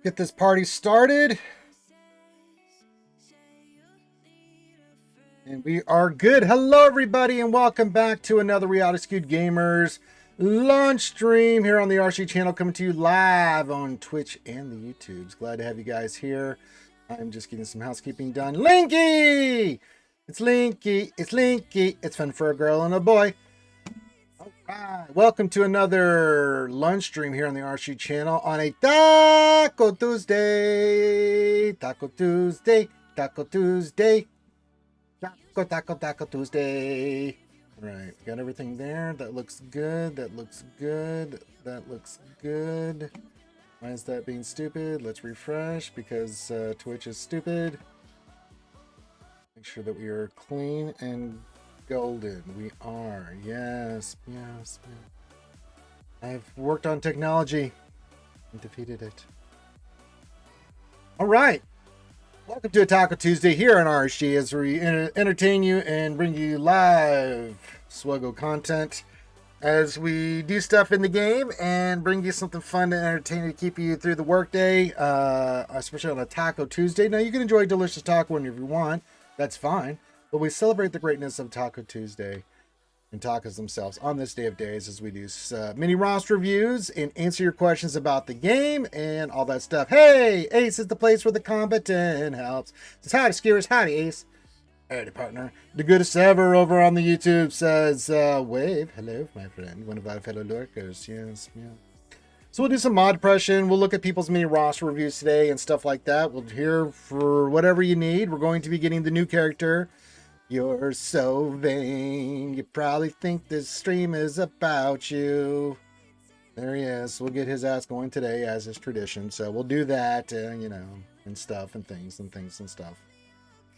Get this party started. And we are good. Hello, everybody, and welcome back to another Reality Skewed Gamers launch stream here on the RC channel, coming to you live on Twitch and the YouTubes. Glad to have you guys here. I'm just getting some housekeeping done. Linky! It's Linky. It's Linky. It's fun for a girl and a boy. All right. Welcome to another lunch stream here on the RC channel on a Taco Tuesday. Taco Tuesday. Taco Tuesday. Taco Tuesday. All right, got everything there. That looks good. That looks good. That looks good. Why is that being stupid? Let's refresh because Twitch is stupid. Make sure that we are clean and golden. We are. Yes, yes, yes. I've worked on technology and defeated it. All right. Welcome to a Taco Tuesday here on RSG as we entertain you and bring you live Swgoh content as we do stuff in the game and bring you something fun and entertaining to keep you through the workday, especially on a Taco Tuesday. Now, you can enjoy delicious taco whenever you want. That's fine. But we celebrate the greatness of Taco Tuesday and tacos themselves on this day of days as we do mini roster reviews and answer your questions about the game and all that stuff. Hey, Ace is the place where the combatant helps. Says howdy, Skewers. Howdy, Ace. Howdy, partner. The goodest ever over on the YouTube says, wave. Hello, my friend. One of our fellow lurkers. Yes, yeah. So we'll do some mod depression. We'll look at people's mini roster reviews today and stuff like that. We'll hear for whatever you need. We're going to be getting the new character. You're so vain. You probably think this stream is about you. There he is. We'll get his ass going today as is tradition. So we'll do that, you know, and stuff and things and things and stuff.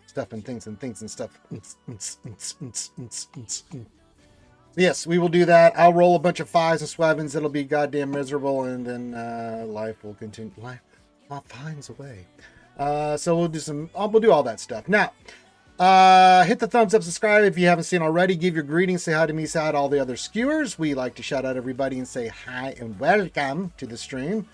Stuff and things and things and stuff. Yes, we will do that. I'll roll a bunch of 5s and 7s. It'll be goddamn miserable, and then life will continue. Life finds a way. So we'll do all that stuff. Now, hit the thumbs up, subscribe if you haven't seen already. Give your greetings, say hi to me, say hi to all the other skewers. We like to shout out everybody and say hi and welcome to the stream.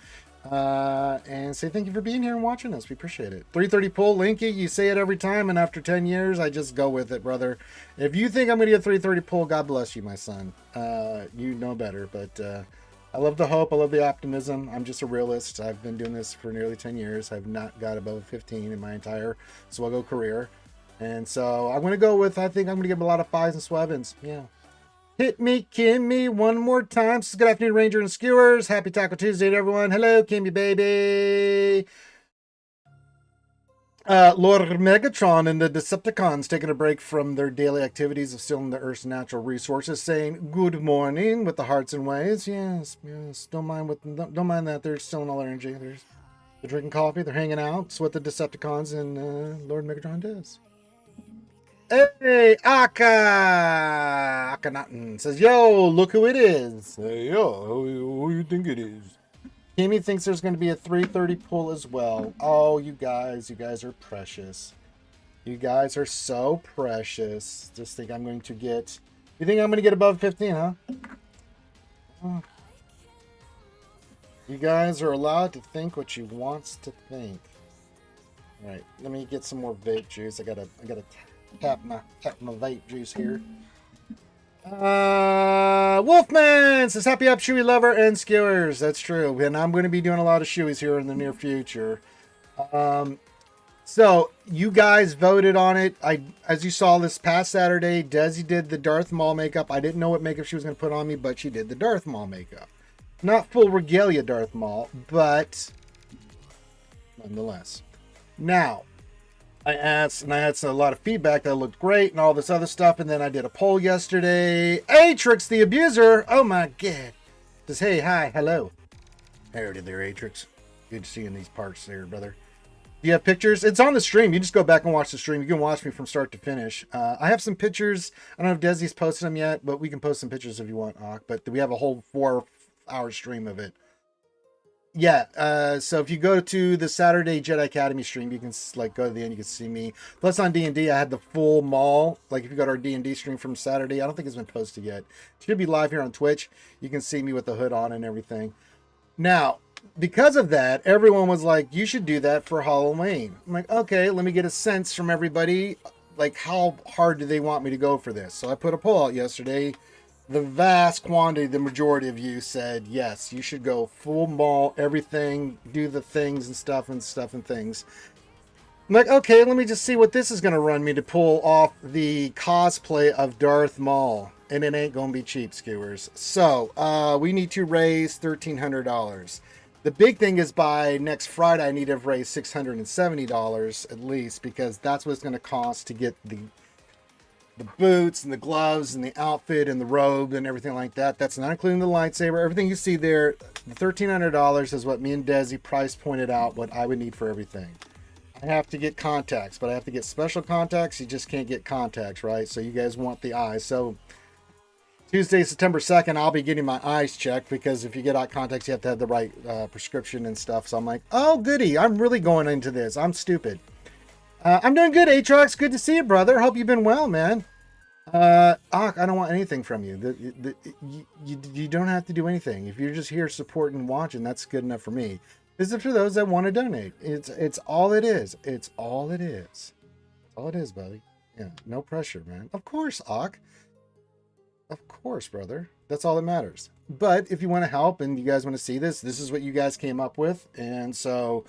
And say thank you for being here and watching us. We appreciate it. 330 pull, Linky, you say it every time, and after 10 years, I just go with it, brother. If you think I'm going to get 330 pull, God bless you, my son. You know better, but I love the hope. I love the optimism. I'm just a realist. I've been doing this for nearly 10 years. I've not got above 15 in my entire Swgoh career. And so I'm going to go with, I think I'm going to give a lot of 5s and 7s. Yeah. Hit me, Kimmy, one more time. So good afternoon, Ranger and Skewers. Happy Taco Tuesday to everyone. Hello, Kimmy, baby. Lord Megatron and the Decepticons taking a break from their daily activities of stealing the Earth's natural resources, saying good morning with the hearts and waves. Yes, yes. Don't mind that. They're stealing all their energy. They're drinking coffee. They're hanging out. It's what the Decepticons and Lord Megatron does. Hey, Akhenaten says, yo, look who it is. Hey, yo, who you think it is? Kimmy thinks there's going to be a 330 pull as well. Oh, you guys are precious. You guys are so precious. Just think I'm going to get... You think I'm going to get above 15, huh? You guys are allowed to think what you wants to think. All right, let me get some more vape juice. I gotta tap my vape juice here. Wolfman says happy up Shoey lover and skewers. That's true, and I'm going to be doing a lot of shoeys here in the near future. So you guys voted on it. As you saw this past Saturday, Desi did the Darth Maul makeup. I didn't know what makeup she was going to put on me, but she did the Darth Maul makeup. Not full regalia Darth Maul, but nonetheless. Now, I asked, and I had a lot of feedback that looked great and all this other stuff, and then I did a poll yesterday. Atrix the Abuser, oh my god, says, hey, hi, hello. Howdy there, Atrix. Good to see you in these parts there, brother. Do you have pictures? It's on the stream. You just go back and watch the stream. You can watch me from start to finish. I have some pictures. I don't know if Desi's posted them yet, but we can post some pictures if you want, Ak. But we have a whole 4-hour stream of it. Yeah, so if you go to the Saturday Jedi Academy stream, you can go to the end, you can see me. Plus on D&D, I had the full mall. Like if you go to our D&D stream from Saturday, I don't think it's been posted yet. It should be live here on Twitch. You can see me with the hood on and everything. Now, because of that, everyone was like, you should do that for Halloween. I'm like, okay, let me get a sense from everybody. Like, how hard do they want me to go for this? So I put a poll out yesterday. The vast quantity, the majority of you said, yes, you should go full mall, everything, do the things and stuff and things. I'm like, okay, let me just see what this is going to run me to pull off the cosplay of Darth Maul. And it ain't going to be cheap, skewers. So we need to raise $1,300. The big thing is by next Friday, I need to have raised $670 at least, because that's what it's going to cost to get the boots and the gloves and the outfit and the robe and everything like that. That's not including the lightsaber. Everything you see there, the $1,300 is what me and Desi price pointed out what I would need for everything. I have to get contacts, but I have to get special contacts. You just can't get contacts, right? So you guys want the eyes. So Tuesday, September 2nd, I'll be getting my eyes checked, because if you get eye contacts, you have to have the right prescription and stuff. So I'm like, oh, goody. I'm really going into this. I'm stupid. I'm doing good, Aatrox. Good to see you, brother. Hope you've been well, man. I don't want anything from you. You don't have to do anything. If you're just here supporting and watching, that's good enough for me. This is for those that want to donate. It's all it is. It's all it is. It's all it is, buddy. Yeah, no pressure, man. Of course, Ak. Of course, brother. That's all that matters. But if you want to help and you guys want to see this, this is what you guys came up with. And so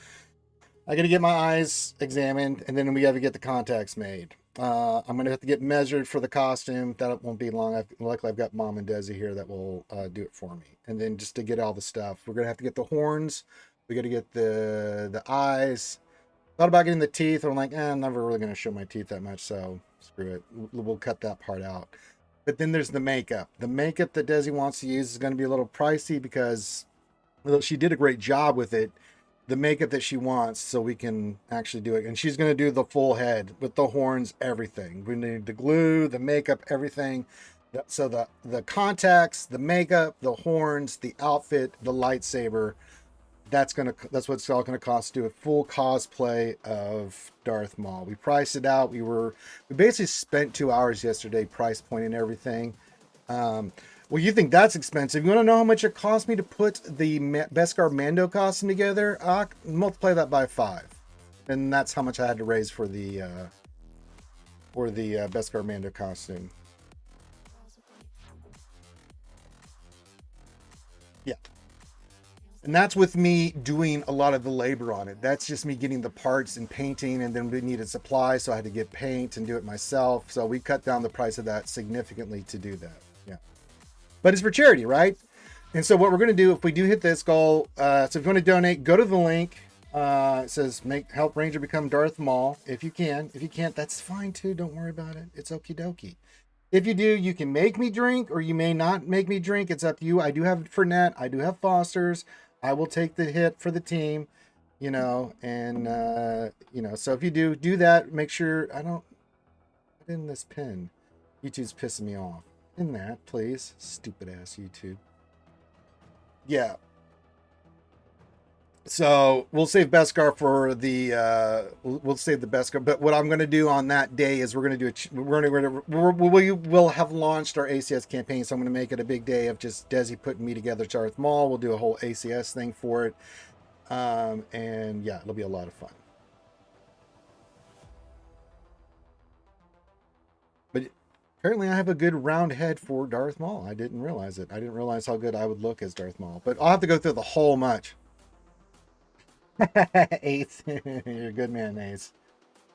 I got to get my eyes examined, and then we got to get the contacts made. I'm going to have to get measured for the costume. That won't be long. Luckily, I've got Mom and Desi here that will do it for me. And then just to get all the stuff, we're going to have to get the horns. We got to get the eyes. Thought about getting the teeth. I'm like, I'm never really going to show my teeth that much, so screw it. We'll cut that part out. But then there's the makeup. The makeup that Desi wants to use is going to be a little pricey, because although she did a great job with it, the makeup that she wants, so we can actually do it. And she's going to do the full head with the horns, everything. We need the glue, the makeup, everything. So the contacts, the makeup, the horns, the outfit, the lightsaber, that's what it's all gonna cost to do a full cosplay of Darth Maul. We priced it out. We basically spent 2 hours yesterday price pointing everything. Well, you think that's expensive? You want to know how much it cost me to put the Beskar Mando costume together? Multiply that by 5, and that's how much I had to raise for the Beskar Mando costume. Yeah. And that's with me doing a lot of the labor on it. That's just me getting the parts and painting, and then we needed supplies, so I had to get paint and do it myself. So we cut down the price of that significantly to do that. Yeah. But it's for charity, right? And so what we're going to do, if we do hit this goal, so if you want to donate, go to the link. It says help Ranger become Darth Maul. If you can. If you can't, that's fine too. Don't worry about it. It's okie dokie. If you do, you can make me drink, or you may not make me drink. It's up to you. I do have Fernet. I do have Foster's. I will take the hit for the team, and, so if you do that, make sure I don't put in this pin. YouTube's pissing me off. In that, please. Stupid ass YouTube. Yeah. So we'll save Beskar for the, we'll save the Beskar. But what I'm going to do on that day is we will have launched our ACS campaign. So I'm going to make it a big day of just Desi putting me together, Darth Maul. We'll do a whole ACS thing for it. And yeah, it'll be a lot of fun. But apparently I have a good round head for Darth Maul. I didn't realize it. I didn't realize how good I would look as Darth Maul. But I'll have to go through the whole much. Ace. You're a good man, Ace.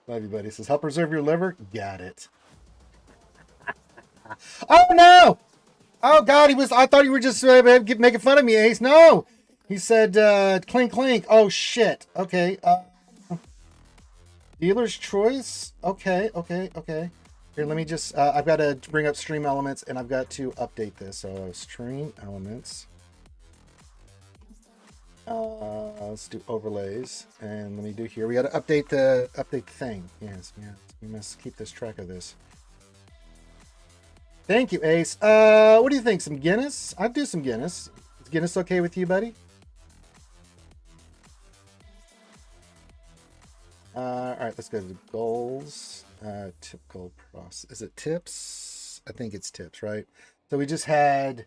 Love you, buddy. Says, help preserve your liver. Got it. Oh, no! Oh, God, I thought you were just making fun of me, Ace. No! He said, clink, clink. Oh, shit. Okay. Dealer's choice? Okay. Here, let me just, I've got to bring up stream elements, and I've got to update this. So, stream elements. Let's do overlays, and let me do here. We got to update the thing. Yes, we must keep this track of this. Thank you, Ace. What do you think? Some Guinness? I'd do some Guinness. Is Guinness okay with you, buddy? All right, let's go to the goals. Tip goal process. Is it tips? I think it's tips, right? So we just had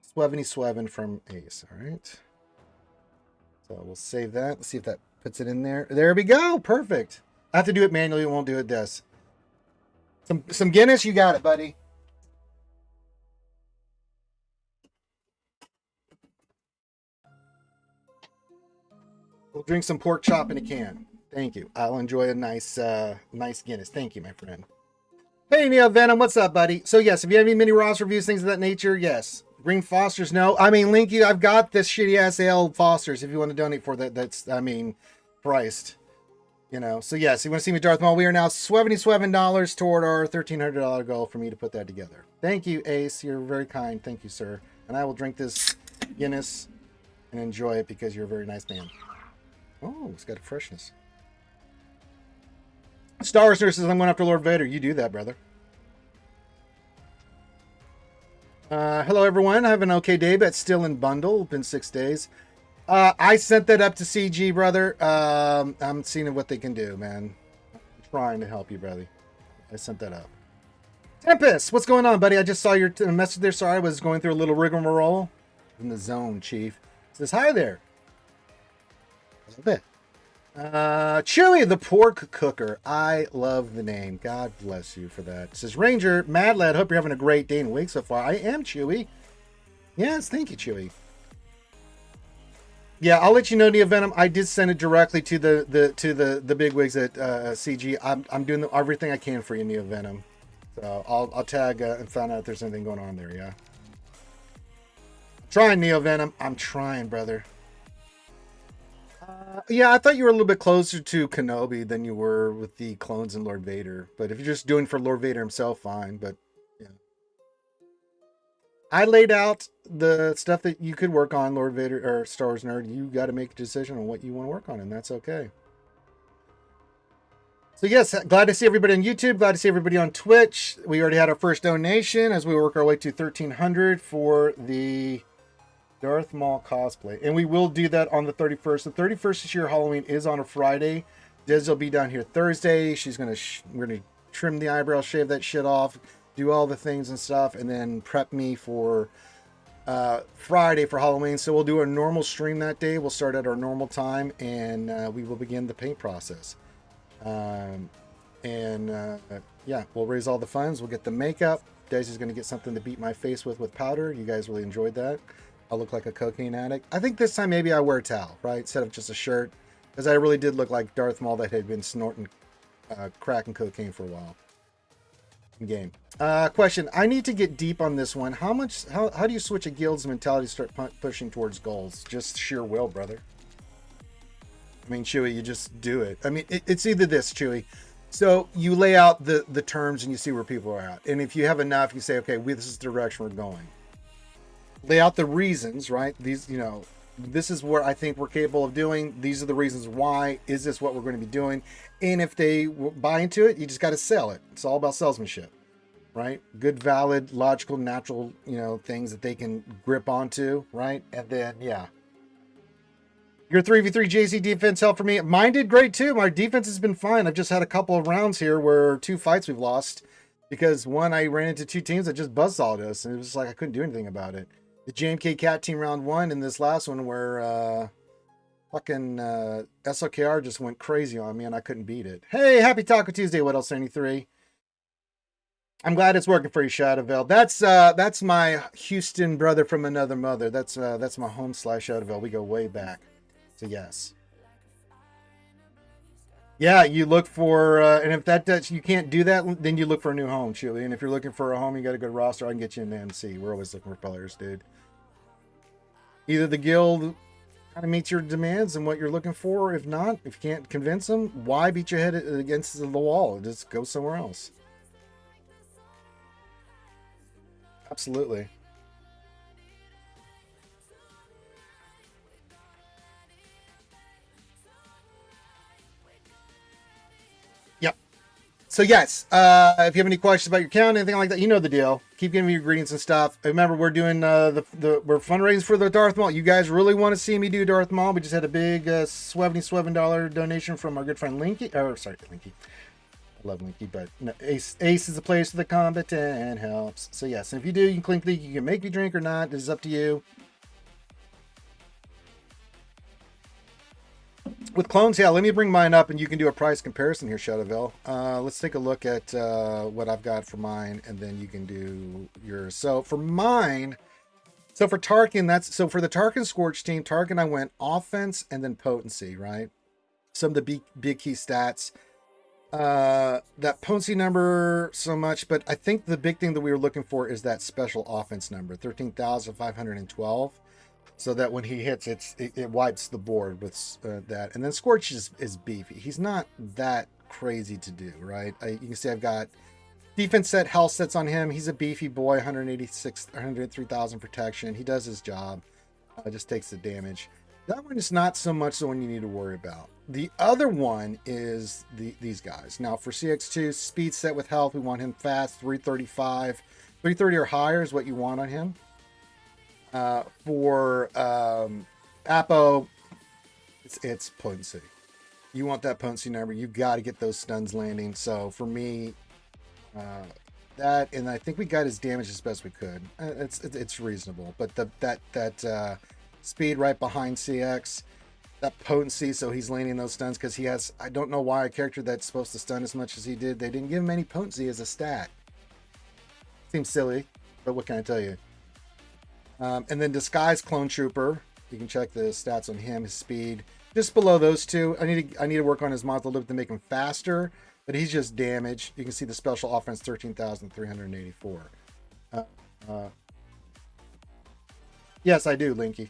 Sweveny from Ace. All right. So we'll save that. Let's see if that puts it in there. There we go. Perfect. I have to do it manually. It won't do it this. Some Guinness. You got it, buddy. We'll drink some pork chop in a can. Thank you. I'll enjoy a nice Guinness. Thank you, my friend. Hey, Neo Venom, what's up, buddy? So, yes, if you have any mini Ross reviews, things of that nature, yes. Green Fosters, no. I mean, Linky, I've got this shitty-ass ale Fosters if you want to donate for that. That's, I mean, priced. You know, so yes, you want to see me, Darth Maul. We are now $77 toward our $1,300 goal for me to put that together. Thank you, Ace. You're very kind. Thank you, sir. And I will drink this Guinness and enjoy it because you're a very nice man. Oh, it's got a freshness. Star Wars Nurse says, I'm going after Lord Vader. You do that, brother. Hello, everyone. I have an okay day, but still in bundle. Been 6 days. I sent that up to CG, brother. I'm seeing what they can do, man. I'm trying to help you, brother. I sent that up. Tempest, what's going on, buddy? I just saw your message there. Sorry, I was going through a little rigmarole. In the zone, Chief. Says, hi there. Love it. Chewy the Pork Cooker. I love the name. God bless you for that. It says, Ranger, Mad Lad, hope you're having a great day and week so far. I am, Chewy. Yes, thank you, Chewy. Yeah, I'll let you know, Neo Venom. I did send it directly to the big wigs at CG. I'm doing everything I can for you, Neo Venom. So I'll tag and find out if there's anything going on there. Yeah. Trying, Neo Venom. I'm trying, brother. Yeah, I thought you were a little bit closer to Kenobi than you were with the clones and Lord Vader. But if you're just doing for Lord Vader himself, fine. But yeah, I laid out the stuff that you could work on, Lord Vader or Star Wars Nerd. You got to make a decision on what you want to work on, and that's okay. So yes, glad to see everybody on YouTube. Glad to see everybody on Twitch. We already had our first donation as we work our way to 1,300 for the Darth Maul cosplay, and we will do that on the 31st. The 31st this year, Halloween is on a Friday. Des will be down here Thursday. She's we're gonna trim the eyebrows, shave that shit off, do all the things and stuff, and then prep me for Friday for Halloween. So we'll do a normal stream that day. We'll start at our normal time, and we will begin the paint process. Yeah, we'll raise all the funds. We'll get the makeup. Daisy's gonna get something to beat my face with powder. You guys really enjoyed that. I'll look like a cocaine addict. I think this time maybe I wear a towel, right? Instead of just a shirt. Because I really did look like Darth Maul that had been snorting crack and cocaine for a while. In game. Question. I need to get deep on this one. How do you switch a guild's mentality to start pushing towards goals? Just sheer will, brother. I mean, Chewy, you just do it. I mean, it's either this, Chewy. So you lay out the terms and you see where people are at. And if you have enough, you say, okay, this is the direction we're going. Lay out the reasons, right? These, this is what I think we're capable of doing. These are the reasons why. Is this what we're going to be doing? And if they buy into it, you just got to sell it. It's all about salesmanship, right? Good, valid, logical, natural, things that they can grip onto, right? And then, yeah. Your 3v3 JC defense helped for me. Mine did great too. My defense has been fine. I've just had a couple of rounds here where 2 fights we've lost because one, I ran into 2 teams that just buzzsawed us and it was like I couldn't do anything about it. The JMK Cat team round 1 and this last one where fucking SOKR just went crazy on me and I couldn't beat it. Hey, happy Taco Tuesday, What Else 93. I'm glad it's working for you, Shadowville. That's my Houston brother from another mother. That's my home / Shadowville. We go way back. So yes. Yeah, you look for, and if you can't do that, then you look for a new home, Chewy. And if you're looking for a home, you got a good roster, I can get you in the MC. We're always looking for players, dude. Either the guild kind of meets your demands and what you're looking for. If not, if you can't convince them, why beat your head against the wall? Just go somewhere else. Absolutely. So yes, if you have any questions about your account, anything like that, you know the deal. Keep giving me your greetings and stuff. Remember, we're doing we're fundraising for the Darth Maul. You guys really want to see me do Darth Maul? We just had a big $77 donation from our good friend Linky. Sorry, Linky. I love Linky, but no, Ace is the place for the combat and helps. So yes, and if you do, you can click Linky. You can make me drink or not. This is up to you. With clones, yeah, let me bring mine up and you can do a price comparison here, Shadowville. Let's take a look at what I've got for mine, and then you can do yours. So for mine, so for Tarkin, for the Tarkin Scorch team, Tarkin, I went offense and then potency, right? Some of the big key stats. That potency number so much, but I think the big thing that we were looking for is that special offense number, 13,512. So that when he hits, it wipes the board with that. And then Scorch is beefy. He's not that crazy to do, right? You can see I've got defense set, health sets on him. He's a beefy boy, 103,000 protection. He does his job. Just takes the damage. That one is not so much the one you need to worry about. The other one is these guys. Now for CX2, speed set with health, we want him fast, 335. 330 or higher is what you want on him. For Apo, it's potency. You want that potency number. You've got to get those stuns landing. So for me, that, and I think we got his damage as best we could. It's reasonable, but that speed right behind CX, that potency. So he's landing those stuns because he has. I don't know why a character that's supposed to stun as much as he did. They didn't give him any potency as a stat. Seems silly, but what can I tell you? And then Disguise Clone Trooper. You can check the stats on him, his speed. Just below those two. I need to work on his model loop to make him faster, but he's just damage. You can see the special offense, 13,384. Yes, I do, Linky.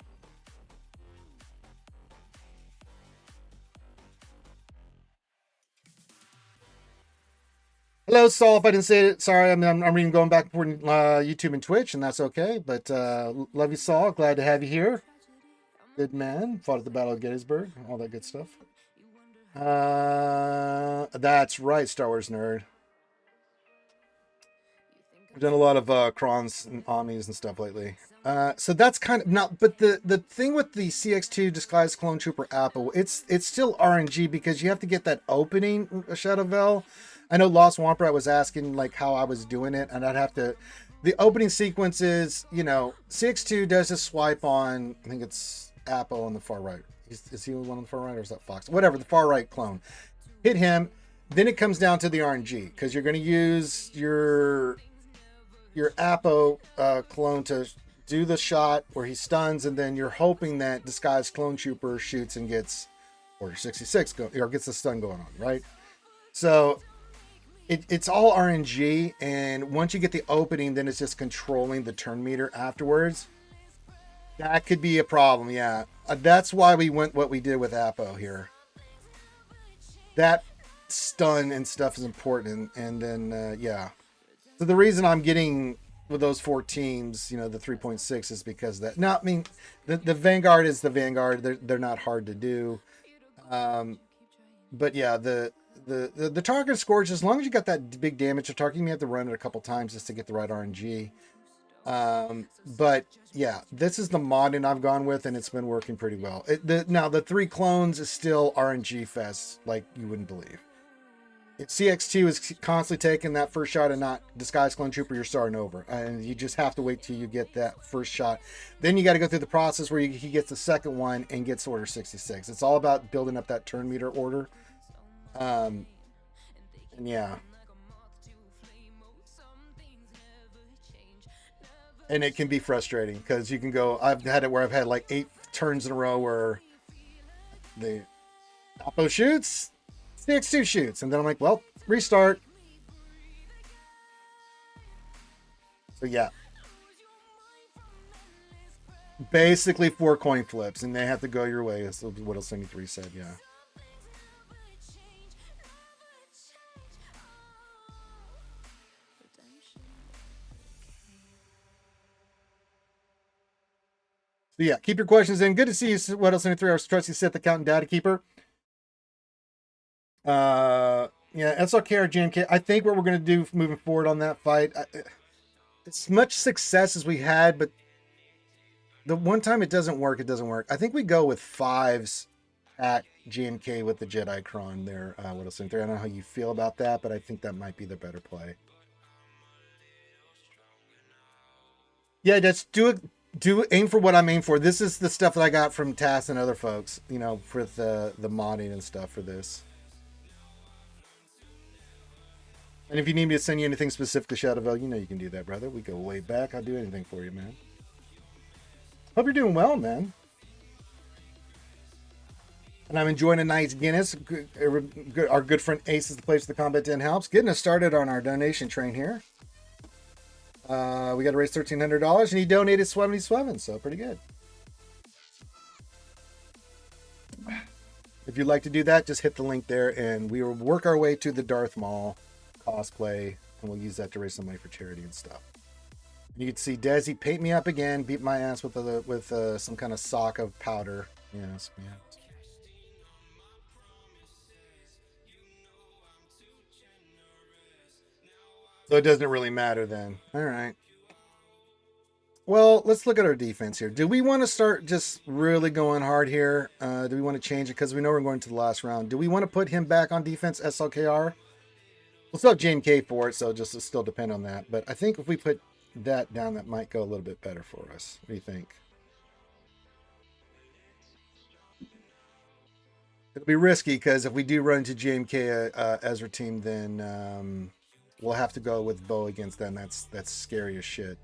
Hello, Saul. If I didn't say it, sorry. I'm reading going back and forth YouTube and Twitch, and that's okay. But love you, Saul. Glad to have you here. Good man. Fought at the Battle of Gettysburg. All that good stuff. That's right, Star Wars nerd. I've done a lot of crons and Omnis and stuff lately. So that's kind of not. But the thing with the CX2 Disguised Clone Trooper Apple, it's still RNG because you have to get that opening, Shadowville. I know Lost Womper was asking like how I was doing it, and I'd have to. The opening sequence is, CX2 does a swipe on, I think it's Apple on the far right. Is he the one on the far right, or is that Fox? Whatever, the far right clone. Hit him. Then it comes down to the RNG because you're going to use your Apo clone to do the shot where he stuns, and then you're hoping that Disguised Clone Trooper shoots and gets Order 66 or gets the stun going on, right? So it's all RNG, and once you get the opening, then it's just controlling the turn meter afterwards. That could be a problem, yeah. That's why we went what we did with Apo here. That stun and stuff is important, and then yeah. So the reason I'm getting with those 4 teams, the 3.6 is because of that. Now, I mean, the Vanguard is the Vanguard. They're not hard to do. But yeah, the target Scourge, as long as you got that big damage to target, you may have to run it a couple times just to get the right RNG. But yeah, this is the modding I've gone with, and it's been working pretty well. Now the 3 clones is still RNG fest, like you wouldn't believe. If CX2 is constantly taking that first shot and not Disguised Clone Trooper, you're starting over. And you just have to wait till you get that first shot. Then you got to go through the process where he gets the second one and gets Order 66. It's all about building up that turn meter order. And yeah. And it can be frustrating because you can go, I've had it where I've had like 8 turns in a row where the Apo shoots, CX2 shoots, and then I'm like, well, restart. So yeah. Basically 4 coin flips, and they have to go your way, is what L73 said, yeah. So yeah, keep your questions in. Good to see you. What else? 73 hours. Trusty Sith Accountant Data Keeper. Yeah, SLK or JMK. I think what we're going to do moving forward on that fight, as much success as we had, but the one time it doesn't work, it doesn't work. I think we go with 5s at JMK with the Jedi Cron there. What else? 73. I don't know how you feel about that, but I think that might be the better play. Yeah, let's do it. do aim for what I'm aiming for. This is the stuff that I got from Tass and other folks, you know, for the modding and stuff for this. And if you need me to send you anything specific to Shadowvale, you know you can do that, brother. We go way back. I'll do anything for you, man. Hope you're doing well, man. And I'm enjoying a nice Guinness. Our good friend Ace is the place the Combat Den helps. Getting us started on our donation train here. We got to raise $1,300, and he donated Swevin, so pretty good. If you'd like to do that, just hit the link there, and we will work our way to the Darth Maul cosplay, and we'll use that to raise some money for charity and stuff. You can see Desi paint me up again, beat my ass with some kind of sock of powder. Yes, yeah. So it doesn't really matter then. All right. Well, let's look at our defense here. Do we want to start just really going hard here? Do we want to change it? Because we know we're going to the last round. Do we want to put him back on defense, SLKR? We'll still have JMK for it, so just still depend on that. But I think if we put that down, that might go a little bit better for us. What do you think? It'll be risky because if we do run into JMK Ezra team, then we'll have to go with Bo against them. That's scary as shit.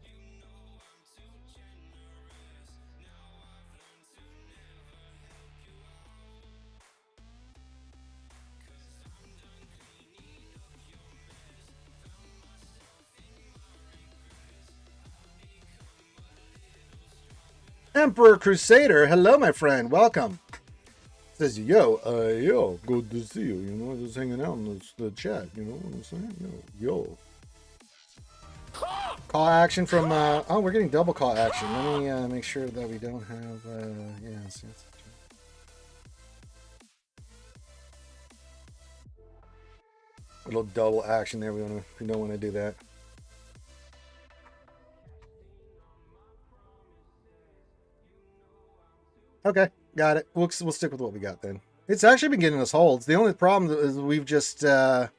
Emperor Crusader, hello, my friend. Welcome. Says, yo, good to see you. You know, just hanging out in the chat. You know what I'm saying? Yo. Call action from, oh, we're getting double call action. Let me make sure that we don't have, yes. A little double action there. We don't want to do that. Okay, got it. We'll stick with what we got then. It's actually been getting us holds. The only problem is we've just, you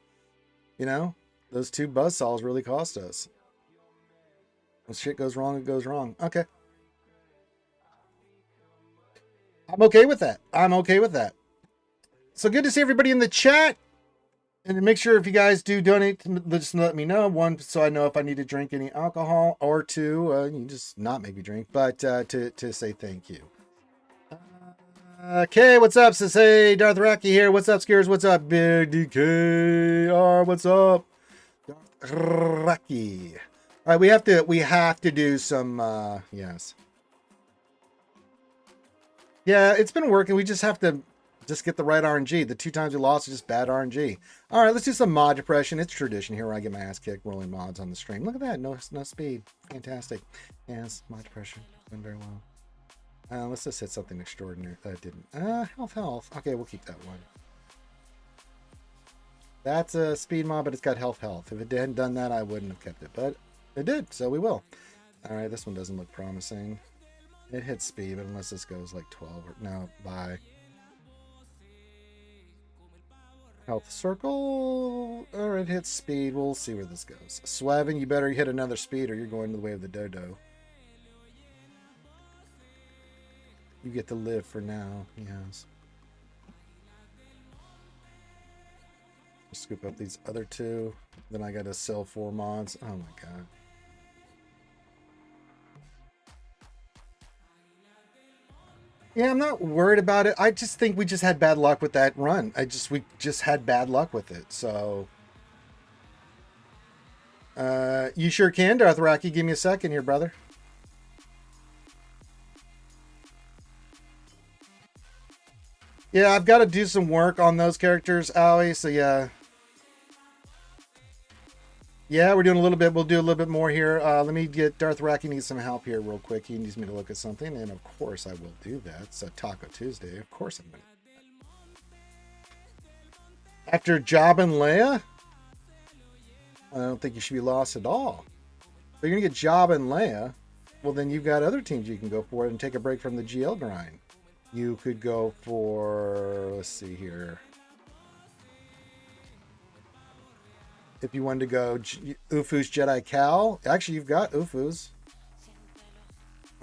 know, those two buzzsaws really cost us. When shit goes wrong, it goes wrong. Okay. I'm okay with that. I'm okay with that. So good to see everybody in the chat. And make sure if you guys do donate, just let me know. One, so I know if I need to drink any alcohol, or two, you can just not make me drink, but to say thank you. Okay, what's up? Says, hey, Darth Raki here. What's up, Skiers? What's up, Big DKR? What's up? Darth Raki. All right, we have to do some, yes. Yeah, it's been working. We just have to get the right RNG. The 2 times we lost is just bad RNG. All right, let's do some mod depression. It's tradition here where I get my ass kicked rolling mods on the stream. Look at that. No speed. Fantastic. Yes, mod depression. Done very well. Let's just hit something extraordinary. That didn't. Health. Okay, we'll keep that one. That's a speed mod, but it's got health. If it hadn't done that, I wouldn't have kept it, but it did, so we will. All right, this one doesn't look promising. It hits speed, but unless this goes like 12 or no, bye. Health circle, or it hits speed. We'll see where this goes. Swevin, you better hit another speed or you're going to the way of the dodo. You get to live for now, yes. Scoop up these other 2. Then I gotta sell 4 mods. Oh my god. Yeah, I'm not worried about it. I just think we just had bad luck with that run. We just had bad luck with it. So you sure can, Darth Rocky. Give me a second here, brother. Yeah, I've got to do some work on those characters, Owie. So yeah. Yeah, we're doing a little bit. We'll do a little bit more here. Let me get Darth Rocky needs some help here real quick. He needs me to look at something, and of course I will do that. It's a Taco Tuesday. Of course I'm going to do that. After Job and Leia? I don't think you should be lost at all. If you're going to get Job and Leia, well, then you've got other teams you can go for and take a break from the GL grind. You could go for, let's see here. If you wanted to go Ufu's Jedi Cal, actually you've got Ufu's.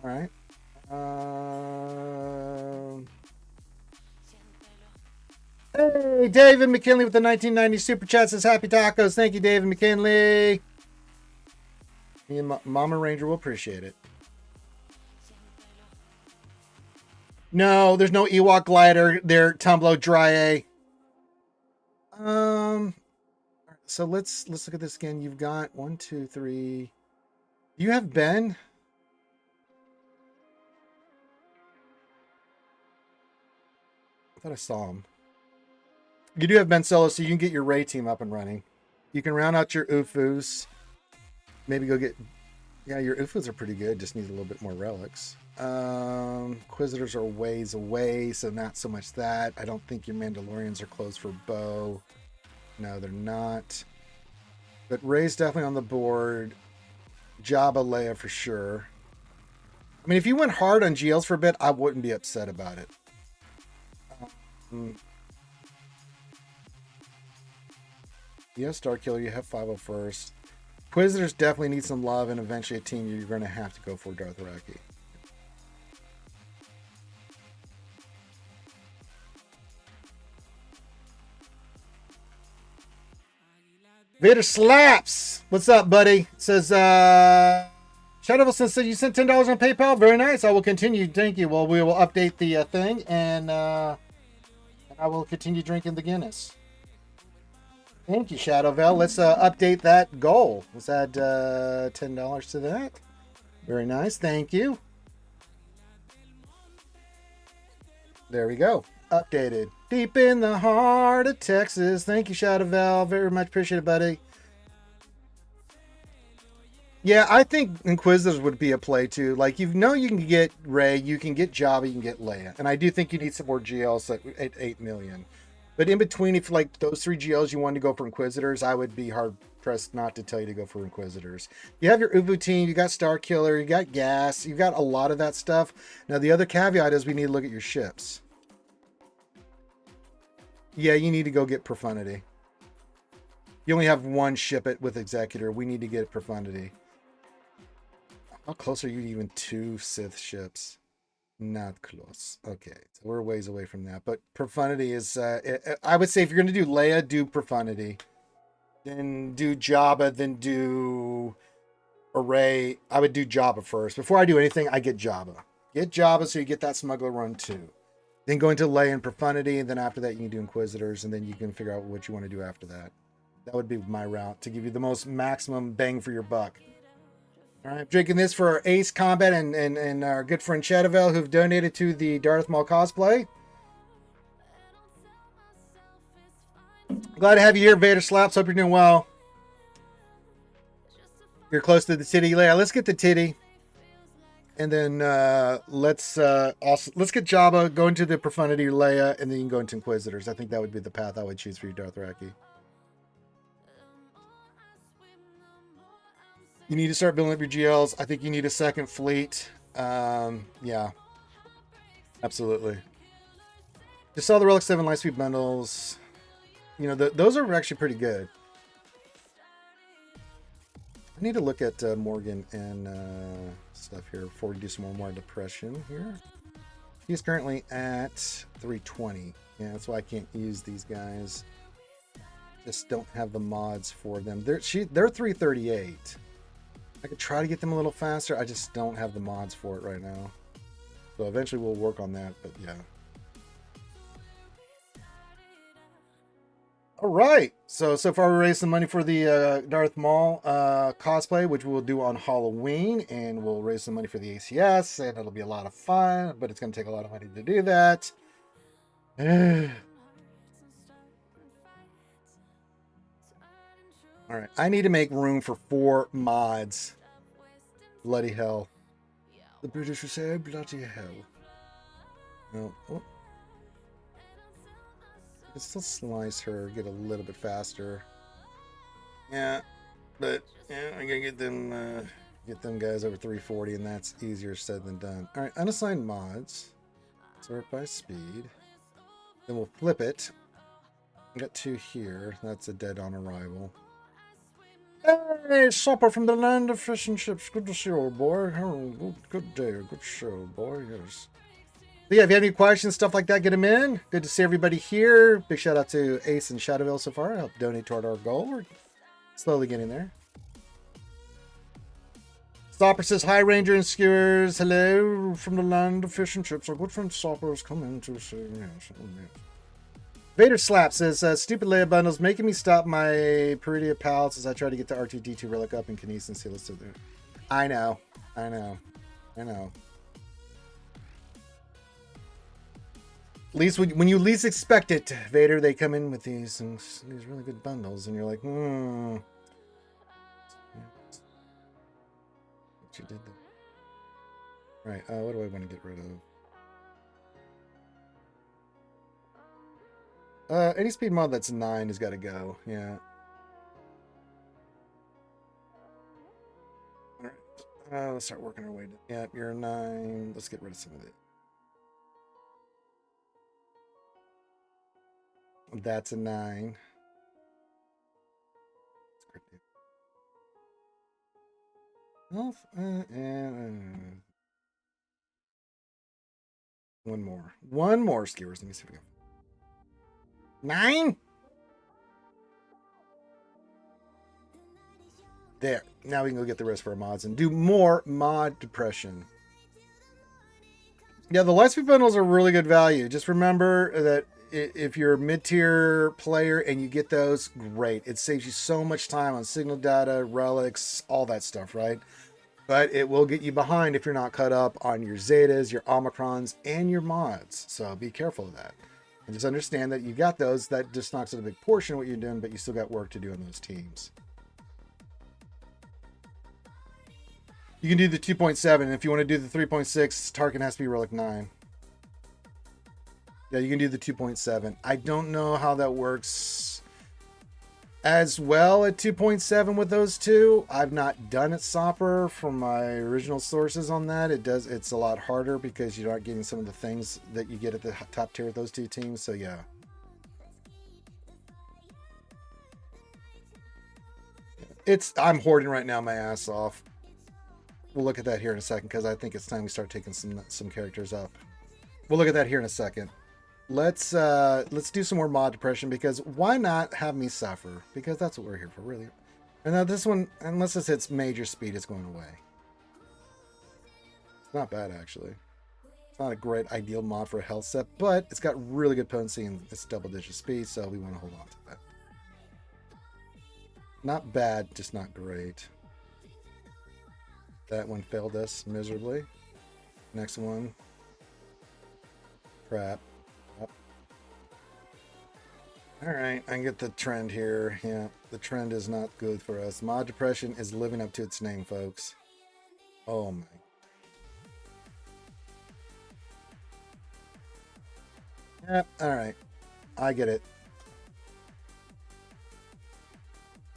All right. Hey, David McKinley with the 1990 Super Chat says happy tacos. Thank you, David McKinley. Me and Mama Ranger will appreciate it. No, there's no Ewok glider there, Tumblo Dry A. So let's look at this again. You've got 1, 2, 3. You have Ben. I thought I saw him. You do have Ben Solo, so you can get your Ray team up and running. You can round out your Ufus. Maybe go get... Yeah, your Ufus are pretty good. Just need a little bit more relics. Inquisitors are ways away, so not so much that. I don't think your Mandalorians are closed for Bo. No, they're not. But Ray's definitely on the board. Jabba, Leia for sure. I mean, if you went hard on GLs for a bit, I wouldn't be upset about it. You have Starkiller, you have 501st. Inquisitors definitely need some love, and eventually a team you're going to have to go for Darth Raki. Vader Slaps! What's up, buddy? Says, Shadow said you sent $10 on PayPal. Very nice. I will continue. Thank you. Well, we will update the thing, and I will continue drinking the Guinness. Thank you, Shadowvel. Let's update that goal. Let's add $10 to that. Very nice. Thank you. There we go. Updated. Deep in the heart of Texas. Thank you, Shadowvel. Very much appreciated, buddy. Yeah, I think Inquisitors would be a play too. Like, you know, you can get Rey, you can get Jabba, you can get Leia. And I do think you need some more GLs at 8 million. But in between, if like those 3 GLs you wanted to go for Inquisitors, I would be hard pressed not to tell you to go for Inquisitors. You have your Ubu team, you got Starkiller, you got Gas, you got a lot of that stuff. Now the other caveat is we need to look at your ships. Yeah, you need to go get Profundity. You only have 1 ship it with Executor. We need to get Profundity. How close are you to even 2 Sith ships? Not close. Okay, so we're ways away from that. But Profundity is, I would say if you're going to do Leia, do Profundity. Then do Jabba, then do Array. I would do Jabba first. Before I do anything, I get Jabba. Get Jabba so you get that Smuggler run too. Then go into Leia and Profundity, and then after that you can do Inquisitors, and then you can figure out what you want to do after that. That would be my route to give you the most maximum bang for your buck. All right, drinking this for our Ace Combat and our good friend Shadowvel, who've donated to the Darth Maul cosplay. Glad to have you here, Vader Slaps. Hope you're doing well. You're close to the titty. Yeah, let's get the titty. And then let's get Jabba, go into the Profundity Leia, and then you can go into Inquisitors. I think that would be the path I would choose for you, Darth Raki. You need to start building up your GLs. I think you need a second fleet. Yeah, absolutely. Just saw the Relic 7 Lightspeed bundles. You know, those are actually pretty good. I need to look at Morgan and stuff here before we do some more depression here. He's currently at 320. Yeah, that's why I can't use these guys. Just don't have the mods for them. They're 338. I could try to get them a little faster. I just don't have the mods for it right now. So eventually we'll work on that, but yeah. All right. So far we raised some money for the Darth Maul cosplay, which we'll do on Halloween, and we'll raise some money for the ACS, and it'll be a lot of fun, but it's going to take a lot of money to do that. All right, I need to make room for 4 mods. Bloody hell. The British would say, bloody hell. No. Oh. I can still slice her, get a little bit faster. Yeah, but yeah, I gotta get them guys over 340, and that's easier said than done. All right, unassigned mods. Sort by speed. Then we'll flip it. I got 2 here. That's a dead on arrival. Hey, supper from the land of fish and chips. Good to see you, old boy. Oh, good day, good show, boy. Yes. But yeah, if you have any questions, stuff like that, get them in. Good to see everybody here. Big shout out to Ace and Shadowville so far. Help donate toward our goal. We're slowly getting there. Stopper says, hi, Ranger and Skewers. Hello from the land of fish and chips. Our good friend Stopper has come in to say yes. Oh, yes. Vader Slap says, stupid Leia bundles making me stop my Peridia pals as I try to get the R2D2 relic up in Kinesis and seal it there. I know. At least when you least expect it, Vader, they come in with these really good bundles, and you're like, What you did there. Right, what do I want to get rid of? Any speed mod that's 9 has got to go, yeah. Alright, let's start working our way down. Yep, you're a 9. Let's get rid of some of it. That's a 9. One more skewers. Let me see if we go. 9. There. Now we can go get the rest of our mods and do more mod depression. Yeah, the Lightspeed bundles are really good value. Just remember that if you're a mid-tier player and you get those, great. It saves you so much time on signal data, relics, all that stuff, right? But it will get you behind if you're not caught up on your Zetas, your Omicrons, and your mods. So be careful of that. And just understand that you got those. That just knocks out a big portion of what you're doing, but you still got work to do on those teams. You can do the 2.7. If you want to do the 3.6, Tarkin has to be Relic 9. Yeah, you can do the 2.7. I don't know how that works as well at 2.7 with those two. I've not done it Sopper from my original sources on that. It's a lot harder because you're not getting some of the things that you get at the top tier with those two teams. So yeah. I'm hoarding right now my ass off. We'll look at that here in a second because I think it's time we start taking some characters up. We'll look at that here in a second. Let's do some more mod depression because why not have me suffer? Because that's what we're here for, really. And now this one, unless this hits major speed, it's going away. It's not bad actually. It's not a great ideal mod for a health set, but it's got really good potency and it's double-digit speed, so we want to hold on to that. Not bad, just not great. That one failed us miserably. Next one. Crap. Alright, I can get the trend here. Yeah, the trend is not good for us. Mod depression is living up to its name, folks. Oh my. Yep, alright. I get it.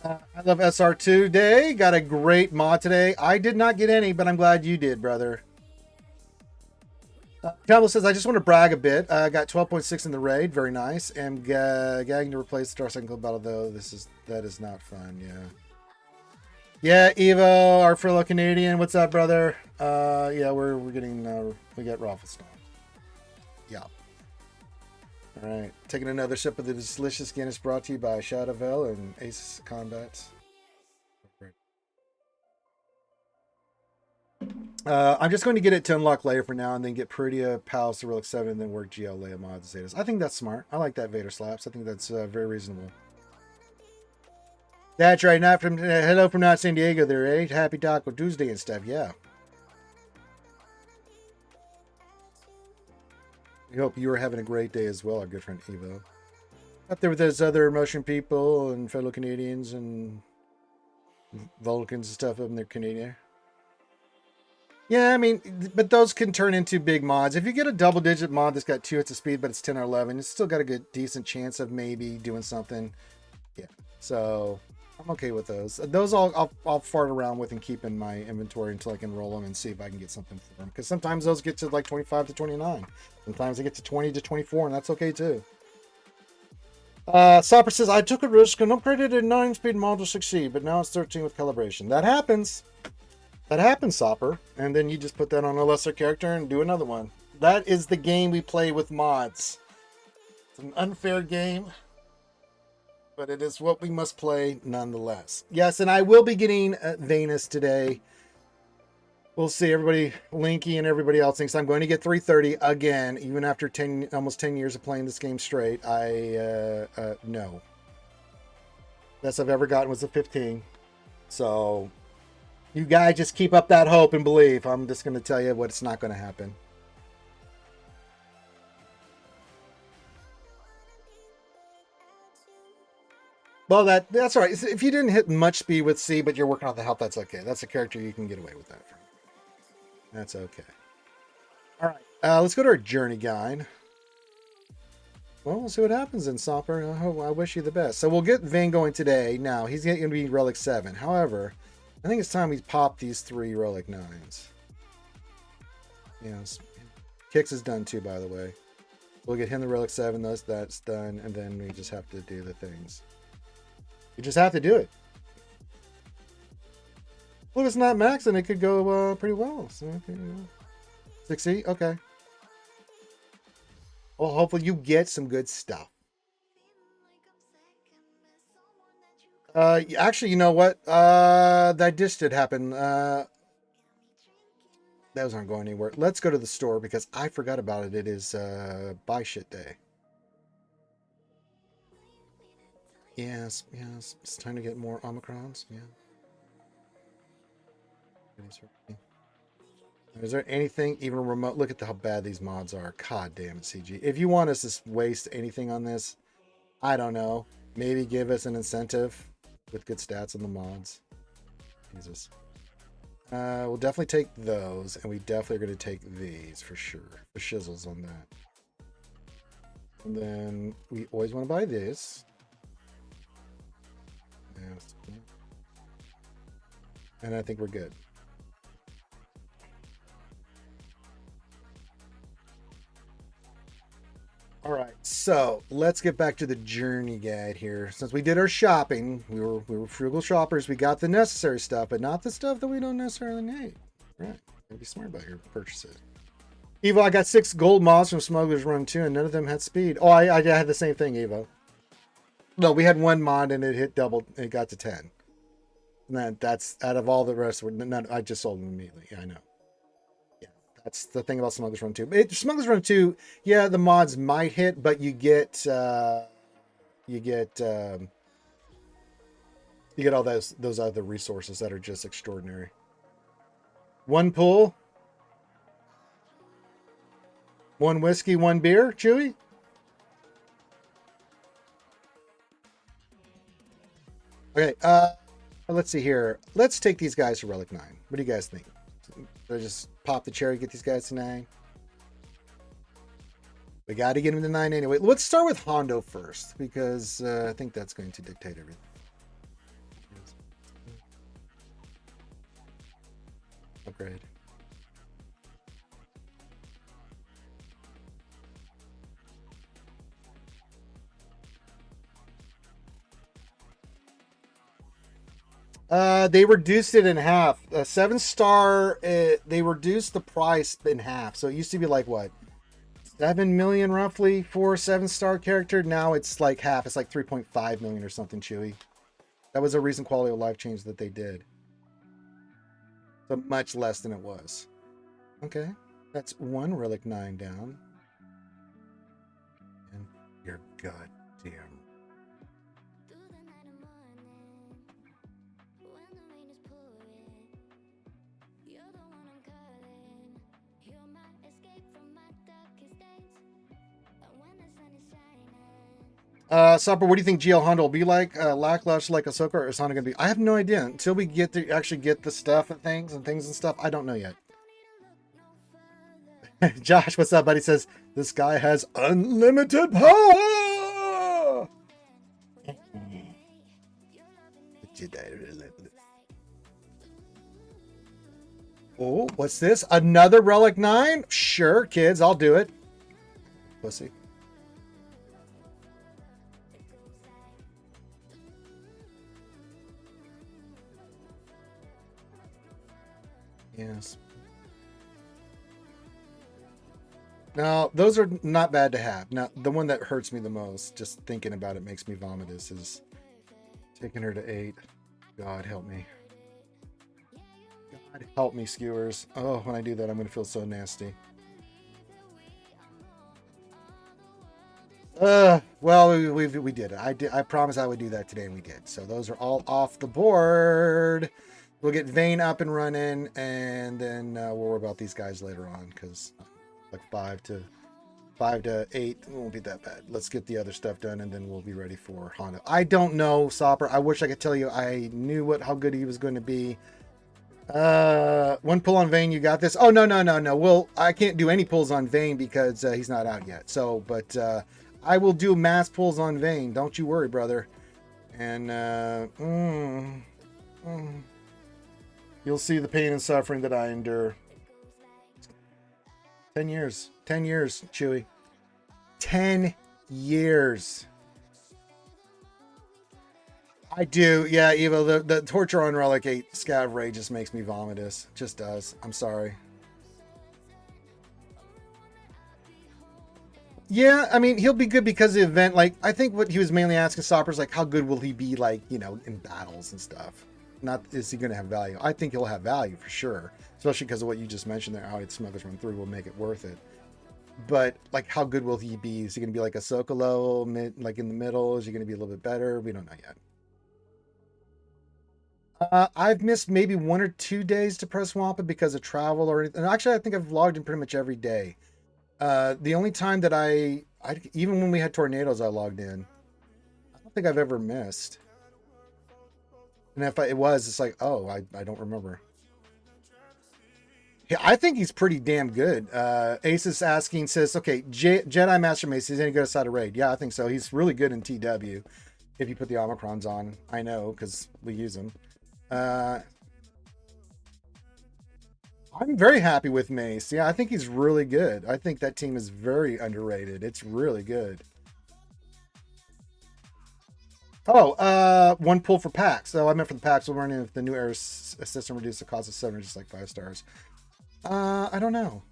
I love SR2 Day. Got a great mod today. I did not get any, but I'm glad you did, brother. Campbell says, I just want to brag a bit. I got 12.6 in the raid. Very nice. And gagging to replace the Star Second Club battle, though. That is not fun, yeah. Yeah, Evo, our fellow Canadian. What's up, brother? Yeah, we're getting, we got Raffle Stomp. Yeah. All right. Taking another sip of the delicious Guinness brought to you by Shadowville and Ace Combat. I'm just going to get it to unlock Leia for now and then get Peridia, Palace to Relic 7 and then work GL Leia mods and Zetas. I think that's smart. I like that Vader Slaps. I think that's very reasonable. That's right. Not from hello from not San Diego there, eh? Happy Taco Tuesday and stuff. Yeah. We hope you are having a great day as well, our good friend Evo. Up there with those other Motion people and fellow Canadians and Vulcans and stuff up in there, Canada. Yeah, I mean, but those can turn into big mods. If you get a double-digit mod that's got 2 hits of speed, but it's 10 or 11, it's still got a good, decent chance of maybe doing something. Yeah, so I'm okay with those. Those I'll fart around with and keep in my inventory until I can roll them and see if I can get something for them. Because sometimes those get to like 25 to 29. Sometimes they get to 20 to 24, and that's okay too. Sopper says, I took a risk and upgraded a 9-speed mod to succeed, but now it's 13 with calibration. That happens. That happens, Sopper. And then you just put that on a lesser character and do another one. That is the game we play with mods. It's an unfair game, but it is what we must play nonetheless. Yes, and I will be getting Venus today. We'll see. Everybody, Linky and everybody else thinks I'm going to get 330 again, even after almost 10 years of playing this game straight. No. Best I've ever gotten was a 15. So you guys just keep up that hope and believe. I'm just going to tell you what's not going to happen. Well, that's all right. If you didn't hit much speed with C, but you're working on the health, that's okay. That's a character you can get away with that from. That's okay. All right. Let's go to our journey guide. Well, we'll see what happens in Sopper. I wish you the best. So we'll get Vane going today. Now, he's going to be Relic 7. However, I think it's time we pop these 3 Relic 9s. Yes. Kix is done too, by the way. We'll get him the Relic 7. That's done. And then we just have to do the things. You just have to do it. Well, if it's not max, then it could go pretty well. So, okay, 6E? Okay. Well, hopefully you get some good stuff. Actually, you know what? That just did happen. Those aren't going anywhere. Let's go to the store because I forgot about it. It is buy shit day. Yes. It's time to get more Omicrons. Yeah. Is there anything even remote? Look at how bad these mods are. God damn it, CG. If you want us to waste anything on this, I don't know. Maybe give us an incentive with good stats on the mods. Jesus. We'll definitely take those, and we definitely are going to take these for sure. The shizzles on that. And then we always want to buy this. Yes. And I think we're good. All right, so let's get back to the journey guide here. Since we did our shopping, we were frugal shoppers. We got the necessary stuff, but not the stuff that we don't necessarily need. Right, gotta be smart about your purchases. Evo, I got 6 gold mods from Smuggler's Run 2, and none of them had speed. Oh, I had the same thing, Evo. No, we had 1 mod and it hit double. It got to 10. And that's out of all the rest. I just sold them immediately. Yeah, I know. That's the thing about Smuggler's Run 2. Smuggler's Run 2, yeah, the mods might hit, but you get all those other resources that are just extraordinary. 1 pool, 1 whiskey, 1 beer, Chewy. Okay, let's see here. Let's take these guys to Relic 9. What do you guys think? So just pop the cherry, get these guys to 9. We got to get them to 9 anyway. Let's start with Hondo first, because I think that's going to dictate everything. Upgrade. They reduced it in half. 7-star, they reduced the price in half. So it used to be like what, 7 million roughly for a 7-star character. Now it's like half. It's like 3.5 million or something, Chewy. That was a recent quality of life change that they did. So much less than it was. Okay, that's 1 Relic 9 down. And you're goddamn. Supper, what do you think GL Honda will be like? Lackluster like Ahsoka, or is Honda gonna be? I have no idea until we get to actually get the stuff and things and stuff. I don't know yet. Josh, what's up, buddy? Says this guy has unlimited power. Oh, what's this? Another Relic 9? Sure, kids, I'll do it. Pussy. Yes. Now, those are not bad to have. Now, the one that hurts me the most, just thinking about it makes me vomitous, is taking her to 8. God help me. God help me, skewers. Oh, when I do that, I'm going to feel so nasty. Well, we did it. I promised I would do that today, and we did. So those are all off the board. We'll get Vayne up and running, and then we'll worry about these guys later on, because like 5 to 8 won't be that bad. Let's get the other stuff done, and then we'll be ready for Honda. I don't know, Sopper. I wish I could tell you I knew how good he was going to be. One pull on Vayne, you got this. Oh, no. Well, I can't do any pulls on Vayne because he's not out yet. So, but I will do mass pulls on Vayne. Don't you worry, brother. And you'll see the pain and suffering that I endure. 10 years. 10 years, Chewy. 10 years. I do. Yeah, Evo, the torture on Relic 8 Scav Ray just makes me vomitous. Just does. I'm sorry. Yeah, I mean, he'll be good because of the event. Like, I think what he was mainly asking Sopper is, like, how good will he be, like, you know, in battles and stuff? Not, is he going to have value? I think he'll have value for sure. Especially because of what you just mentioned there, how Smugglers Run 3 will make it worth it. But, like, how good will he be? Is he going to be like a Sokolo, like in the middle? Is he going to be a little bit better? We don't know yet. I've missed maybe 1 or 2 days to press Wampa because of travel or anything. And actually, I think I've logged in pretty much every day. The only time that I even when we had tornadoes, I logged in. I don't think I've ever missed. And if it was, it's like, oh, I don't remember. Yeah, I think he's pretty damn good. Ace is asking, says, okay, Jedi Master Mace, is any good outside of raid? Yeah, I think so. He's really good in TW. If you put the Omicrons on, I know because we use them. I'm very happy with Mace. Yeah, I think he's really good. I think that team is very underrated. It's really good. Oh, 1 pull for packs. So I meant for the packs. We'll run in if the new era system reduces the cost of 7 just like 5 stars. I don't know.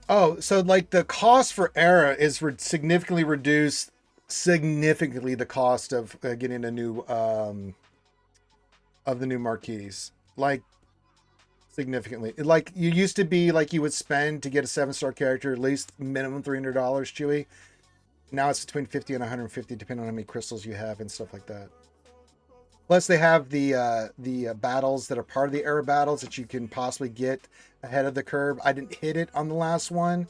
Oh, so like the cost for Era is significantly reduced. Significantly, the cost of getting a new of the new marquees, like significantly. Like you used to be like you would spend to get a 7-star character at least minimum $300, Chewy. Now it's between 50 and 150, depending on how many crystals you have and stuff like that. Plus, they have the battles that are part of the era battles that you can possibly get ahead of the curve. I didn't hit it on the last one.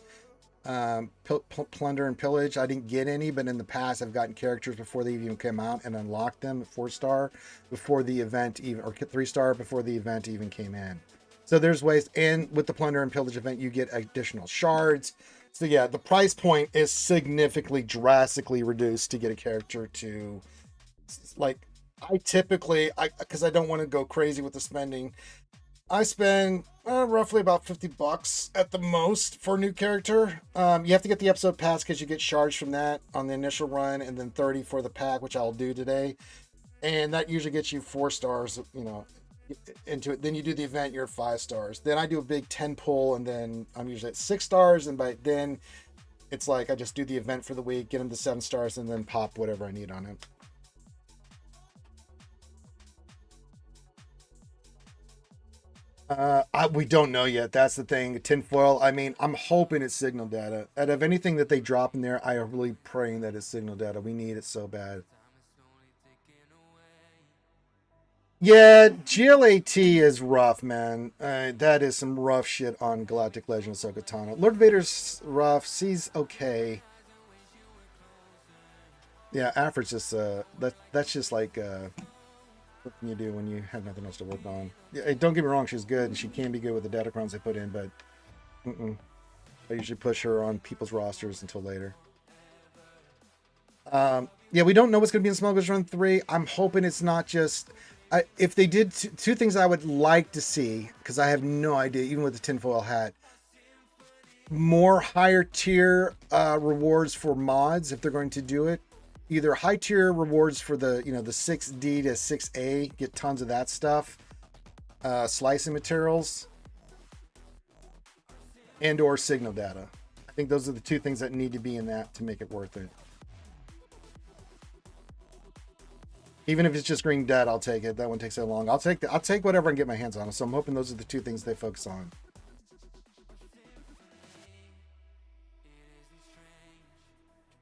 Plunder and Pillage, I didn't get any, but in the past, I've gotten characters before they even came out and unlocked them at 4-star before the event even, or 3-star before the event even came in. So there's ways, and with the Plunder and Pillage event, you get additional shards. So yeah, the price point is significantly, drastically reduced to get a character to, like, I typically, because I don't want to go crazy with the spending, I spend roughly about $50 at the most for a new character. You have to get the episode pass because you get shards from that on the initial run, and then 30 for the pack, which I'll do today. And that usually gets you 4 stars, you know, into it. Then you do the event, you're at 5 stars. Then I do a big 10 pull, and then I'm usually at 6 stars. And by then, it's like I just do the event for the week, get them to 7 stars, and then pop whatever I need on it. We don't know yet. That's the thing. Tinfoil. I mean, I'm hoping it's signal data. Out of anything that they drop in there, I am really praying that it's signal data. We need it so bad. Yeah, GLAT is rough, man. That is some rough shit on Galactic Legend of Ahsoka Tano. Lord Vader's rough. C's okay. Yeah, Afra's just that's just like what can you do when you have nothing else to work on? Yeah, don't get me wrong, she's good and she can be good with the datacrons they put in, but I usually push her on people's rosters until later. Yeah, we don't know what's going to be in Smugglers Run 3. I'm hoping it's not just... if they did two things I would like to see, because I have no idea, even with the tinfoil hat. more higher tier rewards for mods if they're going to do it. Either high tier rewards for the the 6D to 6A, get tons of that stuff, slicing materials, and or signal data. I think those are the two things that need to be in that to make it worth it. Even if it's just green dead, I'll take it. That one takes so long. I'll take whatever I can get my hands on. So I'm hoping those are the two things they focus on.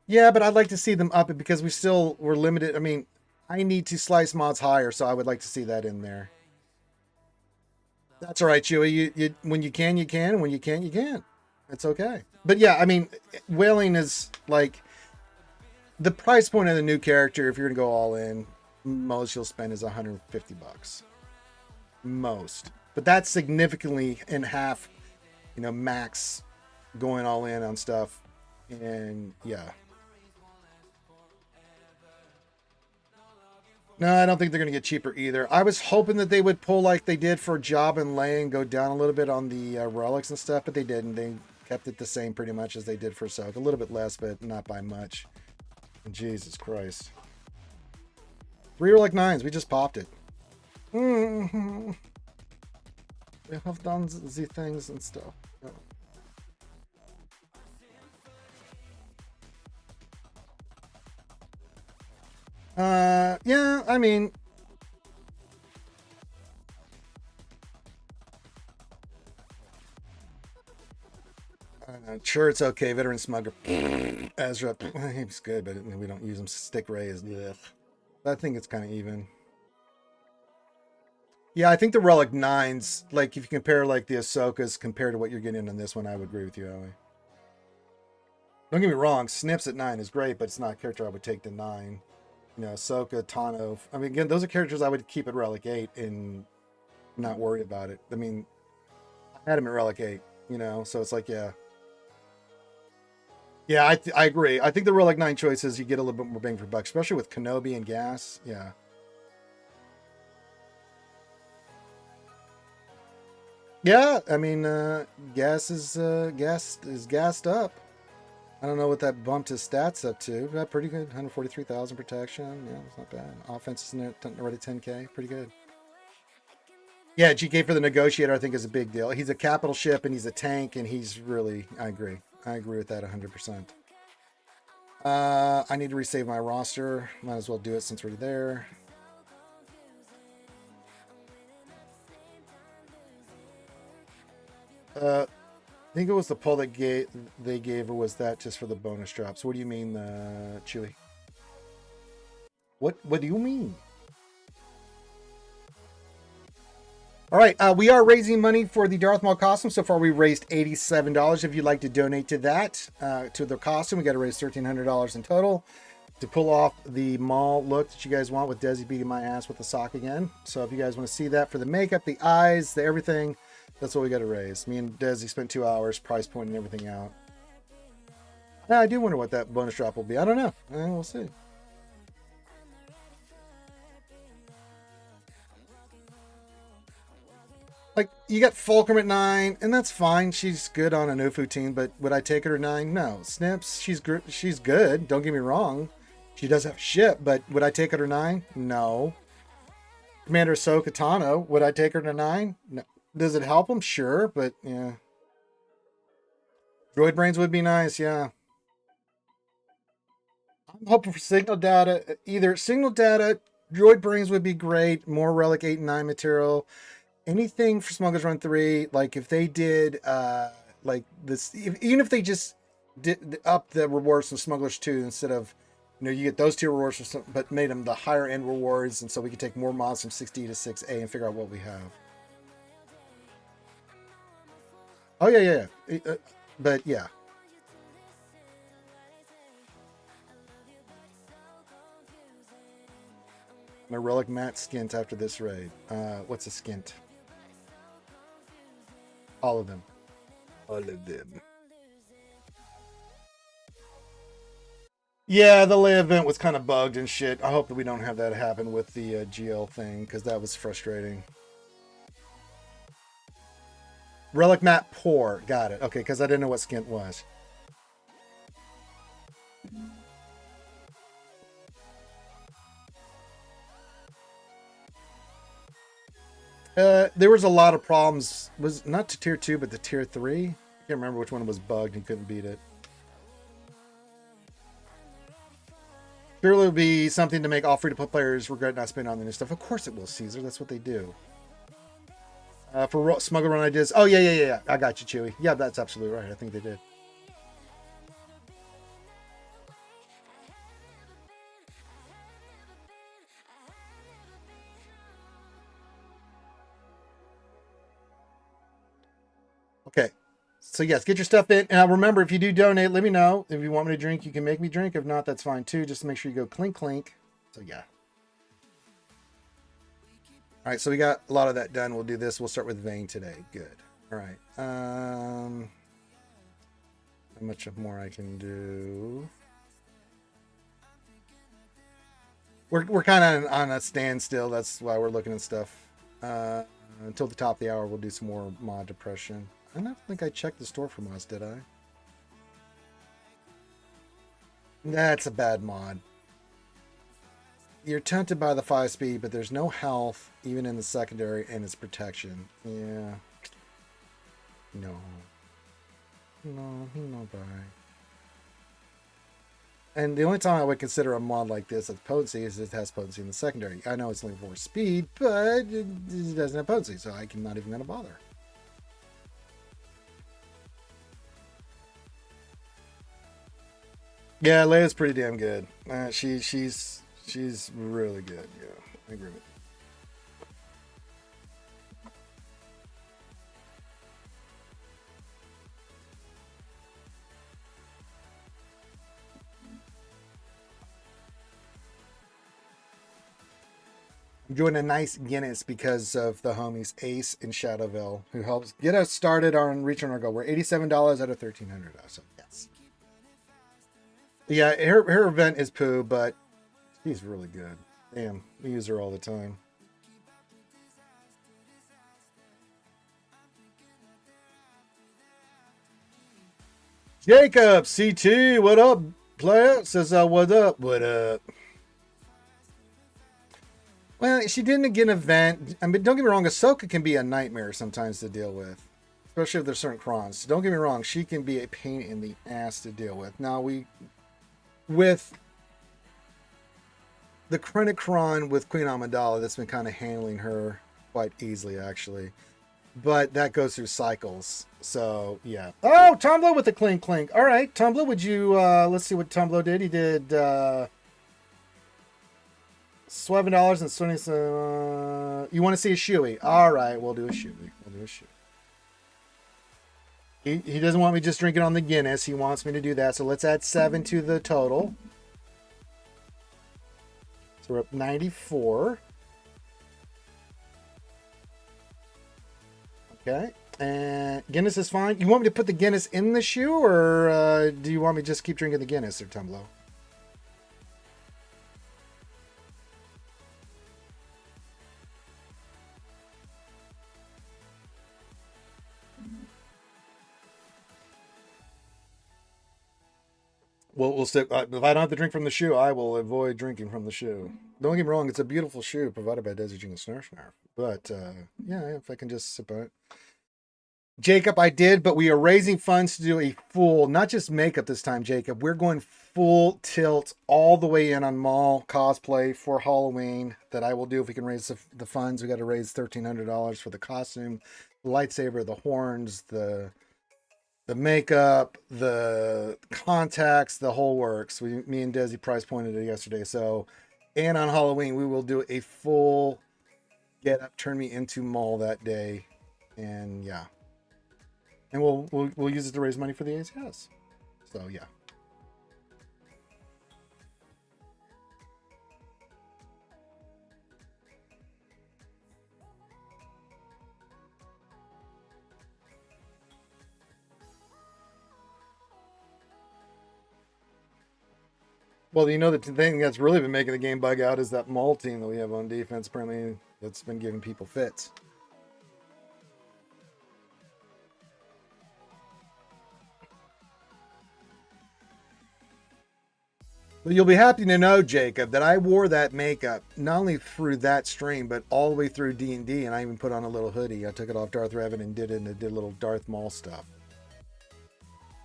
Yeah, but I'd like to see them up it because we're limited. I mean, I need to slice mods higher, so I would like to see that in there. That's all right, Chewy. You when you can, you can. When you can't, you can't. It's okay. But yeah, I mean, whaling is like the price point of the new character. If you're gonna go all in, most you'll spend is $150. Most, but that's significantly in half. Max going all in on stuff, and yeah. No, I don't think they're going to get cheaper either. I was hoping that they would pull like they did for Job and Lay and go down a little bit on the relics and stuff, but they didn't. They kept it the same pretty much as they did for Soak. A little bit less, but not by much. Jesus Christ. 3 relic 9s. We just popped it. We have done the things and stuff. Yeah, I mean, sure, it's okay. Veteran Smuggler, Ezra, he's good, but we don't use him. Stick Rays, ugh. I think it's kind of even. Yeah, I think the Relic 9s, like if you compare like the Ahsokas compared to what you're getting on this one, I would agree with you, Ellie. Don't get me wrong, Snips at 9 is great, but it's not a character I would take to 9. Ahsoka, Tano. I mean, again, those are characters I would keep at Relic 8 and not worry about it. I mean, I had him at Relic 8, so it's like, yeah. Yeah, I agree. I think the Relic 9 choices, you get a little bit more bang for buck, especially with Kenobi and Gas. Yeah. Yeah, I mean, Gas is gassed up. I don't know what that bumped his stats up to. But pretty good. 143,000 protection. Yeah, it's not bad. Offense is already 10K. Pretty good. Yeah, GK for the Negotiator I think is a big deal. He's a capital ship and he's a tank and he's really, I agree. I agree with that 100%. I need to resave my roster. Might as well do it since we're there. I think it was the pull that they gave, or was that just for the bonus drops? What do you mean, Chewy? What do you mean? All right, we are raising money for the Darth Maul costume. So far, we raised $87. If you'd like to donate to that, to the costume, we got to raise $1,300 in total to pull off the Maul look that you guys want with Desi beating my ass with the sock again. So if you guys want to see that for the makeup, the eyes, the everything, that's what we got to raise. Me and Desi spent 2 hours price pointing everything out. I do wonder what that bonus drop will be. I don't know. We'll see. Like, you got Fulcrum at 9, and that's fine. She's good on an UFU team, but would I take her to 9? No. Snips, she's good. Don't get me wrong. She does have shit, but would I take her to 9? No. Commander Ahsoka Tano, would I take her to 9? No. Does it help him? Sure, but yeah. Droid Brains would be nice, yeah. I'm hoping for signal data. Either signal data, Droid Brains would be great. More Relic 8 and 9 material. Anything for Smugglers Run 3, like if they did like this, even if they just did up the rewards from Smugglers 2 instead of, you get those 2 rewards, but made them the higher end rewards, and so we could take more mods from 6D to 6A and figure out what we have. Oh, yeah. But yeah. My Relic Matte skint after this raid. What's a skint? All of them. All of them. Yeah, the Lay event was kind of bugged and shit. I hope that we don't have that happen with the GL thing, because that was frustrating. Relic map poor. Got it. Okay, because I didn't know what skint was. There was a lot of problems. Was not to tier 2, but the tier 3. I can't remember which one was bugged and couldn't beat it. Surely it will be something to make all free-to-play players regret not spending on the new stuff. Of course it will, Caesar. That's what they do. For smuggle run ideas. Oh, yeah. I got you, Chewy. Yeah, that's absolutely right. I think they did. Okay. So, yes, get your stuff in. And remember, if you do donate, let me know. If you want me to drink, you can make me drink. If not, that's fine, too. Just make sure you go clink, clink. So, yeah. All right, so we got a lot of that done. We'll do this. We'll start with Vayne today. Good. All right. How much more I can do? We're kind of on a standstill. That's why we're looking at stuff. Until the top of the hour, we'll do some more mod depression. I don't think I checked the store for mods, did I? That's a bad mod. You're tempted by the 5-speed, but there's no health, even in the secondary, and it's protection. Yeah. No, bye. And the only time I would consider a mod like this as potency is it has potency in the secondary. I know it's only 4 speed, but it doesn't have potency, so I'm not even going to bother. Yeah, Leia's pretty damn good. She's really good. Yeah, I agree with you. I'm doing a nice Guinness because of the homies Ace and Shadowville, who helps get us started on reaching our goal. We're $87 out of $1,300. So yes. Yeah, her event is poo, but she's really good. Damn, we use her all the time. Jacob CT, what up, player? Says what up? What up? Well, she didn't get an event. I mean, don't get me wrong, Ahsoka can be a nightmare sometimes to deal with, especially if there's certain crons. Don't get me wrong, she can be a pain in the ass to deal with. Now, with the Chronicron with Queen Amidala, that's been kind of handling her quite easily, actually. But that goes through cycles. So, yeah. Oh, Tomblo with the clink clink. All right, Tomblo, would you, let's see what Tomblo did. He did, $7 and 20. You want to see a shoey? All right, we'll do a shoey. He doesn't want me just drinking on the Guinness. He wants me to do that. So let's add 7 to the total. So we're up 94. Okay. And Guinness is fine. You want me to put the Guinness in the shoe, or do you want me to just keep drinking the Guinness, or Tumblo? Well, we'll stick. If I don't have to drink from the shoe, I will avoid drinking from the shoe. Don't get me wrong; it's a beautiful shoe provided by Desert Jingle Snarf. But yeah, if I can just sip on it. Jacob, I did, but we are raising funds to do a full, not just makeup this time, Jacob. We're going full tilt all the way in on mall cosplay for Halloween that I will do if we can raise the funds. We got to raise $1,300 for the costume, the lightsaber, the horns, the makeup, the contacts, the whole works. Me and Desi price pointed it yesterday. So, and on Halloween, we will do a full get up, turn me into mall that day. And yeah. And we'll use it to raise money for the ACS. So yeah. Well, you know, the thing that's really been making the game bug out is that mall team that we have on defense. Apparently, that's been giving people fits. But you'll be happy to know, Jacob, that I wore that makeup not only through that stream, but all the way through D&D, and I even put on a little hoodie. I took it off Darth Revan and did a little Darth Maul stuff.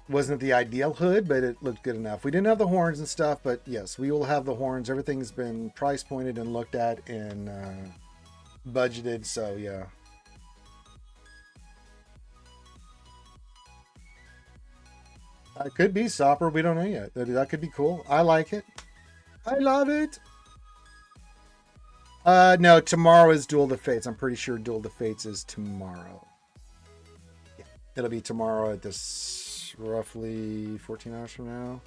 Wasn't the ideal hood, but it looked good enough. We didn't have the horns and stuff, but yes, we will have the horns. Everything's been price pointed and looked at and budgeted, so yeah. It could be Sopper. We don't know yet. That could be cool. I like it. I love it. No, tomorrow is Duel of the Fates. I'm pretty sure Duel of the Fates is tomorrow. Yeah, it'll be tomorrow at this roughly 14 hours from now.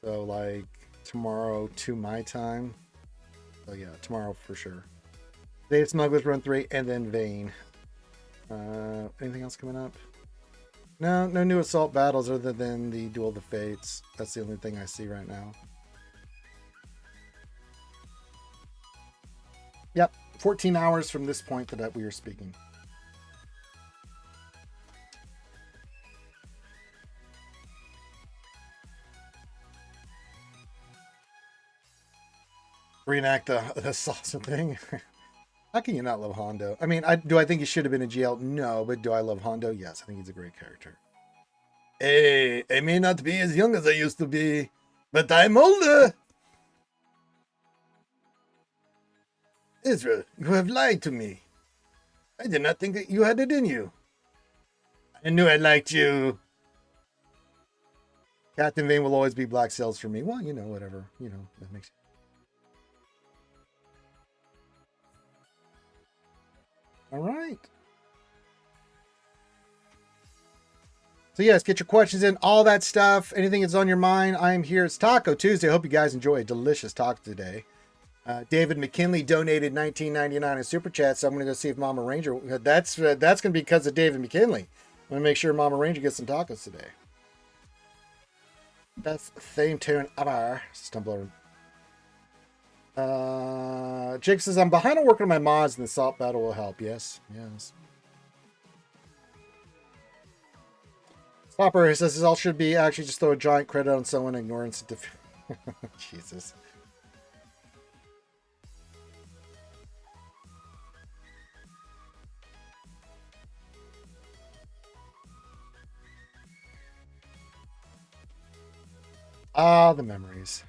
So like tomorrow to my time. So yeah, tomorrow for sure. Today it's Smugglers Run 3 and then Vane. Anything else coming up? No new assault battles other than the Duel of the Fates. That's the only thing I see right now. Yep, 14 hours from this point that we are speaking. Reenact the salsa thing. How can you not love Hondo? I mean, do I think he should have been in GL? No, but do I love Hondo? Yes, I think he's a great character. Hey, I may not be as young as I used to be, but I'm older. Israel, you have lied to me. I did not think that you had it in you. I knew I liked you. Captain Vane will always be Black Sails for me. Well, you know, whatever. You know, that makes... All right. So yes, get your questions in, all that stuff. Anything that's on your mind, I am here. It's Taco Tuesday. I hope you guys enjoy a delicious taco today. David McKinley donated $19.99 in Super Chat, so I'm going to go see if Mama Ranger... That's going to be because of David McKinley. I'm going to make sure Mama Ranger gets some tacos today. That's the same tune ever. Stumbler. Jake says, I'm behind on working on my mods and the assault battle will help. Yes. Stopper says this all should be actually just throw a giant credit on someone ignorance. Jesus. The memories.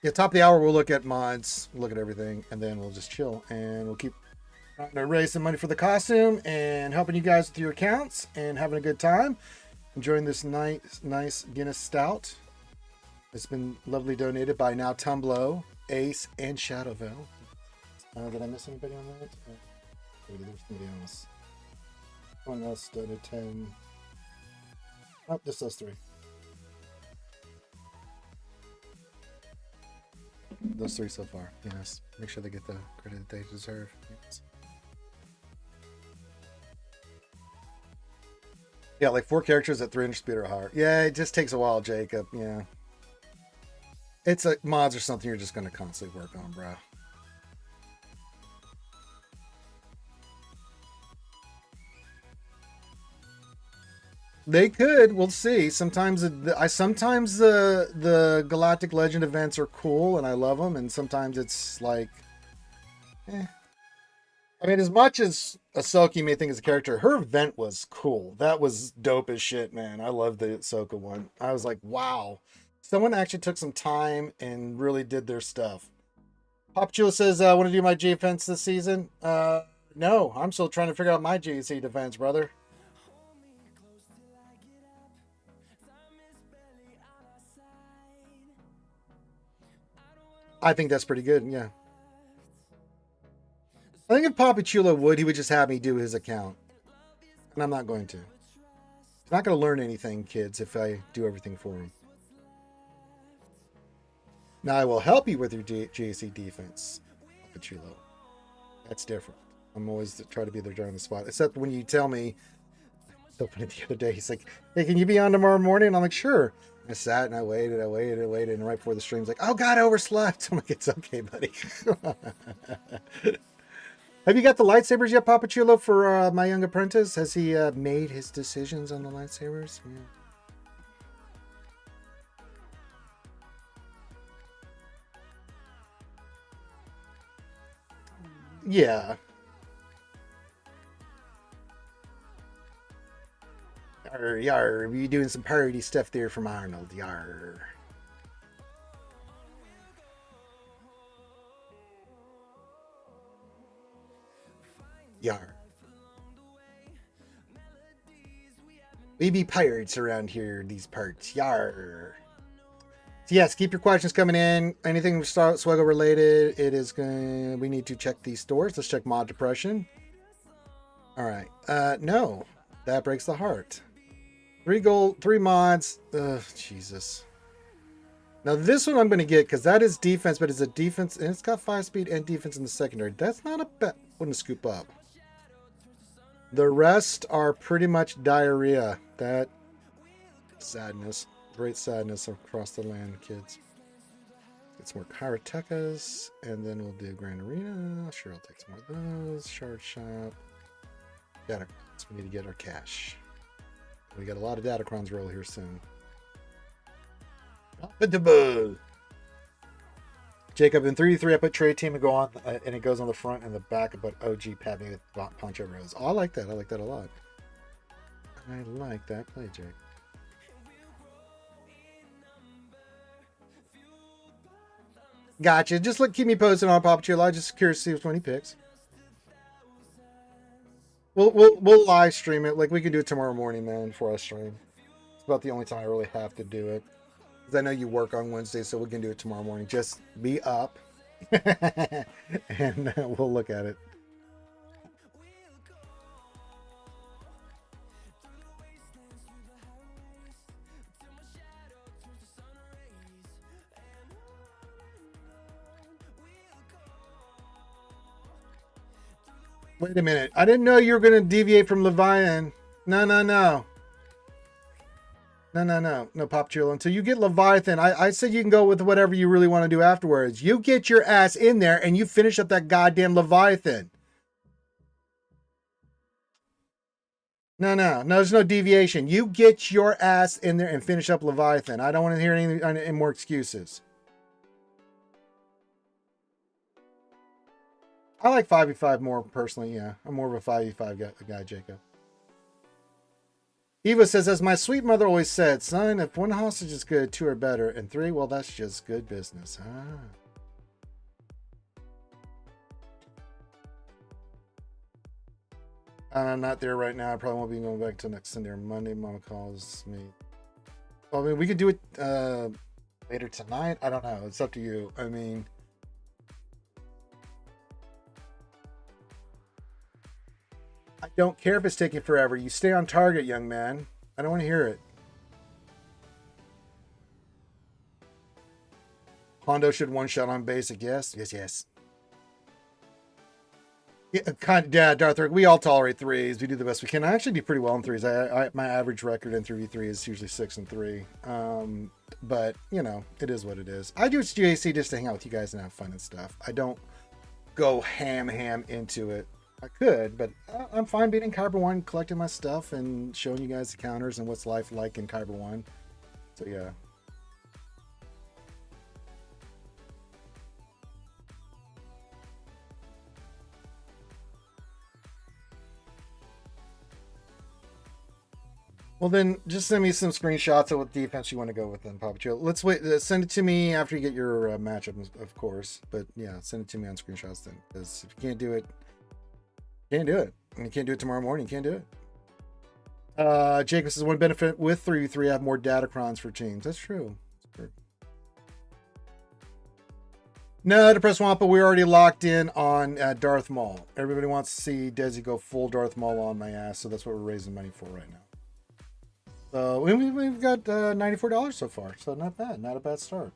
Yeah, top of the hour, we'll look at mods, we'll look at everything, and then we'll just chill. And we'll keep trying to raise some money for the costume and helping you guys with your accounts and having a good time. Enjoying this nice Guinness Stout. It's been lovely donated by Now Tumblo, Ace, and Shadowville. Did I miss anybody on that? Maybe there's somebody else. Someone else donated 10. Oh, just those three. Those three so far. Yes. Make sure they get the credit that they deserve. Yes. Yeah, like 4 characters at 300 speed or higher. Yeah, it just takes a while, Jacob. Yeah. It's like mods or something you're just going to constantly work on, bro. They could. We'll see. Sometimes the Galactic Legend events are cool and I love them, and sometimes it's like, I mean, as much as Ahsoka may think as a character, her event was cool. That was dope as shit, man. I love the Ahsoka one. I was like, wow, someone actually took some time and really did their stuff. Pop Chula says, "I want to do my G defense this season." No, I'm still trying to figure out my GC defense, brother. I think that's pretty good, yeah. I think if Papa Chulo would, he would just have me do his account. And I'm not going to. I'm not going to learn anything, kids, if I do everything for him. Now, I will help you with your GAC defense, Papa Chulo. That's different. I'm always try to be there during the spot. Except when you tell me, I opened it the other day, he's like, hey, can you be on tomorrow morning? And I'm like, sure. I sat and I waited, and right before the stream's like, oh God, I overslept. I'm like, it's okay, buddy. Have you got the lightsabers yet, Papa Chulo, for my young apprentice? Has he made his decisions on the lightsabers? Yeah. Yeah. Yar, yar. We doing some parody stuff there from Arnold. Yar. Yar. We be pirates around here, these parts. Yar. So yes, keep your questions coming in. Anything Swgoh related, it is going. We need to check these stores. Let's check Mod Depression. All right. No, that breaks the heart. 3 gold, 3 mods. Ugh, Jesus. Now this one I'm going to get because that is defense, but it's a defense and it's got 5 speed and defense in the secondary. That's not a bad one to scoop up. The rest are pretty much diarrhea. That sadness, great sadness across the land, kids. Get some more Karatekas, and then we'll do Grand Arena. Sure, I'll take some more of those. Shard Shop. Datacrons. We need to get our cash. We got a lot of Datacrons roll here soon. Profitable. Jacob, in 3v3, I put trade team and go on, and it goes on the front and the back, but OG Pat me with Poncho Rose. Oh, I like that. I like that a lot. I like that play, Jake. Gotcha. Just keep me posted on Papa Chill. I'm just curious to see which one he picks. We'll live stream it. Like we can do it tomorrow morning, man, before I stream. It's about the only time I really have to do it. Because I know you work on Wednesday, so we can do it tomorrow morning. Just be up. And we'll look at it. Wait a minute. I didn't know you were going to deviate from Leviathan. No. No, Pop Chill. Until you get Leviathan, I said you can go with whatever you really want to do afterwards. You get your ass in there and you finish up that goddamn Leviathan. No, there's no deviation. You get your ass in there and finish up Leviathan. I don't want to hear any more excuses. I like 5v5 more personally, yeah. I'm more of a 5v5 guy, Jacob. Eva says, as my sweet mother always said, son, if 1 hostage is good, 2 are better, and 3, well, that's just good business. I'm not there right now. I probably won't be going back till next Sunday or Monday. Mama calls me. Well, I mean, we could do it later tonight. I don't know. It's up to you. I mean... I don't care if it's taking forever. You stay on target, young man. I don't want to hear it. Hondo should one-shot on basic. Yes. Yeah, Darth, we all tolerate 3s. We do the best we can. I actually do pretty well in 3s. My average record in 3v3 is usually 6 and 3. But, you know, it is what it is. I do GAC just to hang out with you guys and have fun and stuff. I don't go ham into it. I could, but I'm fine beating Kyber 1, collecting my stuff, and showing you guys the counters and what's life like in Kyber 1. So, yeah. Well, then, just send me some screenshots of what defense you want to go with then, Papa Chill. Let's wait. Send it to me after you get your matchup, of course. But, yeah, send it to me on screenshots then. Because if you can't do it, can't do it. And you can't do it tomorrow morning. You can't do it. Jacob says, one benefit with 3v3, have more datacrons for teams. That's true. No, Depressed Wampa, we're already locked in on Darth Maul. Everybody wants to see Desi go full Darth Maul on my ass, so that's what we're raising money for right now. So we've got $94 so far, so not bad. Not a bad start.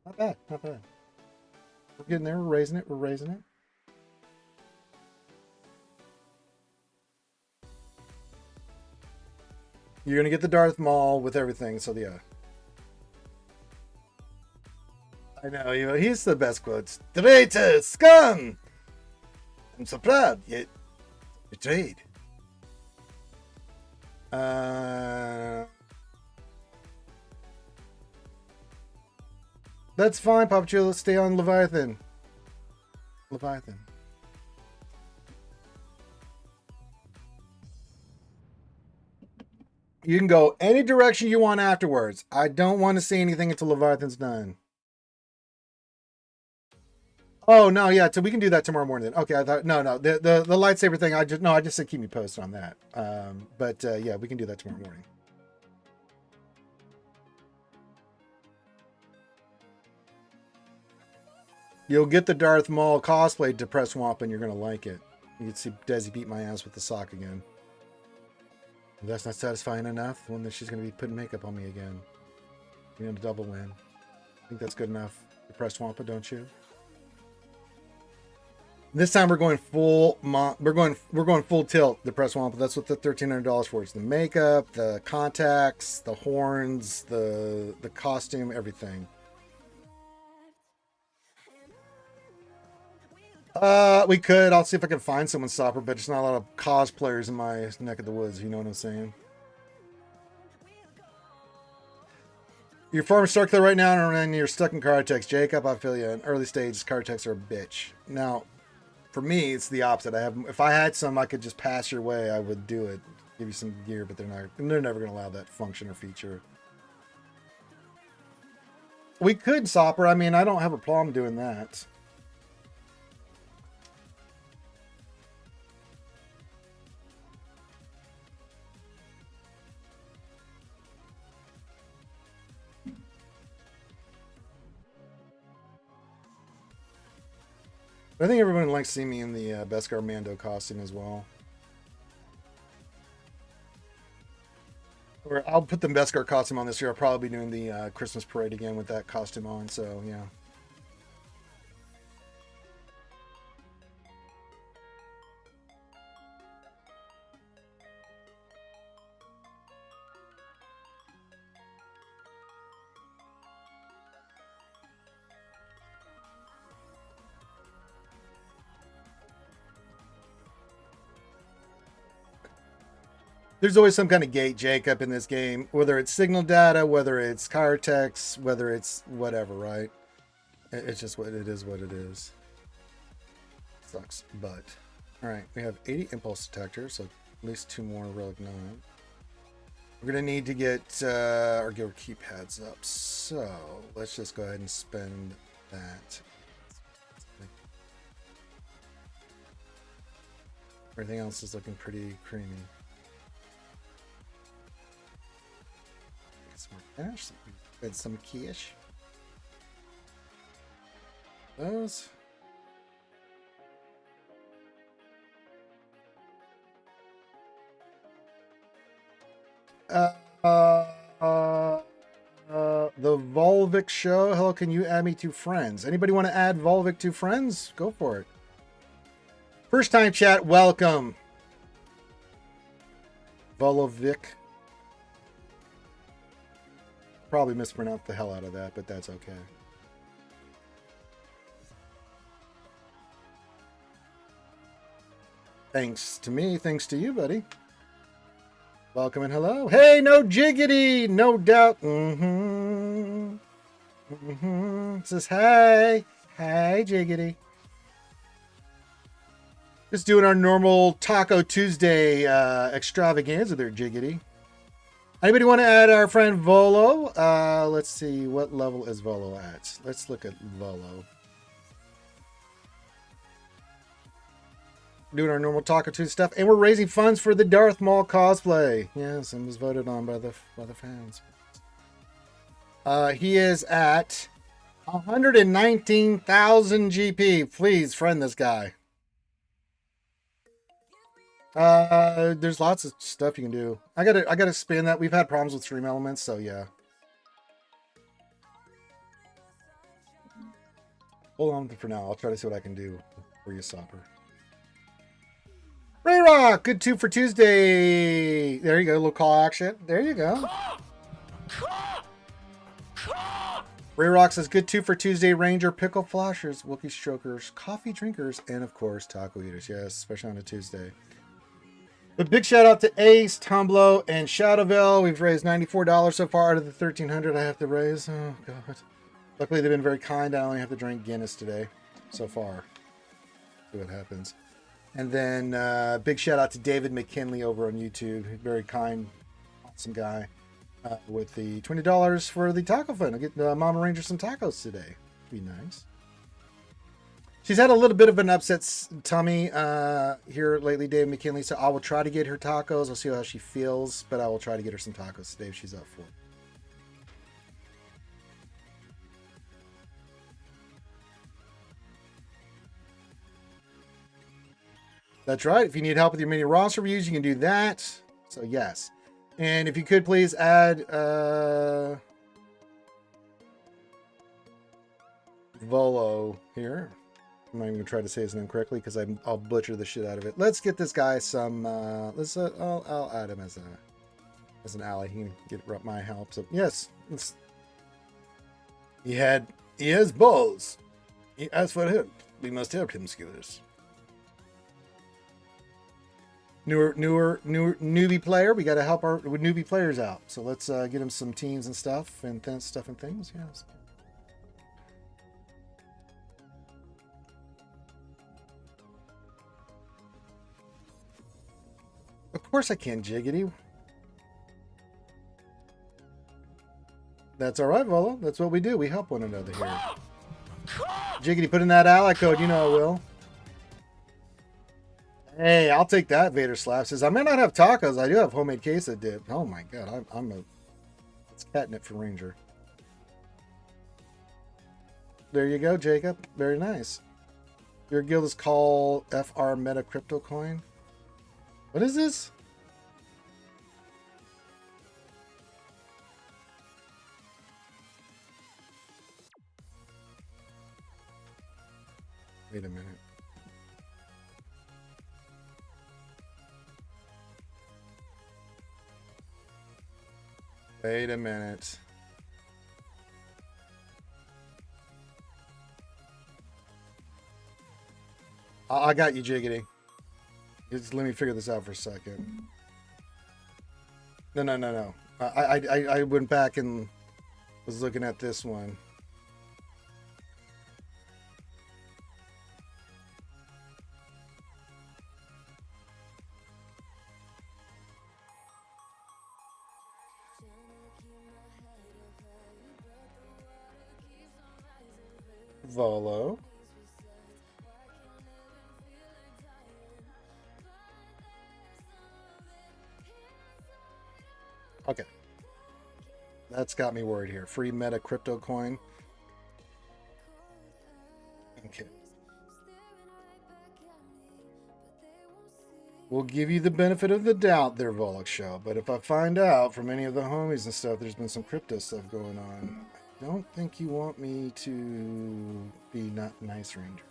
Not bad. We're getting there. We're raising it. You're going to get the Darth Maul with everything, so yeah. I know, he's the best quotes. Traitor, scum! I'm so proud, yet betrayed. That's fine, Papa Chill. Let's stay on Leviathan. Leviathan. You can go any direction you want afterwards. I don't want to see anything until Leviathan's done. Oh no, yeah, so we can do that tomorrow morning then. Okay, I thought no, the lightsaber thing. I just said keep me posted on that. But yeah, we can do that tomorrow morning. You'll get the Darth Maul cosplay to press Swamp and you're gonna like it. You can see Desi beat my ass with the sock again. If that's not satisfying enough, well then she's gonna be putting makeup on me again. You're gonna double win. I think that's good enough to press Swampa, don't you? This time we're going full we're going full tilt to press Swampa. That's what the $1,300 for. It's the makeup, the contacts, the horns, the costume, everything. We could. I'll see if I can find someone Stopper, but there's not a lot of cosplayers in my neck of the woods, you know what I'm saying? You're farming Starkiller right now and you're stuck in Cartex. Jacob, I feel you. In early stages, Cartex are a bitch. Now, for me, it's the opposite. If I had some I could just pass your way, I would do it. Give you some gear, but they're never gonna allow that function or feature. We could Sopper. I mean, I don't have a problem doing that. I think everyone likes seeing me in the Beskar Mando costume as well. Or I'll put the Beskar costume on this year. I'll probably be doing the Christmas parade again with that costume on, so yeah. There's always some kind of gate, Jacob, in this game. Whether it's signal data, whether it's Cartex, whether it's whatever, right? It's just what it is, what it is. Sucks, but... Alright, we have 80 impulse detectors, so at least 2 more Relic 9. We're going to need to get our keypads up, so let's just go ahead and spend that. Everything else is looking pretty creamy. Some more cash, get some cash. Those. The Volvic show. Hello, can you add me to friends? Anybody want to add Volvic to friends? Go for it. First time chat, welcome. Volovic. Probably mispronounced the hell out of that, but that's okay. Thanks to me, thanks to you, buddy. Welcome and hello. Hey, no jiggity, no doubt. Says hey, hey, jiggity. Just doing our normal Taco Tuesday extravaganza there, jiggity. Anybody want to add our friend Volo? Let's see, what level is Volo at? Let's look at Volo. Doing our normal Taco Tuesday stuff, and we're raising funds for the Darth Maul cosplay. Yes, and was voted on by the fans. He is at 119,000 GP. Please friend this guy. There's lots of stuff you can do. I gotta spin that. We've had problems with stream elements, so yeah. Hold on for now. I'll try to see what I can do for you, Sopper. Ray Rock, good 2 for Tuesday. There you go, a little call action. There you go. Ray Rock says good 2 for Tuesday. Ranger, pickle flashers, Wookiee strokers, coffee drinkers, and of course taco eaters. Yes, especially on a Tuesday. But big shout out to Ace, Tumblo, and Shadowville. We've raised $94 so far out of the $1,300 I have to raise. Oh, God. Luckily, they've been very kind. I only have to drink Guinness today so far. See what happens. And then big shout out to David McKinley over on YouTube. Very kind, awesome guy. With the $20 for the taco fund. I'll get Mama Ranger some tacos today. Be nice. She's had a little bit of an upset tummy here lately, David McKinley. So I will try to get her tacos. I'll see how she feels, but I will try to get her some tacos today if she's up for it. That's right. If you need help with your mini roster reviews, you can do that. So yes. And if you could please add Volo here. I'm not even gonna try to say his name correctly because I'll butcher the shit out of it. Let's get this guy some. I'll add him as an ally. He can get my help. So yes, he has balls. He asked for help. We must help him, skillers. Newbie player. We got to help our newbie players out. So let's get him some teams and stuff and things. Yes. Of course I can, Jiggity. That's all right, Volo. That's what we do. We help one another here. Jiggity, put in that ally code. You know I will. Hey, I'll take that, Vader Slap. Says, I may not have tacos. I do have homemade queso dip. Oh my god, it's catnip for Ranger. There you go, Jacob. Very nice. Your guild is called FR Meta Crypto Coin. What is this? Wait a minute. Wait a minute. I got you, Jiggity. Just let me figure this out for a second. No. I went back and was looking at this one. Volo. Okay. That's got me worried here. Free meta crypto coin. Okay. We'll give you the benefit of the doubt there, Volok Show. But if I find out from any of the homies and stuff there's been some crypto stuff going on, I don't think you want me to be not nice, Ranger.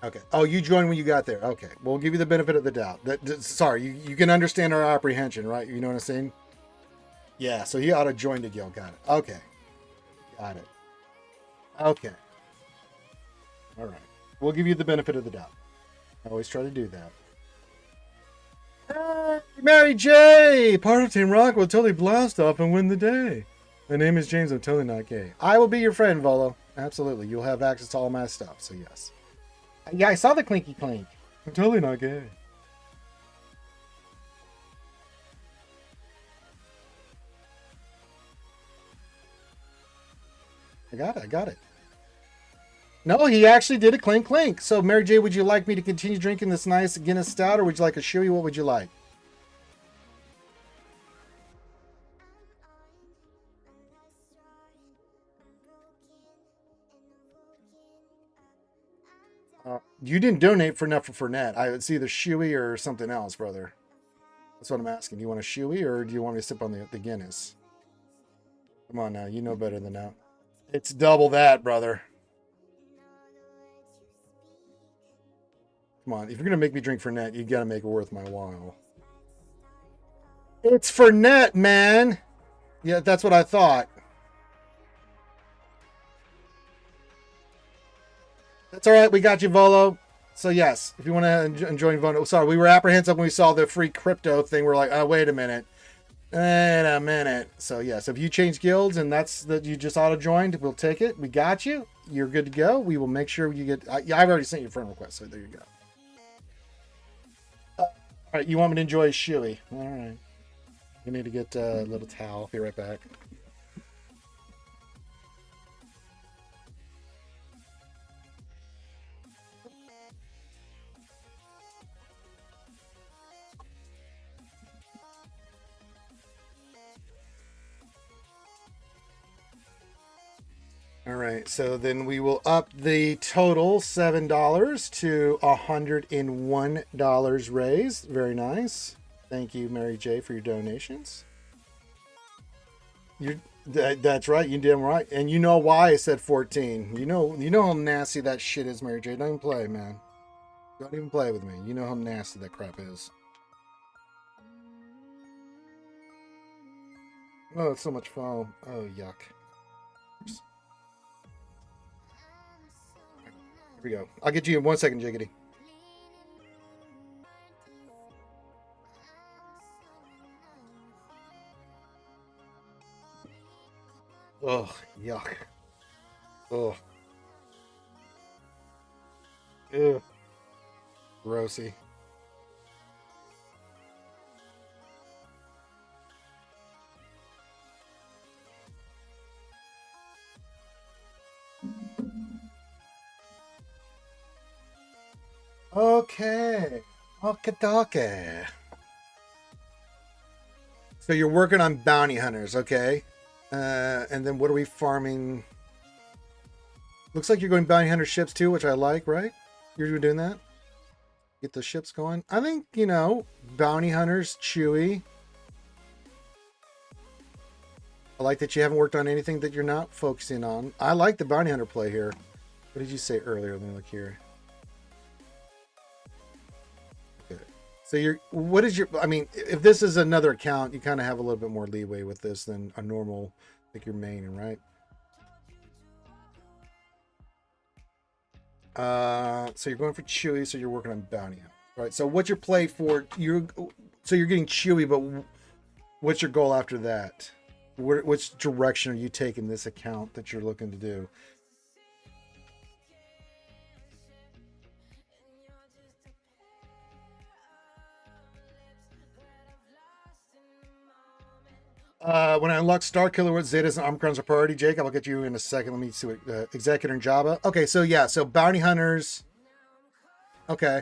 Okay. Oh, you joined when you got there. Okay. We'll give you the benefit of the doubt. Sorry, you can understand our apprehension, right? You know what I'm saying? Yeah, so he ought to join the guild. Got it. Okay. Got it. Okay. All right. We'll give you the benefit of the doubt. I always try to do that. Hey, Mary J! Part of Team Rock will totally blast off and win the day. My name is James. I'm totally not gay. I will be your friend, Volo. Absolutely. You'll have access to all my stuff, so yes. Yeah, I saw the clinky clink. I'm totally not gay. I got it. No, he actually did a clink clink. So, Mary J, would you like me to continue drinking this nice Guinness Stout, or would you like a shoey? What would you like? You didn't donate for enough for Fournette. It's either shoey or something else, brother. That's what I'm asking. Do you want a shoey, or do you want me to sip on the Guinness? Come on now. You know better than that. It's double that, brother. Come on. If you're going to make me drink Fournette, you got to make it worth my while. It's Fournette, man. Yeah, that's what I thought. That's all right. We got you, Volo. So yes, if you want to join Vono, sorry, we were apprehensive when we saw the free crypto thing. We're like, oh, wait a minute. Wait a minute. So yes, if you change guilds and that's that you just auto joined, we'll take it. We got you. You're good to go. We will make sure you get. Yeah, I've already sent you a friend request, so there you go. All right, you want me to enjoy Shuey? All right. You need to get a little towel. Be right back. All right, so then we will up the total $7 to $101 raised. Very nice. Thank you, Mary J, for your donations. That's right. You damn right. And you know why I said 14. You know how nasty that shit is, Mary J. Don't even play, man. Don't even play with me. You know how nasty that crap is. Oh, it's so much foam. Oh, yuck. Here we go. I'll get you in 1 second, Jiggity. Oh, yuck. Oh. Ew. Grossy. Okay. Okay. So you're working on bounty hunters, okay? And then what are we farming? Looks like you're going bounty hunter ships too, which I like, right? You're doing that? Get the ships going. I think, bounty hunters, Chewy. I like that you haven't worked on anything that you're not focusing on. I like the bounty hunter play here. What did you say earlier? Let me look here. Okay. So if this is another account, you kind of have a little bit more leeway with this than a normal, like your main, right? So you're going for Chewy, so you're working on bounty hunter. All right. So what's your play for? So you're getting Chewy, but what's your goal after that? Which direction are you taking this account that you're looking to do? When I unlock Star Killer with Zetas and Omicron's a priority, Jake, I'll get you in a second. Let me see what Executor and Jabba. Okay, so yeah, so bounty hunters. Okay.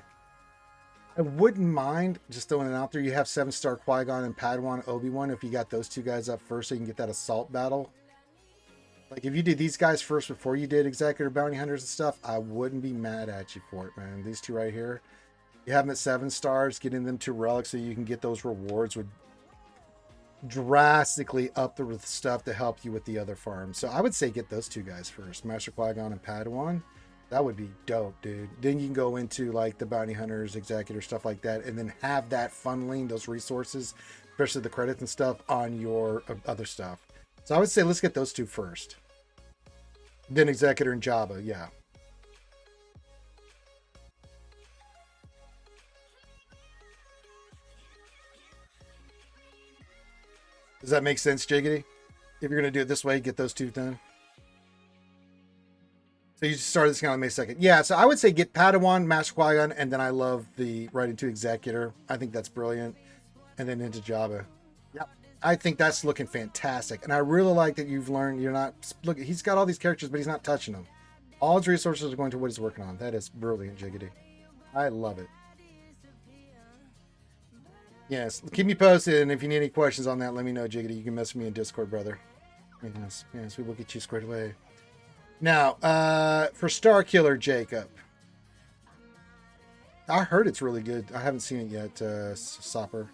I wouldn't mind just throwing it out there. You have 7-star Qui-Gon and Padawan Obi-Wan if you got those two guys up first so you can get that assault battle. Like if you did these guys first before you did Executor Bounty Hunters and stuff, I wouldn't be mad at you for it, man. These two right here. You have them at 7 stars, getting them to relics so you can get those rewards would drastically up the stuff to help you with the other farms. So I would say get those two guys first, Master Qui-Gon and Padawan. That would be dope, dude. Then you can go into like the bounty hunters, executor, stuff like that, and then have that funneling those resources, especially the credits and stuff, on your other stuff. So I would say let's get those two first. Then executor and Jabba, yeah. Does that make sense, Jiggity? If you're going to do it this way, get those two done. So you started this kind of May 2nd. Yeah, so I would say get Padawan, Master Qui-Gon, and then I love the right into Executor. I think that's brilliant. And then into Jabba. Yep. I think that's looking fantastic. And I really like that you've learned you're not... Look, he's got all these characters, but he's not touching them. All his resources are going to what he's working on. That is brilliant, Jiggity. I love it. Yes, keep me posted, and if you need any questions on that, let me know, Jiggity. You can message me in Discord, brother. Yes, we will get you squared away. Now, for Star Killer, Jacob. I heard it's really good. I haven't seen it yet, Sopper.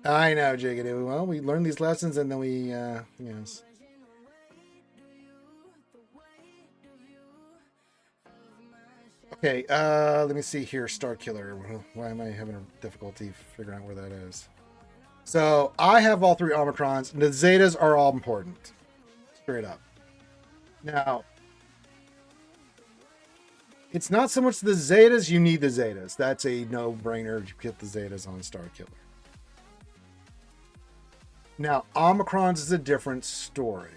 I know, Jiggity. Well, we learn these lessons, and then we, yes. Okay, let me see here. Star Killer. Why am I having a difficulty figuring out where that is? So I have all 3 Omicrons. And the Zetas are all important. Straight up. Now, It's not so much the Zetas. You need the Zetas. That's a no-brainer. You get the Zetas on Star Killer. Now, Omicrons is a different story.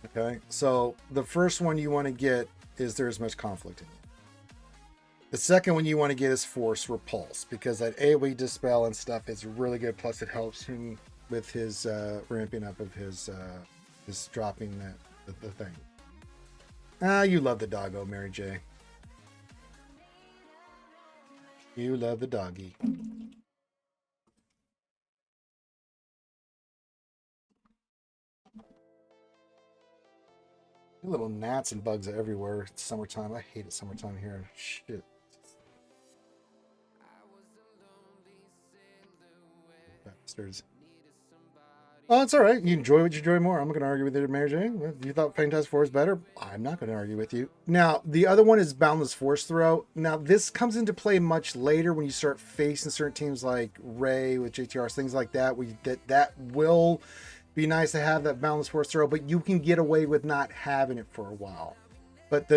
Okay, so the first one you want to get is there's much conflict in it. The second one you want to get is Force Repulse, because that AoE Dispel and stuff is really good. Plus, it helps him with his ramping up of his dropping the thing. You love the doggo, Mary J. You love the doggy. Little gnats and bugs everywhere. It's summertime. I hate it summertime here. Shit. Bastards. Oh, it's all right. You enjoy what you enjoy more. I'm not going to argue with you, Mary Jane. You thought Fantastic Four is better? I'm not going to argue with you. Now, the other one is Boundless Force Throw. Now, this comes into play much later when you start facing certain teams like Ray with JTRs, things like that. That will be nice to have that Boundless Force Throw, but you can get away with not having it for a while. But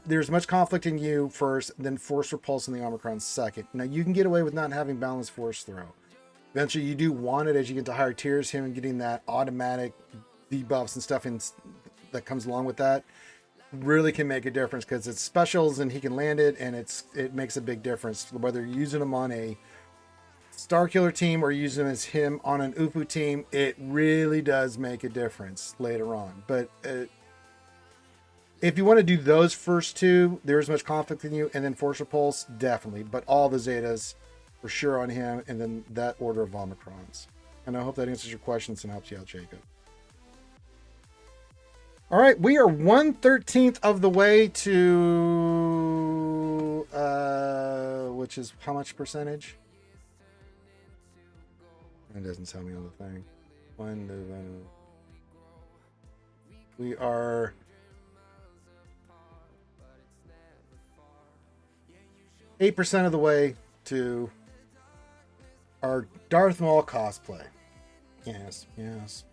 there's much conflict in you first, then Force Repulse and the Omicron second. Now, you can get away with not having Boundless Force Throw. Eventually, you do want it as you get to higher tiers. Him and getting that automatic debuffs and stuff that comes along with that really can make a difference, because it's specials and he can land it, and it makes a big difference whether you're using him on a Star Killer team or using him as him on an Upu team. It really does make a difference later on. But if you want to do those first two, there is much conflict in you, and then Force Repulse, definitely. But all the Zetas for sure on him, and then that order of Omicrons. And I hope that answers your questions and helps you out, Jacob. All right, we are 1/13 of the way to, which is how much percentage? It doesn't tell me on the thing. We are 8% of the way to our Darth Maul cosplay. Yes, yes.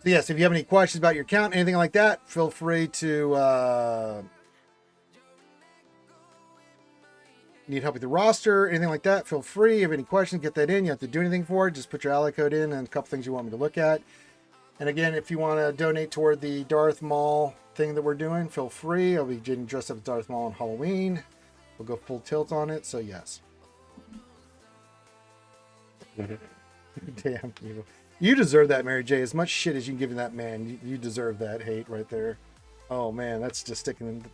So yes, if you have any questions about your account, anything like that, feel free to need help with the roster, anything like that, feel free. If you have any questions, get that in. You have to do anything for it. Just put your ally code in and a couple things you want me to look at. And again, if you want to donate toward the Darth Maul thing that we're doing, feel free. I'll be getting dressed up as Darth Maul on Halloween. We'll go full tilt on it, so yes. Damn you. You deserve that, Mary J. As much shit as you can give that man, you deserve that hate right there. Oh man, that's just sticking in.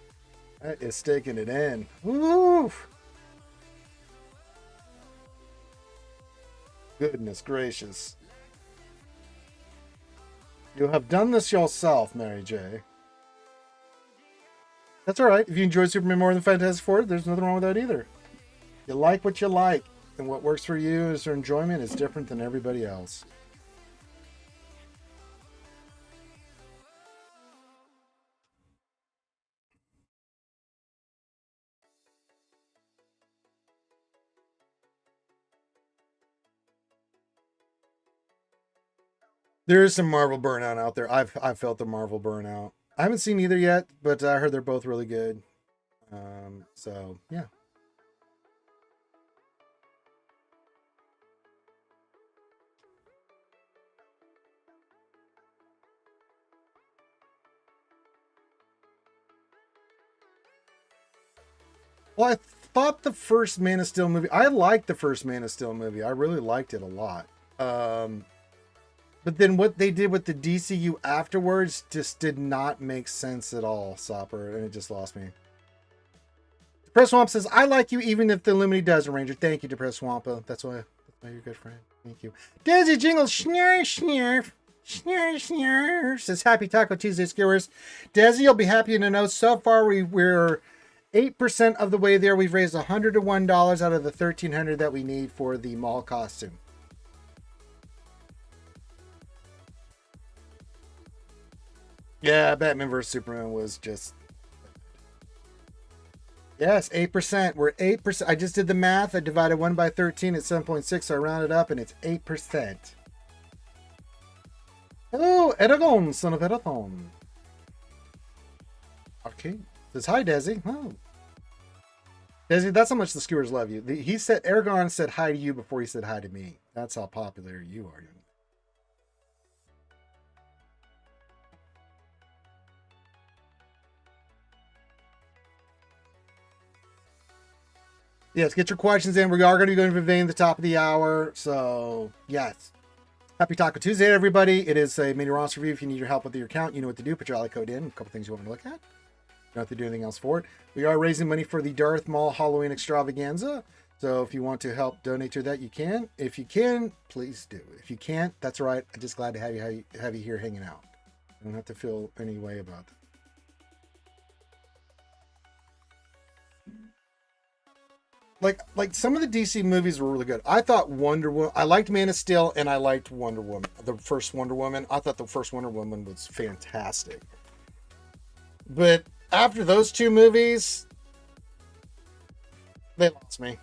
That is sticking it in. Woo! Goodness gracious. You have done this yourself, Mary J. That's all right. If you enjoy Superman more than Fantastic Four, there's nothing wrong with that either. You like what you like, and what works for you as your enjoyment is different than everybody else. There is some Marvel burnout out there. I've felt the Marvel burnout. I haven't seen either yet, but I heard they're both really good. So yeah. Well, I thought the first Man of Steel movie, I liked the first Man of Steel movie. I really liked it a lot. But then what they did with the DCU afterwards just did not make sense at all, Sopper, and it just lost me. Depressed Swamp says, I like you even if the Illuminati doesn't, Ranger. Thank you, Depressed Swampa. That's why you're a good friend. Thank you. Desi Jingle, snarf, snarf, snarf, snarf, says, Happy Taco Tuesday, skewers. Desi, you'll be happy to know so far we're 8% of the way there. We've raised $101 out of the $1,300 that we need for the mall costume. Yeah, Batman vs. Superman was just... Yes, 8%. We're 8%. I just did the math. I divided 1 by 13 at 7.6, so I rounded up, and it's 8%. Oh, Eragon, son of Erathon. Okay. Says, hi, Desi. Oh. Desi, that's how much the skewers love you. He said, Eragon said hi to you before he said hi to me. That's how popular you are. Yes, get your questions in. We are going to be going to Vivane the top of the hour. So, yes. Happy Taco Tuesday, everybody. It is a mini roster review. If you need your help with your account, you know what to do. Put your ally code in. A couple things you want to look at. You don't have to do anything else for it. We are raising money for the Darth Maul Halloween Extravaganza. So if you want to help donate to that, you can. If you can, please do. If you can't, that's all right. I'm just glad to have you here hanging out. You don't have to feel any way about it. Like some of the DC movies were really good. I thought Wonder Woman. I liked Man of Steel and I liked Wonder Woman. The first Wonder Woman. I thought the first Wonder Woman was fantastic. But after those two movies, they lost me.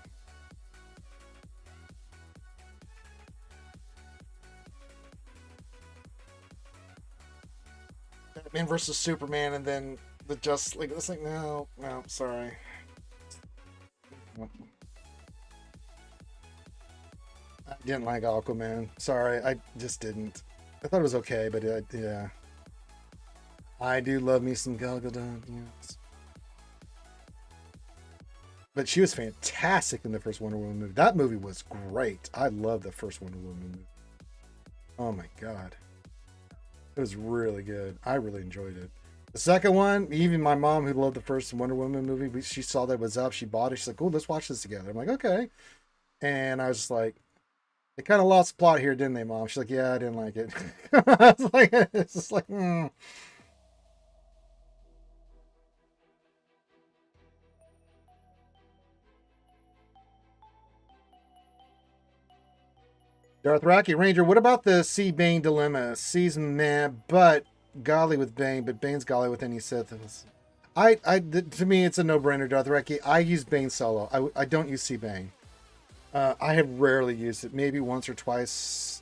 Batman versus Superman, and then the Justice League. It's like, no, sorry. I didn't like Aquaman. Sorry, I just didn't. I thought it was okay, but yeah. I do love me some Gal Gadot, yes. But she was fantastic in the first Wonder Woman movie. That movie was great. I love the first Wonder Woman movie. Oh my god. It was really good. I really enjoyed it. The second one, even my mom, who loved the first Wonder Woman movie, she saw that it was up. She bought it. She's like, oh, let's watch this together. I'm like, okay. And I was just like, they kind of lost the plot here, didn't they, Mom? She's like, yeah, I didn't like it. I was like, it's just like, Darthraki Ranger, what about the C Bane dilemma? C's mad, but golly with Bane, but Bane's golly with any Sith. To me, it's a no-brainer, Darthraki. I use Bane solo. I don't use C Bane. I have rarely used it, maybe once or twice,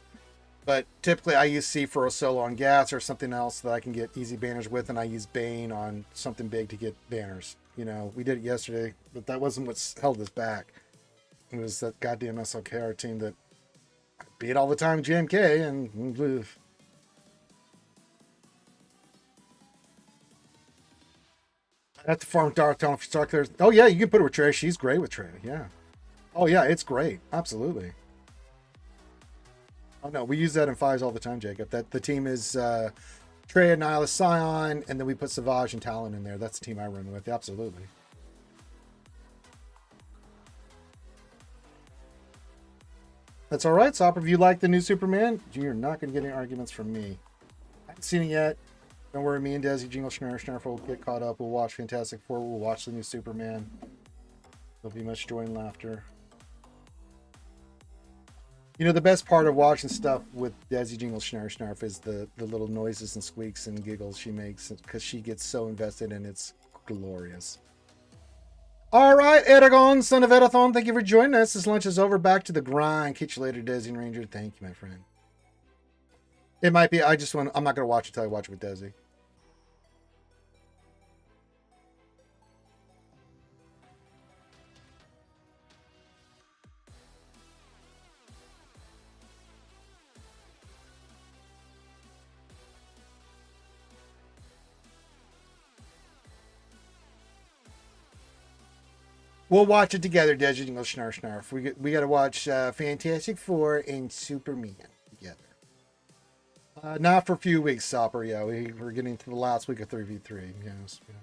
but typically I use C for a solo on gas or something else that I can get easy banners with, and I use Bane on something big to get banners. You know, we did it yesterday, but that wasn't what's held us back. It was that goddamn SLKR team that beat all the time JMK, and I have to farm Darktown for Stark there. Oh yeah, you can put her with Trey. She's great with Trey. Yeah. Oh yeah, it's great. Absolutely. Oh no, we use that in fives all the time, Jacob. That the team is Trey, Nihilus, Scion, and then we put Savage and Talon in there. That's the team I run with. Absolutely. That's all right, Sopper. If you like the new Superman, you're not going to get any arguments from me. I haven't seen it yet. Don't worry, me and Desi Jingle Schnurr will get caught up. We'll watch Fantastic Four. We'll watch the new Superman. There'll be much joy and laughter. You know, the best part of watching stuff with Desi Jingle Schnurr is the little noises and squeaks and giggles she makes because she gets so invested and it's glorious. All right, Eragon, son of Edathon, thank you for joining us. This lunch is over. Back to the grind. Catch you later, Desi and Ranger. Thank you, my friend. It might be. I'm not going to watch it until I watch it with Desi. We'll watch it together, Desi Jingle Schnarf. We got to watch Fantastic Four and Superman together. Not for a few weeks, Sopper. Yeah, we're getting to the last week of 3v3. Yes. Yeah.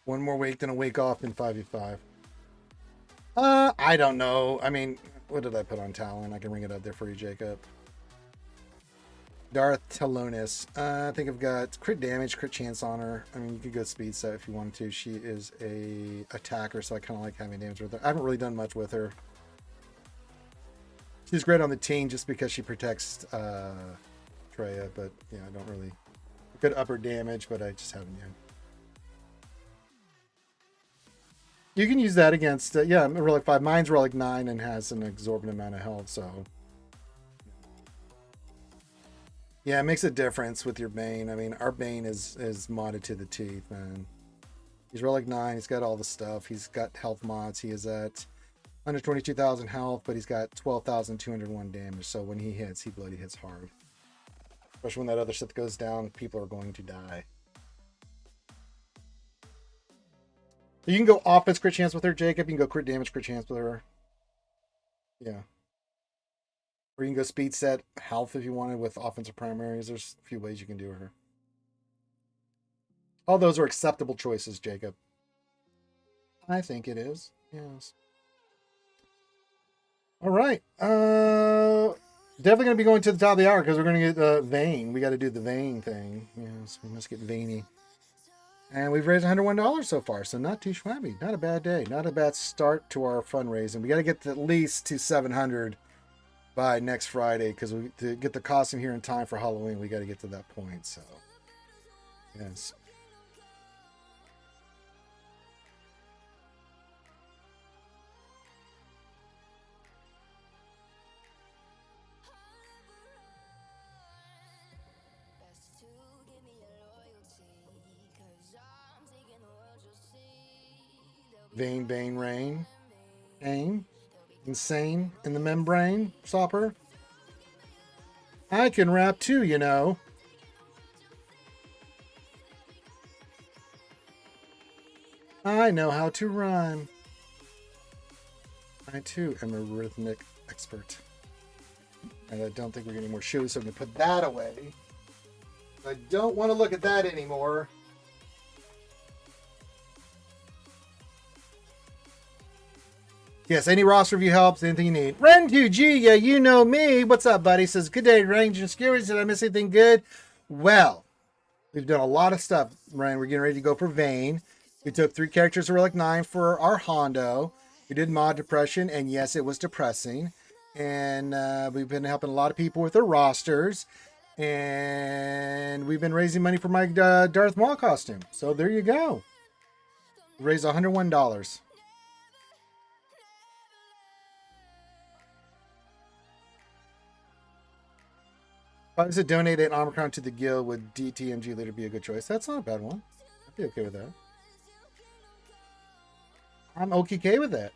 One more week, then a week off in 5v5. I don't know. I mean, what did I put on Talon? I can ring it up there for you, Jacob. Darth Talonis. I think I've got crit damage, crit chance on her. I mean, you could go speed set if you wanted to. She is a attacker, so I kind of like having damage with her. I haven't really done much with her. She's great on the team just because she protects Treya, but yeah, I don't really. Good upper damage, but I just haven't yet. You can use that against, yeah, Relic 5. Mine's Relic 9 and has an exorbitant amount of health, so. Yeah, it makes a difference with your Bane. I mean, our Bane is modded to the teeth, man. He's Relic 9. He's got all the stuff. He's got health mods. He is at 122,000 health, but he's got 12,201 damage. So when he hits, he bloody hits hard. Especially when that other stuff goes down, people are going to die. You can go offense crit chance with her, Jacob. You can go crit damage crit chance with her. Yeah. Or you can go speed set health if you wanted with offensive primaries. There's a few ways you can do her. All those are acceptable choices, Jacob. I think it is. Yes. All right. Definitely going to be going to the top of the hour because we're going to get Vane. We got to do the Vane thing. Yes, we must get Vaney. And we've raised $101 so far, so not too shabby. Not a bad day. Not a bad start to our fundraising. We got to get at least to 700 by next Friday because to get the costume here in time for Halloween, we got to get to that point. So, yes. Vein, Bane, Rain. Aim. Insane in the membrane. Stopper. I can rap too, you know. I know how to rhyme. I too am a rhythmic expert. And I don't think we're getting more shoes, so I'm going to put that away. I don't want to look at that anymore. Yes, any roster review helps, anything you need. Ren2G, yeah, you know me. What's up, buddy? Says, good day, Range and Skewers. Did I miss anything good? Well, we've done a lot of stuff, Ryan. We're getting ready to go for Vane. We took 3 characters of Relic 9 for our Hondo. We did Mod Depression, and yes, it was depressing. And we've been helping a lot of people with their rosters. And we've been raising money for my Darth Maul costume. So there you go. We raised $101. If I was to donate an Omicron to the guild, would DTMG leader be a good choice? That's not a bad one. I'd be okay with that. I'm okay with that.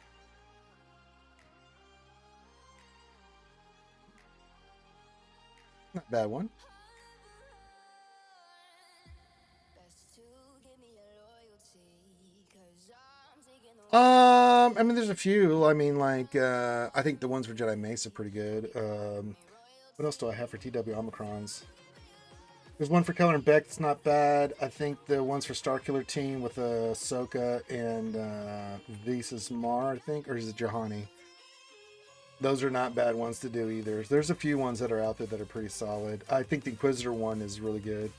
Not a bad one. I mean, there's a few. I mean, like, I think the ones for Jedi Mace are pretty good. What else do I have for TW Omicrons? There's one for Keller and Beck that's not bad. I think the ones for Starkiller Team with Ahsoka and Visas Mar, I think, or is it Johanny? Those are not bad ones to do either. There's a few ones that are out there that are pretty solid. I think the Inquisitor one is really good.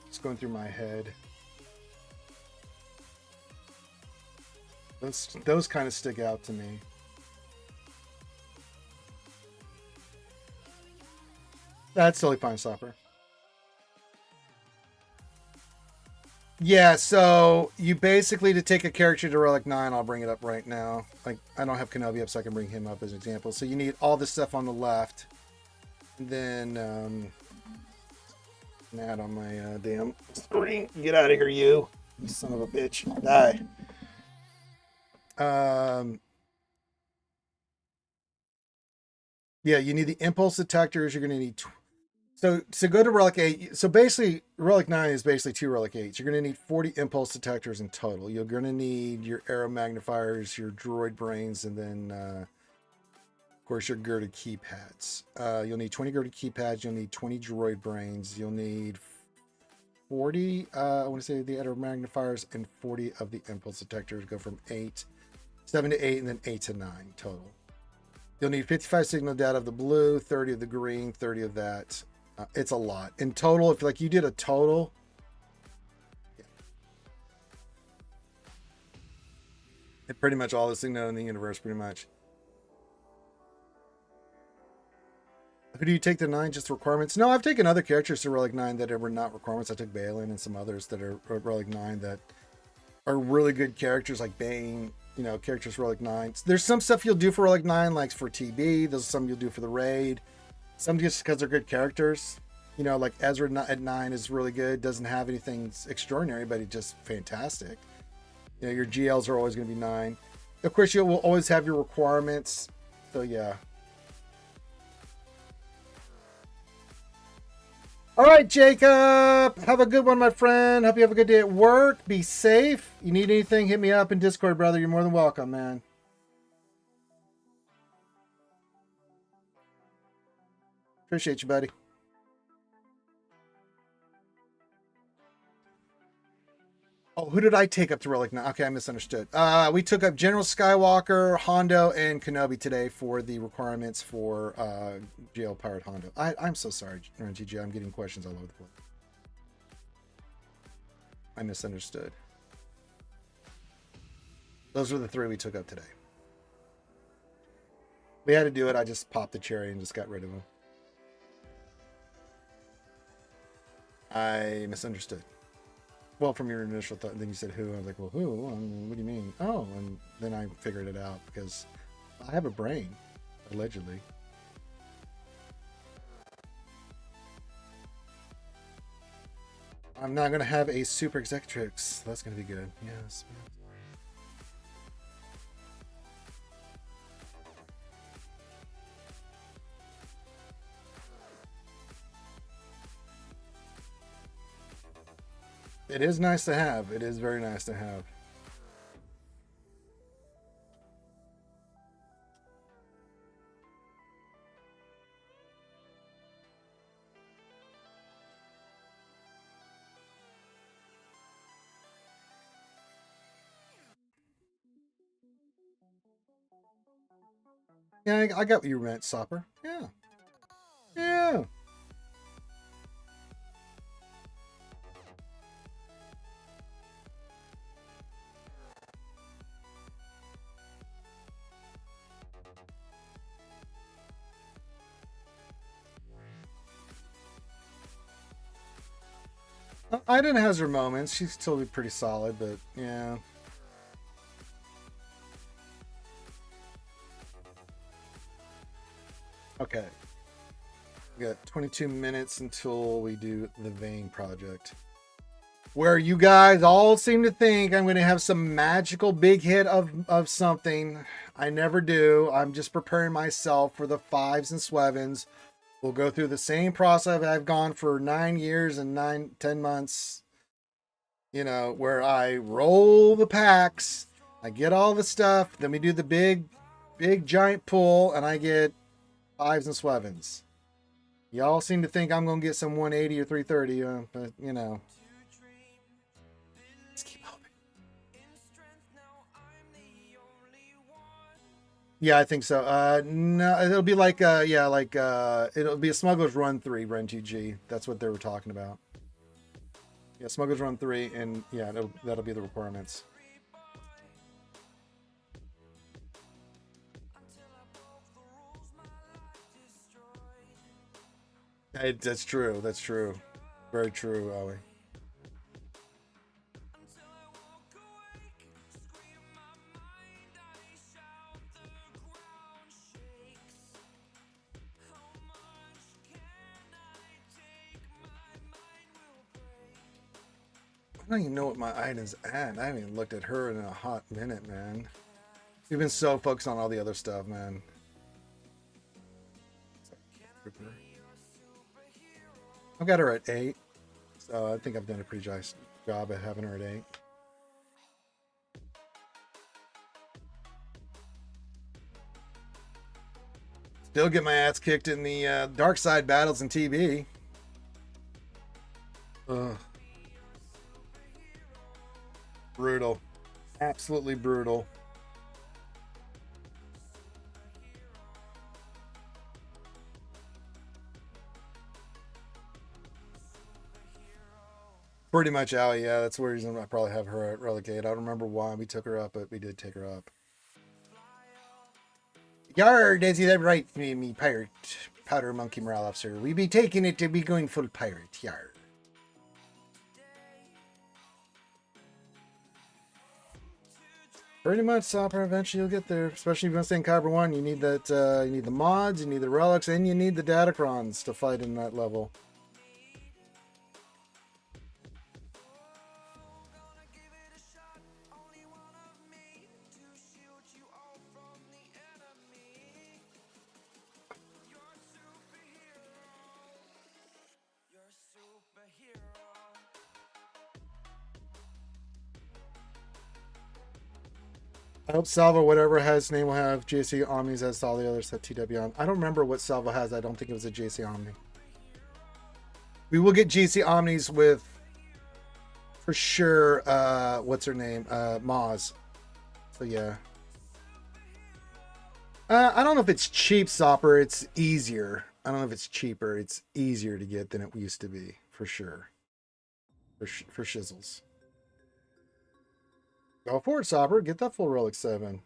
Just going through my head. Those kind of stick out to me. That's totally fine, Stopper. Yeah, so you basically, to take a character to Relic 9, I'll bring it up right now. Like, I don't have Kenobi up, so I can bring him up as an example. So you need all this stuff on the left. And then, add on my damn screen. Get out of here, you son of a bitch. Die. Yeah, you need the impulse detectors. You're going to need... So go to Relic 8. So basically, Relic 9 is basically 2 Relic 8s. You're going to need 40 impulse detectors in total. You're going to need your arrow magnifiers, your droid brains, and then, of course, your girded keypads. You'll need 20 girded keypads. You'll need 20 droid brains. You'll need 40, I want to say, the arrow magnifiers and 40 of the impulse detectors. Go from 7 to 8, and then 8 to 9 total. You'll need 55 signal data of the blue, 30 of the green, 30 of that. It's a lot. In total, if like you did a total, yeah. And pretty much all the signal in the universe, pretty much. Who do you take to 9? Just requirements? No, I've taken other characters to Relic 9 that were not requirements. I took Balin and some others that are Relic 9 that are really good characters, like Bane. You know, characters Relic 9. There's some stuff you'll do for Relic 9, like for TB. There's some you'll do for the raid. Some just because they're good characters. You know, like Ezra at 9 is really good. Doesn't have anything extraordinary, but he's just fantastic. You know, your GLs are always going to be 9. Of course, you will always have your requirements. So, yeah. All right, Jacob. Have a good one, my friend. Hope you have a good day at work. Be safe. You need anything, hit me up in Discord, brother. You're more than welcome, man. Appreciate you, buddy. Oh, who did I take up to Relic 9? Okay, I misunderstood. We took up General Skywalker, Hondo, and Kenobi today for the requirements for GL Pirate Hondo. I'm so sorry, GG. I'm getting questions all over the place. I misunderstood. Those were the 3 we took up today. We had to do it. I just popped the cherry and just got rid of them. I misunderstood. Well, from your initial thought, then you said who. I was like, well, who? What do you mean? Oh, and then I figured it out because I have a brain, allegedly. I'm not going to have a super executrix. That's going to be good. Yes. It is nice to have. It is very nice to have. Yeah, I got what you meant, Sopper. Yeah. Yeah. Iden has her moments. She's still pretty solid, but yeah. Okay. We got 22 minutes until we do the Vein project. Where you guys all seem to think I'm going to have some magical big hit of something. I never do. I'm just preparing myself for the 5s and 7s. We'll go through the same process I've gone for 9 years and 10 months. You know, where I roll the packs, I get all the stuff, then we do the big giant pull, and I get 5s and 7s. Y'all seem to think I'm going to get some 180 or 330, but, you know. Let's keep hoping. Yeah, I think so. No, it'll be like, it'll be a Smuggler's Run 3, Ren GG. That's what they were talking about. Yeah, Smuggler's Run 3, and yeah, that'll be the requirements. That's true. That's true. Very true, Ollie. I don't even know what my item's at. I haven't even looked at her in a hot minute, man. We've been so focused on all the other stuff, man. I've got her at 8. So I think I've done a pretty nice job at having her at 8. Still get my ass kicked in the dark side battles in TB. Ugh. Brutal. Absolutely brutal. Pretty much, Allie. Yeah, that's the reason I probably have her at Relegate. I don't remember why we took her up, but we did take her up. Yar, Daisy, that right, me pirate, powder monkey morale officer. We be taking it to be going full pirate. Yar. Pretty much, Sopper. Eventually, you'll get there. Especially if you want to stay in Kyber 1, you need that. You need the mods, you need the relics, and you need the Datacrons to fight in that level. I hope Salvo, whatever his name will have, JC Omnis as all the others have TW on. I don't remember what Salvo has. I don't think it was a JC Omni. We will get JC Omnis with, for sure, what's her name? Maz. So, yeah. I don't know if it's cheap, Sopper. It's easier. I don't know if it's cheaper. It's easier to get than it used to be, for sure. For shizzles. Go for it, Sopper. Get that full Relic 7.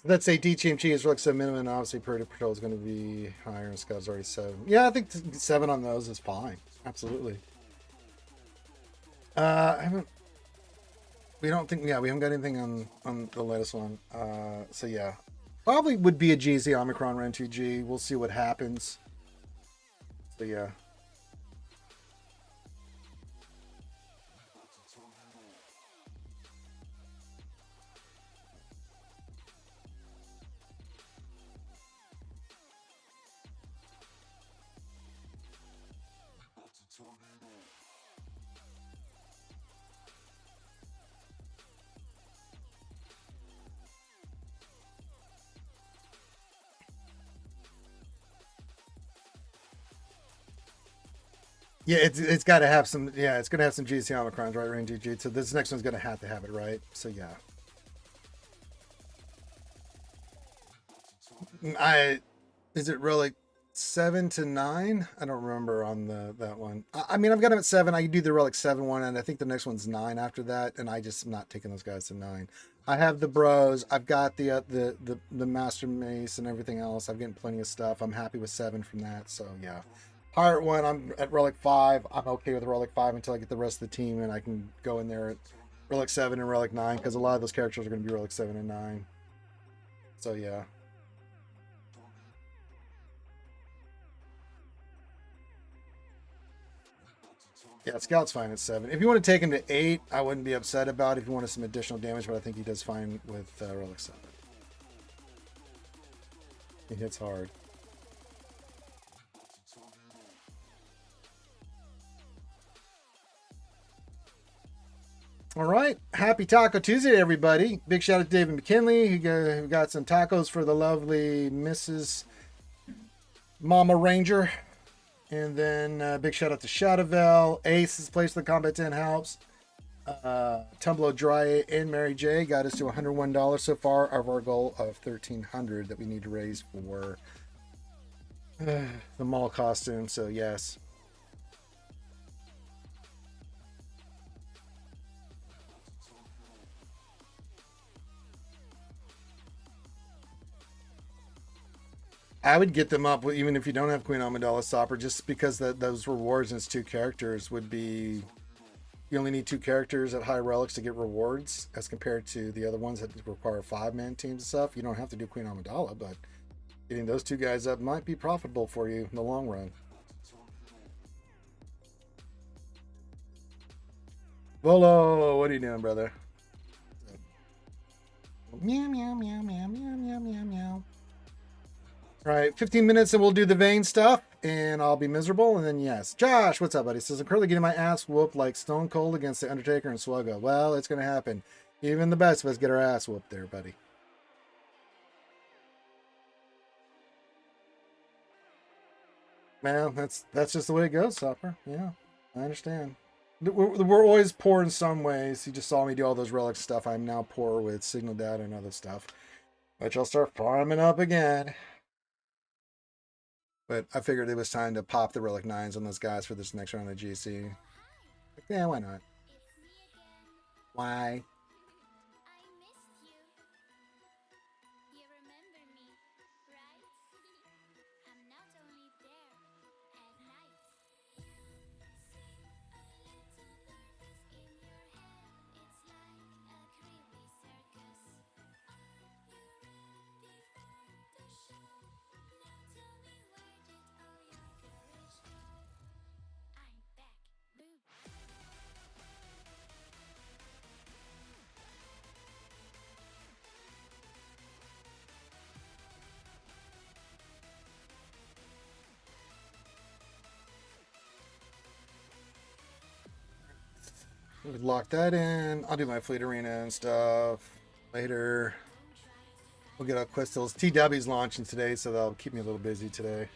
Let's say DTMG is Relic 7 minimum, and obviously Purdy Patrol is going to be higher, and Scout's already 7. Yeah, I think 7 on those is fine. Absolutely. I haven't... We don't think... Yeah, we haven't got anything on the latest one. So, yeah. Probably would be a GZ Omicron Ren 2G. We'll see what happens. So, yeah. Yeah, it's got to have some. Yeah, it's gonna have some GC Omicrons, right? Range GG. So this next one's gonna have to have it, right? So yeah. Is it Relic 7 to 9? I don't remember on that one. I mean, I've got them at 7. I can do the Relic 7 one, and I think the next one's 9 after that. And I just am not taking those guys to 9. I have the bros. I've got the Master Mace and everything else. I've gotten plenty of stuff. I'm happy with 7 from that. So yeah. Pirate 1, I'm at Relic 5. I'm okay with Relic 5 until I get the rest of the team, and I can go in there at Relic 7 and Relic 9, because a lot of those characters are going to be Relic 7 and 9. So yeah. Yeah, Scout's fine at 7. If you want to take him to 8, I wouldn't be upset about it if you wanted some additional damage, but I think he does fine with Relic 7. He hits hard. All right. Happy Taco Tuesday, everybody. Big shout out to David McKinley, who got some tacos for the lovely Mrs. Mama Ranger. And then big shout out to Shadowvel. Ace has placed the Combat 10 helps. Tumblo Dry and Mary J got us to $101 so far of our goal of $1,300 that we need to raise for the mall costume. So, yes. I would get them up even if you don't have Queen Amidala Stopper, just because those rewards and its 2 characters would be... You only need 2 characters at high relics to get rewards, as compared to the other ones that require 5-man teams and stuff. You don't have to do Queen Amidala, but getting those 2 guys up might be profitable for you in the long run. Volo, what are you doing, brother? Meow, meow, meow, meow, meow, meow, meow, meow. All right, 15 minutes and we'll do the vein stuff, and I'll be miserable, and then yes. Josh, what's up, buddy? Says, I'm currently getting my ass whooped like Stone Cold against The Undertaker and Swgoh. Well, it's going to happen. Even the best of us get our ass whooped there, buddy. Man, that's just the way it goes, Sopper. Yeah, I understand. We're always poor in some ways. You just saw me do all those relic stuff. I'm now poor with signal data and other stuff. Which I'll start farming up again. But I figured it was time to pop the Relic 9s on those guys for this next round of GC. Like, yeah, why not? Why? Lock that in. I'll do my fleet arena and stuff later. We'll get our Questals. TW's launching today, so that'll keep me a little busy today.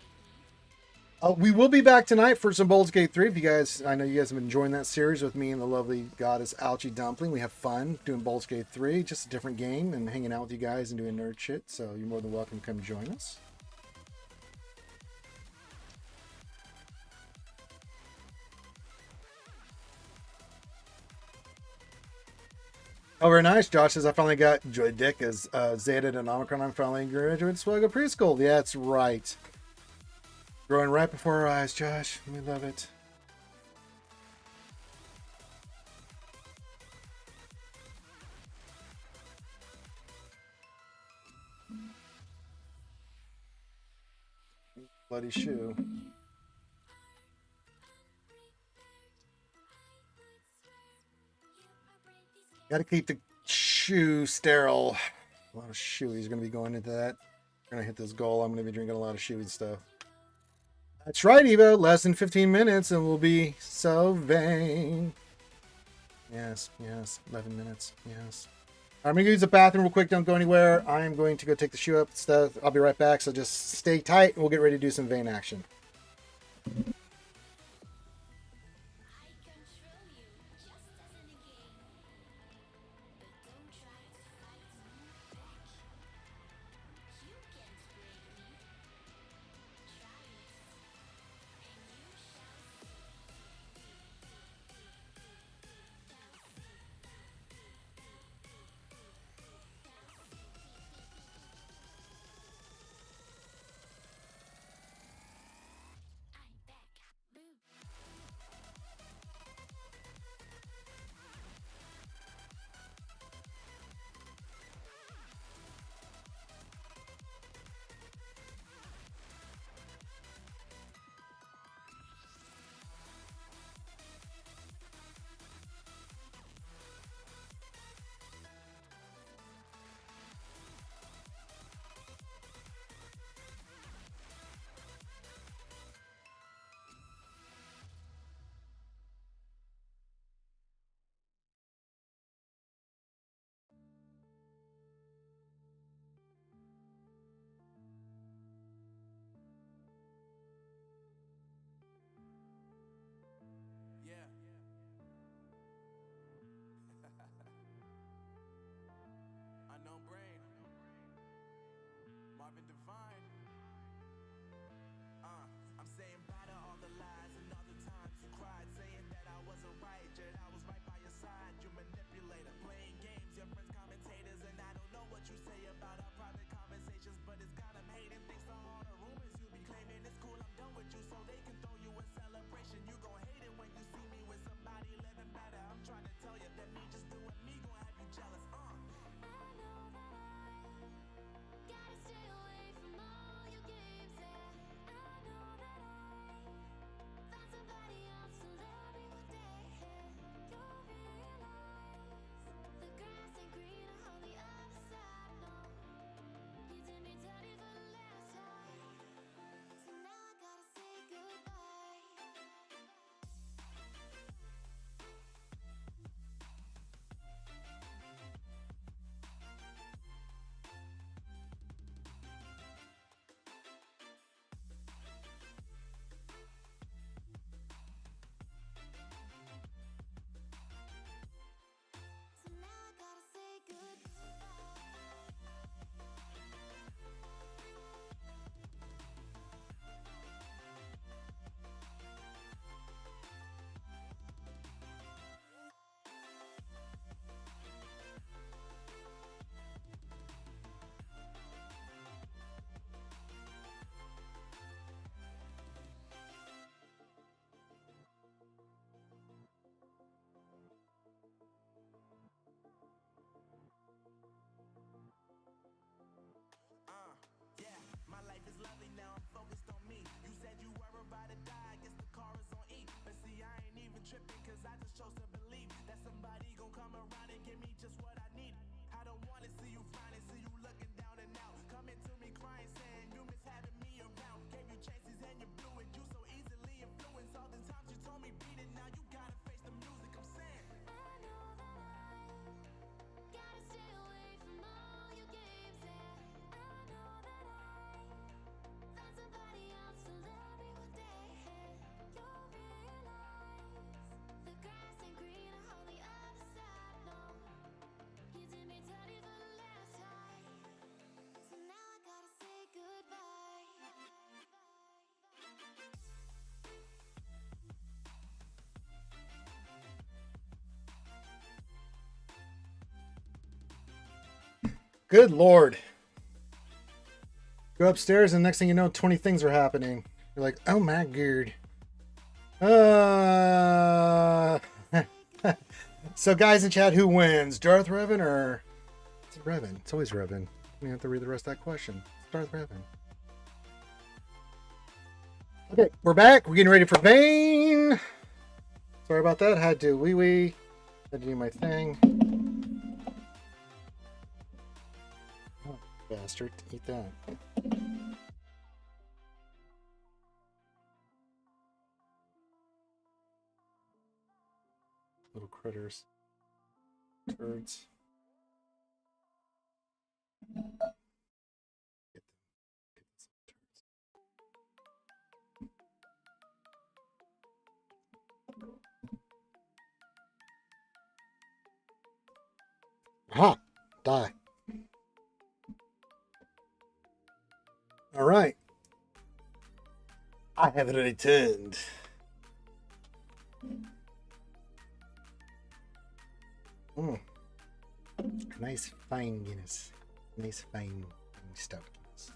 We will be back tonight for some Baldur's Gate 3. If you guys, I know you guys have been enjoying that series with me and the lovely goddess Alchie Dumpling. We have fun doing Baldur's Gate 3, just a different game, and hanging out with you guys and doing nerd shit. So you're more than welcome to come join us. Oh, very nice. Josh says, I finally got Joy Dick as Zeta and Omicron. I'm finally graduated Swgoh preschool. Yeah, that's right. Growing right before our eyes, Josh. We love it. Bloody shoe. Got to keep the shoe sterile. A lot of shoeies going to be going into that. We're going to hit this goal. I'm going to be drinking a lot of shoey stuff. That's right, Evo. Less than 15 minutes and we'll be so vain. Yes, yes. 11 minutes. Yes. I'm going to use the bathroom real quick. Don't go anywhere. I am going to go take the shoe up stuff. I'll be right back. So just stay tight and we'll get ready to do some vain action. Good Lord. Go upstairs and next thing you know, 20 things are happening. You're like, oh my god. So guys in chat, who wins? Darth Revan or... It's Revan. It's always Revan. You have to read the rest of that question. It's Darth Revan. Okay, we're back. We're getting ready for Vane. Sorry about that. Had to wee-wee. Had to do my thing. Oh, bastard. Eat that. Little critters. Turds. Ha! Die. All right. I have returned. Nice fine Guinness. Nice fine stout Guinness.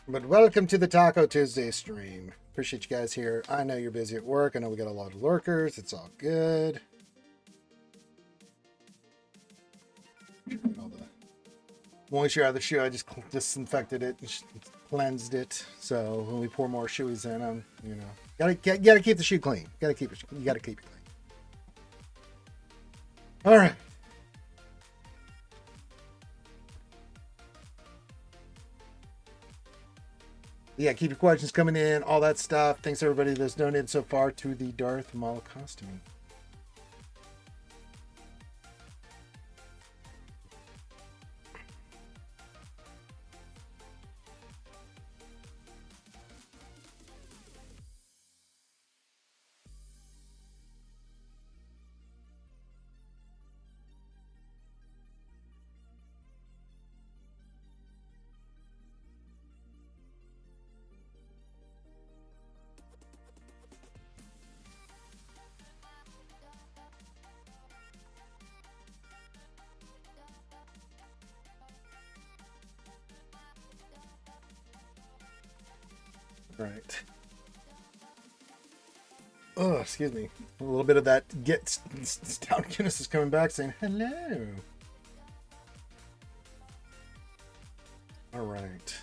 But welcome to the Taco Tuesday stream. Appreciate you guys here. I know you're busy at work. I know we got a lot of lurkers. It's all good. All the moisture out of the shoe, I just disinfected it and cleansed it. So when we pour more shoeys in, you know, gotta keep the shoe clean. You gotta keep it clean. All right. Yeah, keep your questions coming in, all that stuff. Thanks everybody that's donated so far to the Darth Maul costume. Right. Oh, excuse me. A little bit of that stout Guinness is coming back saying hello. All right.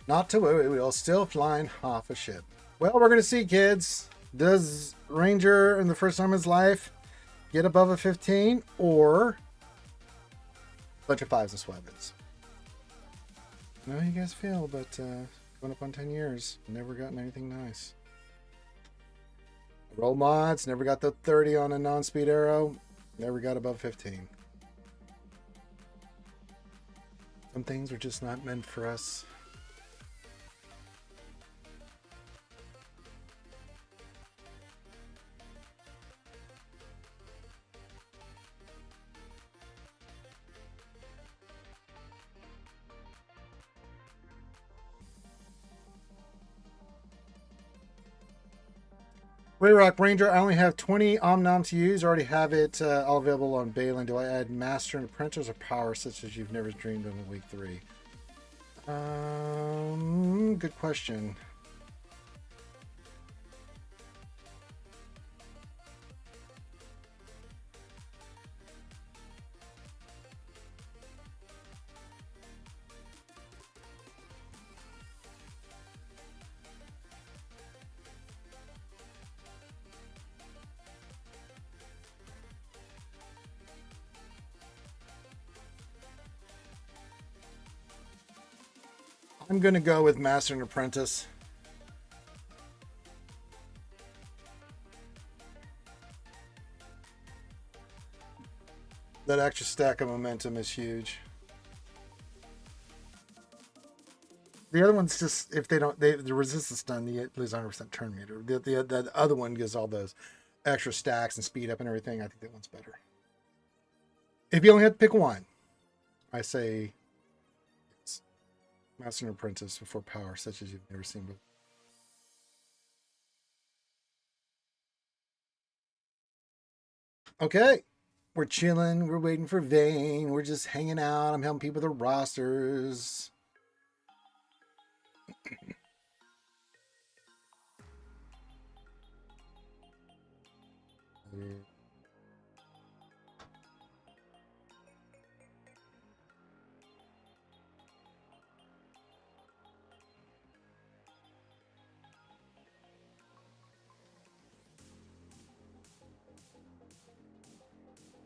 Not to worry, we are still flying half a ship. Well, we're going to see, kids. Does Ranger in the first time in his life get above a 15 or bunch of 5s and swabins? I know how you guys feel, but going up on 10 years, never gotten anything nice. Roll mods, never got the 30 on a non-speed arrow, never got above 15. Some things are just not meant for us. Rock Ranger, I only have 20 Omnom to use. I already have it all available on Balin. Do I add Master and Apprentice or Power such as you've never dreamed of in week 3? Good question. I'm going to go with Master and Apprentice. That extra stack of momentum is huge. The other one's just, if they don't, the resistance stun, you lose 100% turn meter. The other one gives all those extra stacks and speed up and everything. I think that one's better. If you only had to pick one, I say it's Master and Apprentice before power, such as you've never seen before. Okay. We're chilling. We're waiting for Vayne. We're just hanging out. I'm helping people with their rosters.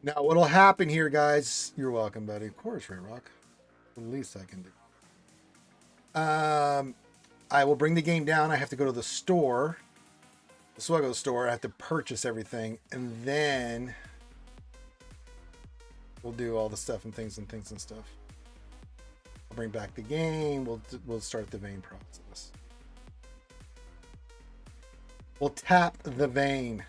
Now, what'll happen here, guys? You're welcome, buddy. Of course, Ray Rock. The least I can do. I will bring the game down. I have to go to the store, the Swgoh store. I have to purchase everything, and then we'll do all the stuff and things and stuff. I'll bring back the game. We'll start the Vayne process. We'll tap the Vayne.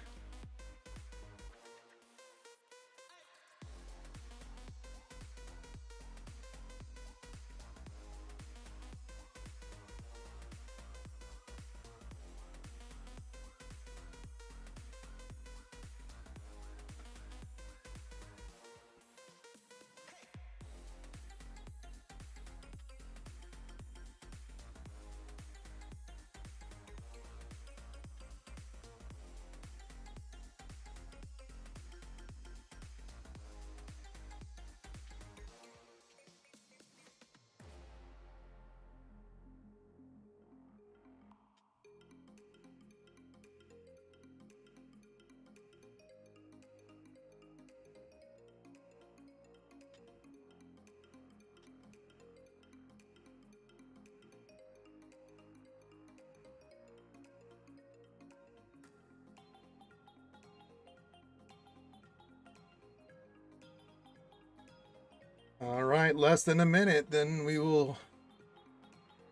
All right, less than a minute, then we will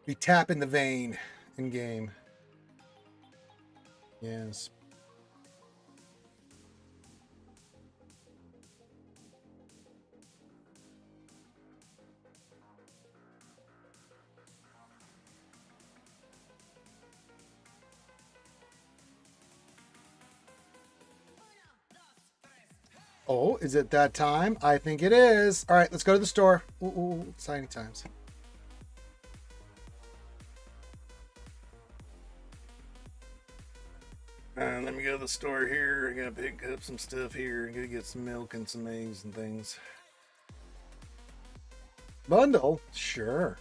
be tapping the Vayne in game. Yes. Oh, is it that time? I think it is. All right, let's go to the store. Ooh, exciting times. Let me go to the store here. I gotta pick up some stuff here. I gotta get some milk and some eggs and things. Bundle? Sure.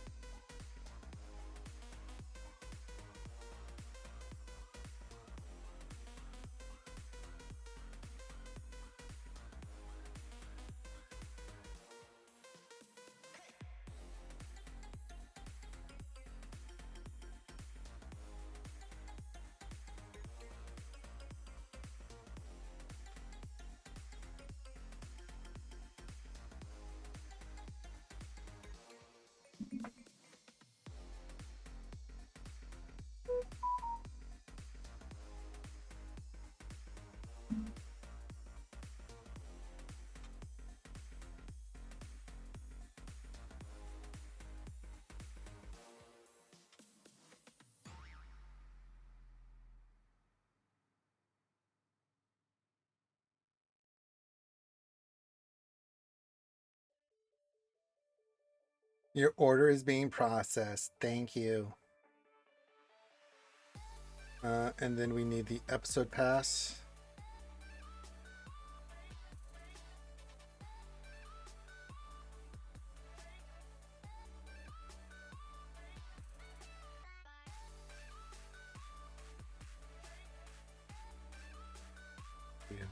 Your order is being processed. Thank you. And then we need the episode pass. Yeah.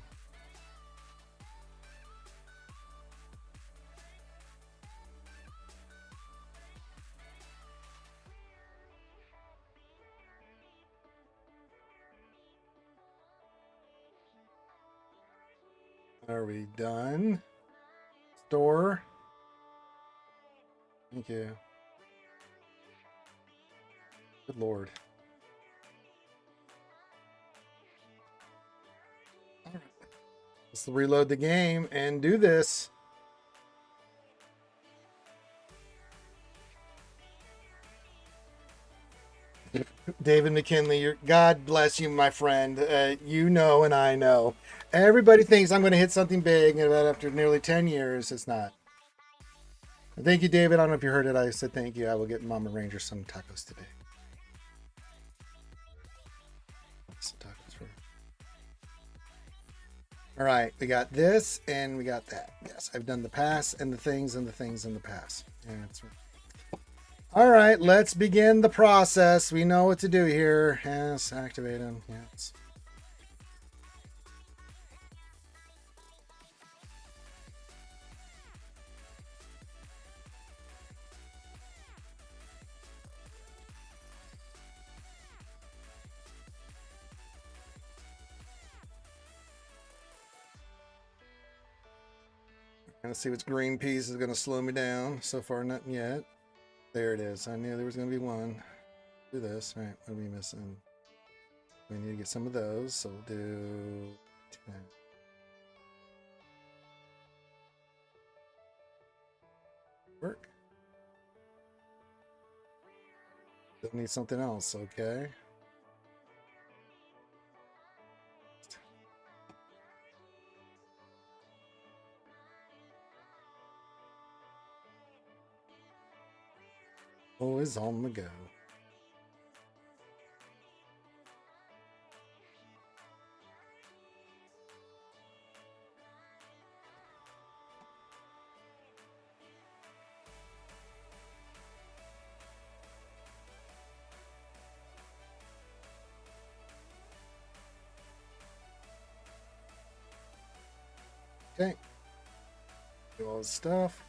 Are we done? Store. Thank you. Good Lord. All right. Let's reload the game and do this. David McKinley, God bless you, my friend. You know, and I know. Everybody thinks I'm going to hit something big, and after nearly 10 years, it's not. Thank you, David. I don't know if you heard it. I said thank you. I will get Mama Ranger some tacos today. Some tacos for her. All right, we got this and we got that. Yes, I've done the pass and the things and the things in the pass. Yeah, that's right. All right, let's begin the process. We know what to do here. Yes, activate them. Yes. Gonna see what's green piece is gonna slow me down. So far, nothing yet. There it is. I knew there was gonna be one. Do this. All right, what are we missing? We need to get some of those. So we'll do 10. Work. Still need something else. Okay. Always on the go. Okay. Do all the stuff.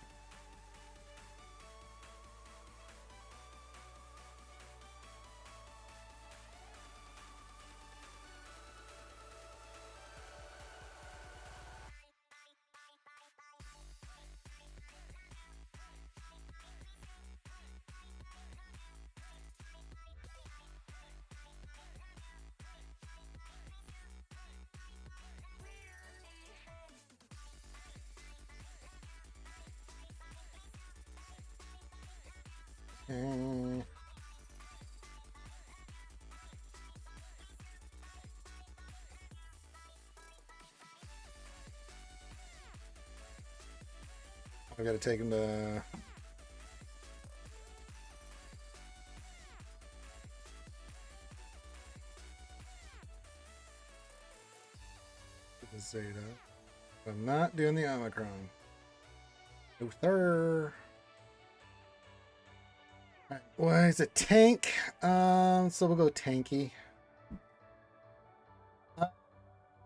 Okay. I gotta take him to the Zeta. I'm not doing the Omicron. No, sir. Right. Well, he's a tank. So we'll go tanky.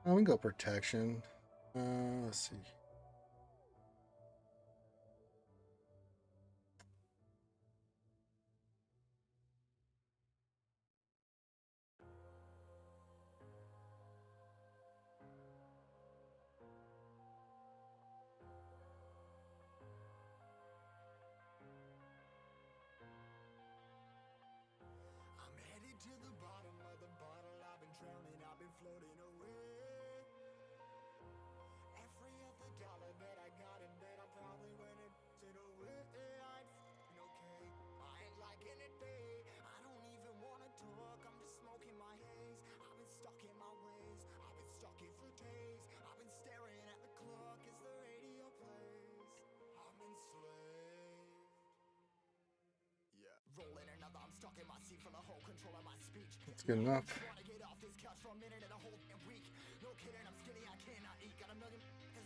We can go protection. Let's see. That's good enough.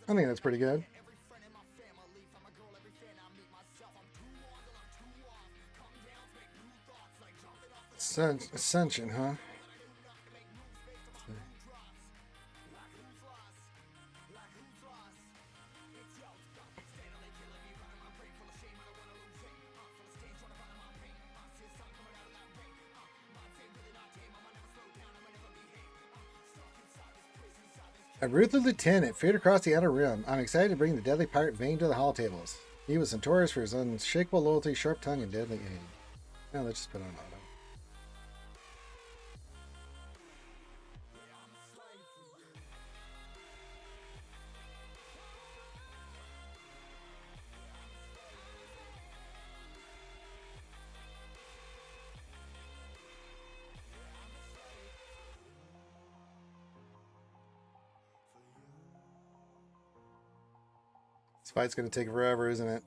I think that's pretty good. Ascension, huh? A ruthless lieutenant feared across the outer rim. I'm excited to bring the deadly pirate Vane to the hall tables. He was notorious for his unshakable loyalty, sharp tongue, and deadly aim. Now let's just put on auto. This fight's going to take forever, isn't it?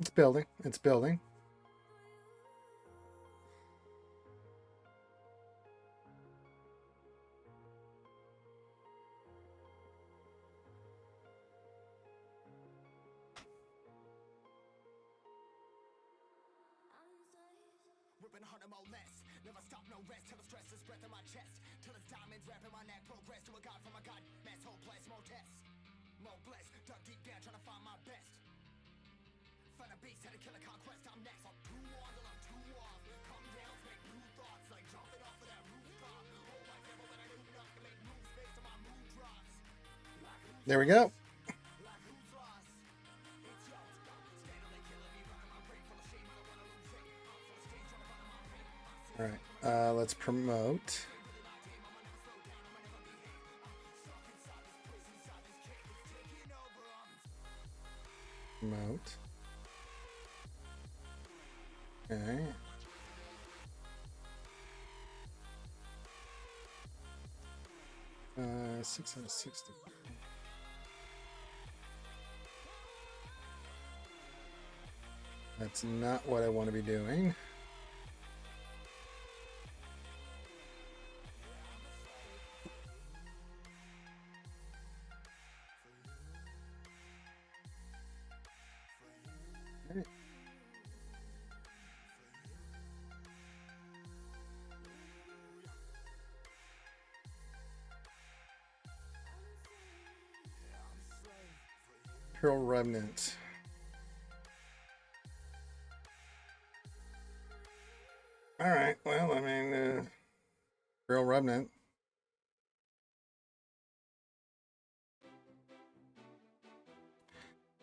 It's building. It's building. Never stop, no rest till the stress is breath in my chest, till it's diamonds wrapping my neck, progress to a god from a god mess, hopeless, more tests, more blessed, dug deep down trying to find my best, find a beast, had to kill a conquest, I'm next, I'm too on till I'm too off, come down, make new thoughts, like jumping off of that rooftop, oh my devil, but I do not to make moves based on my mood drops, there we go. like who's lost, it's yours, steadily killing me, running my brain full of shame, I don't wanna lose it, I'm full of stage trying to run my pain. All right, let's promote. Promote. Okay. Uh, 660. That's not what I want to be doing. Pearl Remnant. All right. Well, I mean, Pearl Remnant.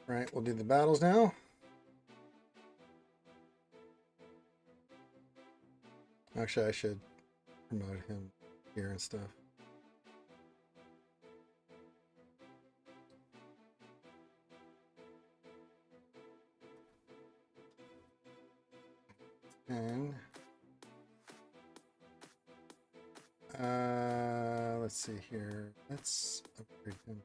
All right. We'll do the battles now. Actually, I should promote him here and stuff. And let's see here. Let's upgrade him.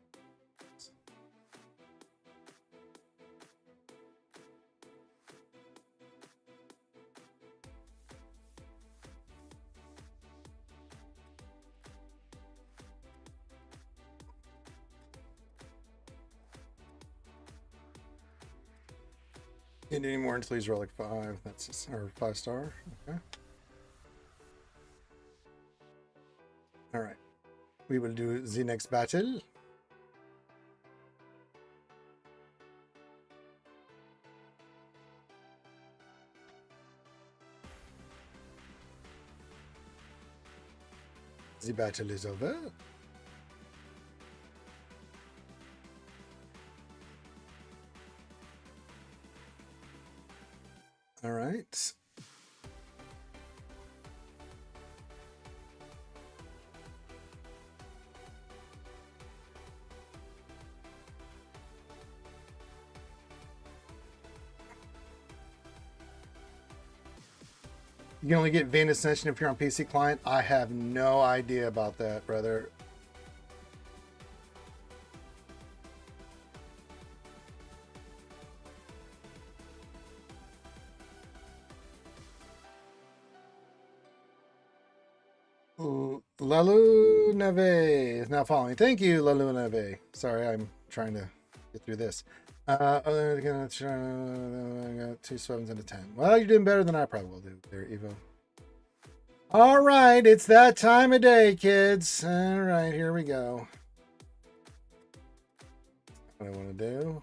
Can't do any more until he's relic 5. That's just, or 5-star. Okay. All right. We will do the next battle. The battle is over. All right. You can only get Vein Ascension if you're on PC client. I have no idea about that, brother. Lalu Neve is now following. Thank you, Lalu Neve. Sorry, I'm trying to get through this. I got 2 7s and a 10. Well, you're doing better than I probably will do there, Evo. All right, it's that time of day, kids. All right, here we go. what I want to do.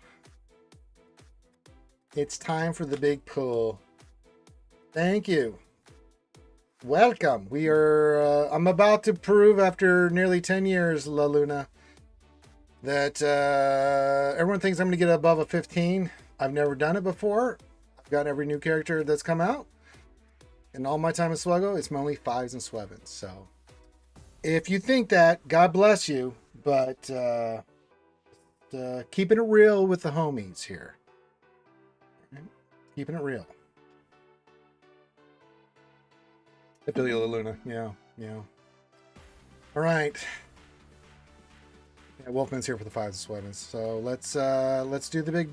It's time for the big pull. Thank you. Welcome. We are, I'm about to prove after nearly 10 years, La Luna, that everyone thinks I'm going to get above a 15. I've never done it before. I've got every new character that's come out. In all my time in Swgoh, it's mainly 5s and 7s. So if you think that, God bless you. But keeping it real with the homies here. Keeping it real. I feel you, La Luna. Yeah. All right. Yeah, Wolfman's here for the 5s and 7s. So let's do the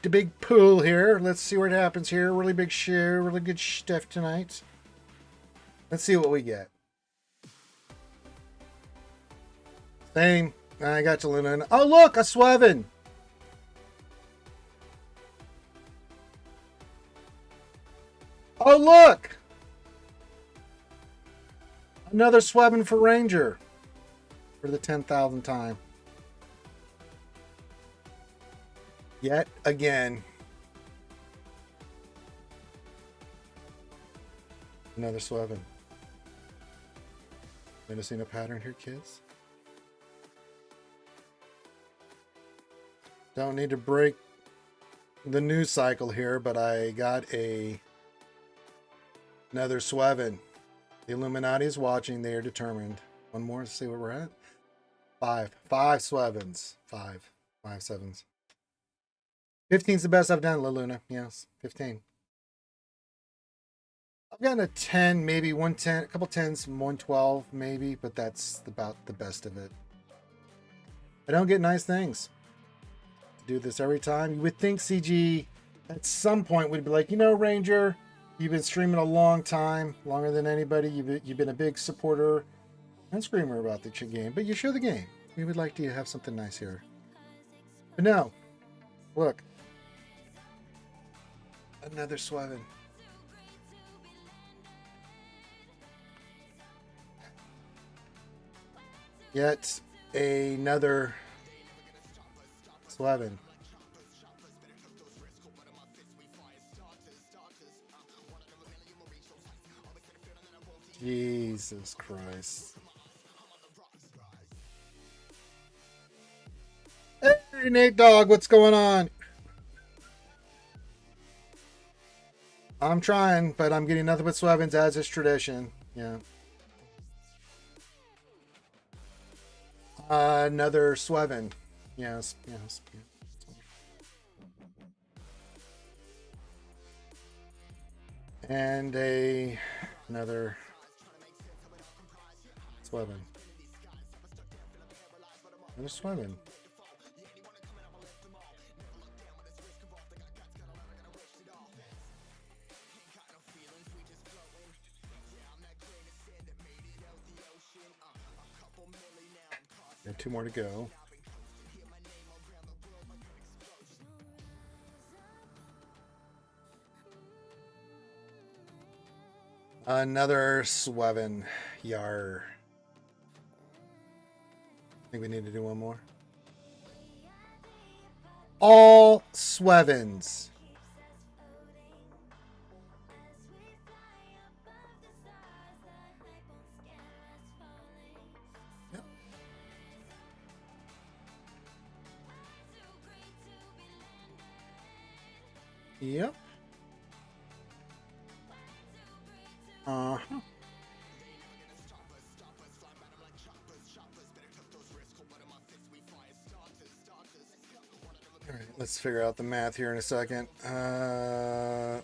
big pool here. Let's see what happens here. Really big show, really good stuff tonight. Let's see what we get. Same. I got you, Luna. Oh look, a Swevin. Oh look, another Swevin for Ranger for the 10,000th time. Yet again. Another Swevin. Noticing a pattern here, kids? Don't need to break the news cycle here, but I got another Swevin. The Illuminati is watching. They are determined. One more to see where we're at. Five Swevins. Five 7s. 15's the best I've done, La Luna. Yes, 15. I've gotten a 10, maybe 110, a couple 10s, 112 maybe, but that's about the best of it. I don't get nice things. Do this every time. You would think CG at some point would be like, you know, Ranger, you've been streaming a long time, longer than anybody. You've been a big supporter and screamer about the game, but you show the game. We would like to have something nice here. But no, look, another Swevin. Yet another Swevin. Jesus Christ. Hey, Nate Dogg, what's going on? I'm trying, but I'm getting nothing but Swevins as is tradition. Yeah. Another Swevin. Yes. And another Swevin. Another Swevin. We have 2 more to go. Another Swevin. Yar. I think we need to do one more. All Swevins. Yep. Yep. Uh-huh. All right, let's figure out the math here in a second. All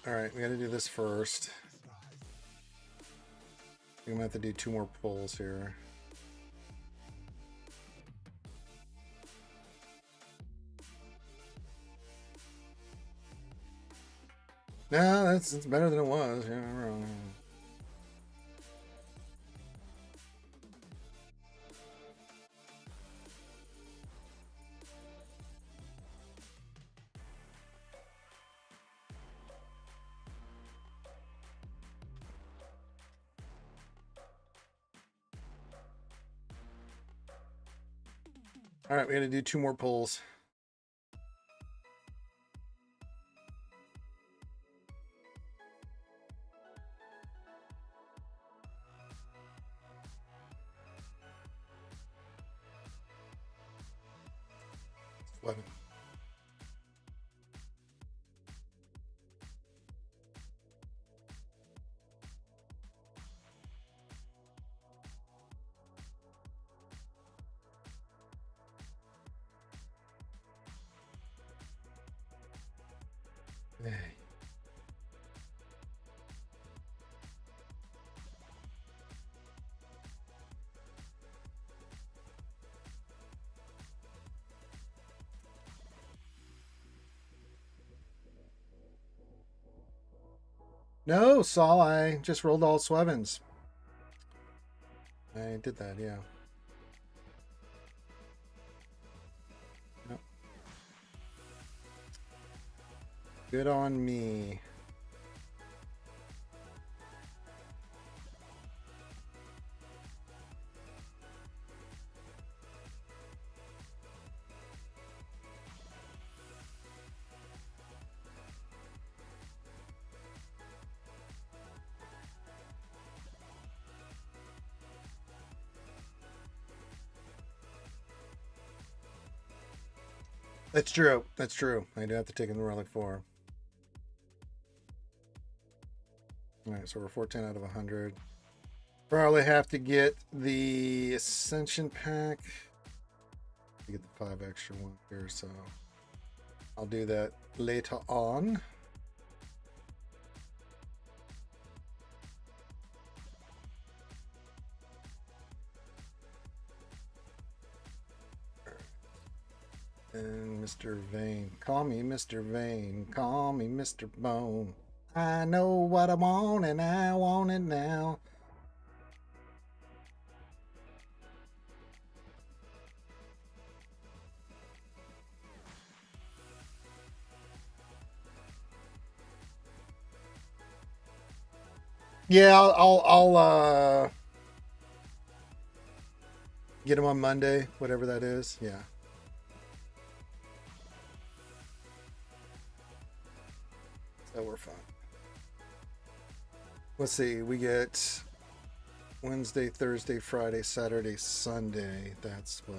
right, we got to do this first. I'm gonna have to do 2 more pulls here. No, it's better than it was. Yeah, I'm wrong. All right, we got to do 2 more pulls. No, Saul, I just rolled all Swevens. I did that, yeah. Yep. Good on me. That's true. That's true. I do have to take in the relic 4. All right, so we're 14 out of 100. Probably have to get the Ascension pack. To get the 5 extra ones here, so I'll do that later on. And Mr. Vane. Call me Mr. Vane. Call me Mr. Bone. I know what I want and I want it now. Yeah, I'll get him on Monday, whatever that is. Yeah. So we're fine. Let's see. We get Wednesday, Thursday, Friday, Saturday, Sunday. That's what.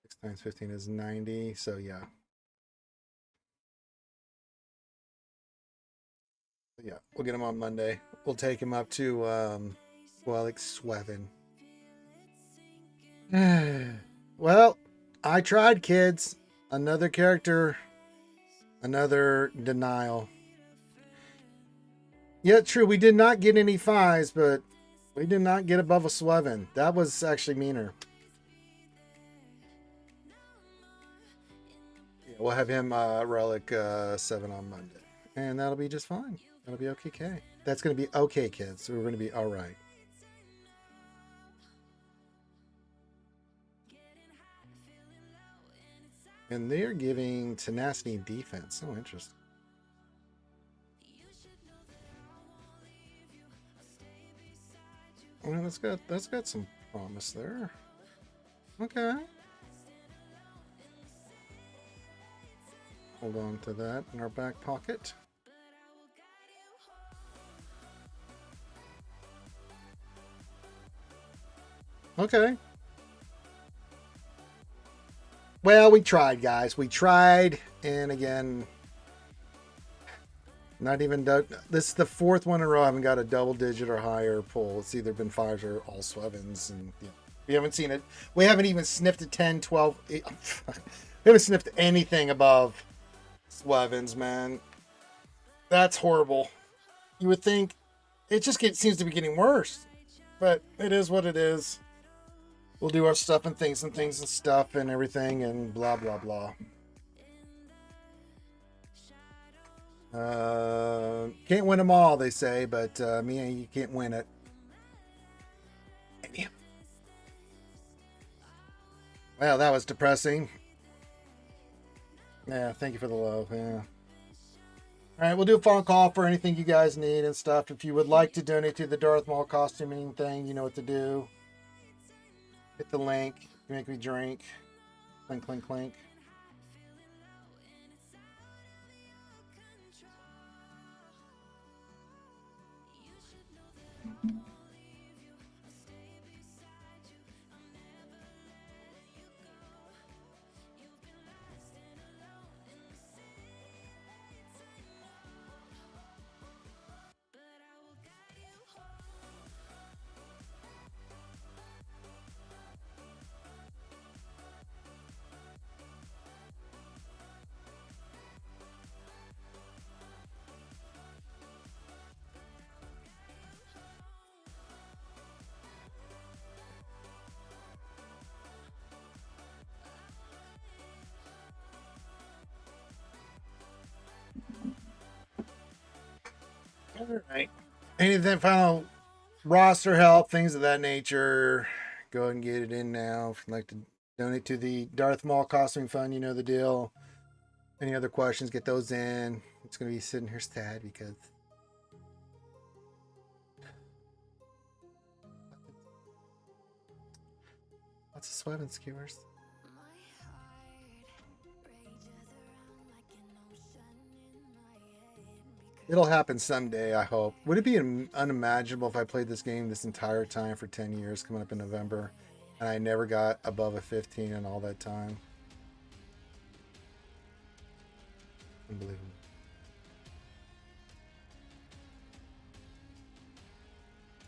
6 times 15 is 90. So yeah. Yeah, we'll get him on Monday. We'll take him up to like Swevin. Well, I tried, kids. Another character, another denial. Yeah, true. We did not get any 5s, but we did not get above a Swevin. That was actually meaner. Yeah, we'll have him relic 7 on Monday, and that'll be just fine. That'll be okay. That's going to be okay, kids. We're going to be all right. And they're giving tenacity defense. So interesting. Well, that's got some promise there. Okay. Hold on to that in our back pocket. Okay. Well, we tried, guys. We tried, and again, not even this is the 4th one in a row I haven't got a double digit or higher pull. It's either been 5s or all Swevens, and yeah, we haven't seen it. We haven't even sniffed a 10, 12. We haven't sniffed anything above Swevens, man. That's horrible. You would think it just seems to be getting worse, but it is what it is. We'll do our stuff and things and stuff and everything and blah, blah, blah. Can't win them all, they say, but me, you can't win it. Damn. Well, that was depressing. Yeah, thank you for the love. Yeah. All right, we'll do a phone call for anything you guys need and stuff. If you would like to donate to the Darth Maul costuming thing, you know what to do. Hit the link. You make me drink. Clink, clink, clink. All right. Anything final roster help, things of that nature. Go ahead and get it in now. If you'd like to donate to the Darth Maul Costume Fund, you know the deal. Any other questions, get those in. It's going to be sitting here sad because lots of sweating skewers. It'll happen someday, I hope. Would it be unimaginable if I played this game this entire time for 10 years, coming up in November, and I never got above a 15 in all that time? Unbelievable.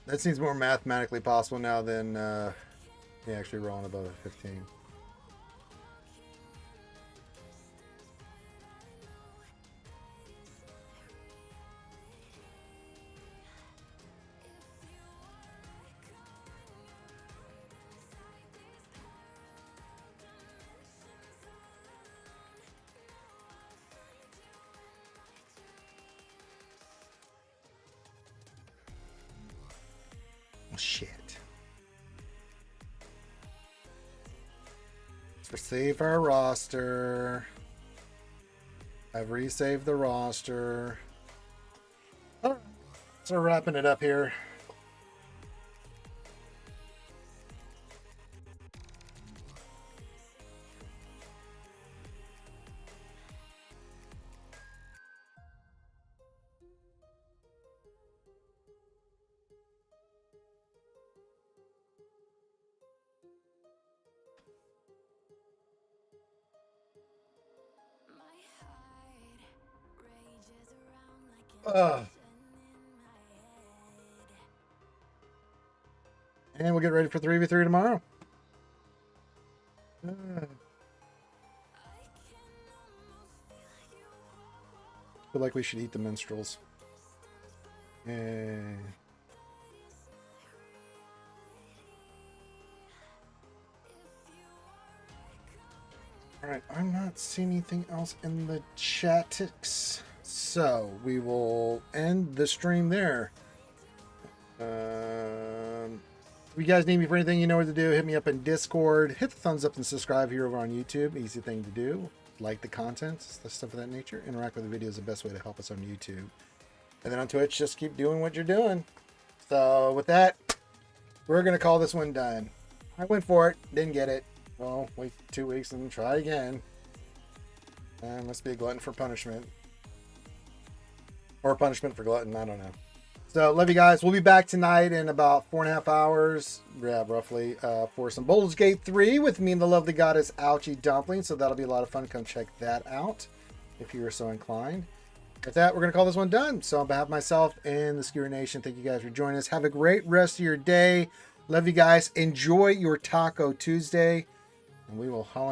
That seems more mathematically possible now than me actually rolling above a 15. Shit. Let's save our roster. I've resaved the roster. All right. So we're wrapping it up here. And we'll get ready for 3v3 tomorrow. Feel like we should eat the minstrels. Alright, I'm not seeing anything else in the chat. So we will end the stream there. If you guys need me for anything, you know what to do. Hit me up in Discord. Hit the thumbs up and subscribe here over on YouTube. Easy thing to do. Like the content, stuff of that nature. Interact with the videos, the best way to help us on YouTube. And then on Twitch, just keep doing what you're doing. So with that, we're going to call this one done. I went for it. Didn't get it. Well, wait 2 weeks and try again. Must be a glutton for punishment. Or punishment for glutton. I don't know. So, love you guys. We'll be back tonight in about 4.5 hours. Yeah, roughly. For some Baldur's Gate 3 with me and the lovely goddess Ouchie Dumpling. So, that'll be a lot of fun. Come check that out if you are so inclined. With that, we're going to call this one done. So, on behalf of myself and the Skewer Nation, thank you guys for joining us. Have a great rest of your day. Love you guys. Enjoy your Taco Tuesday. And we will holler.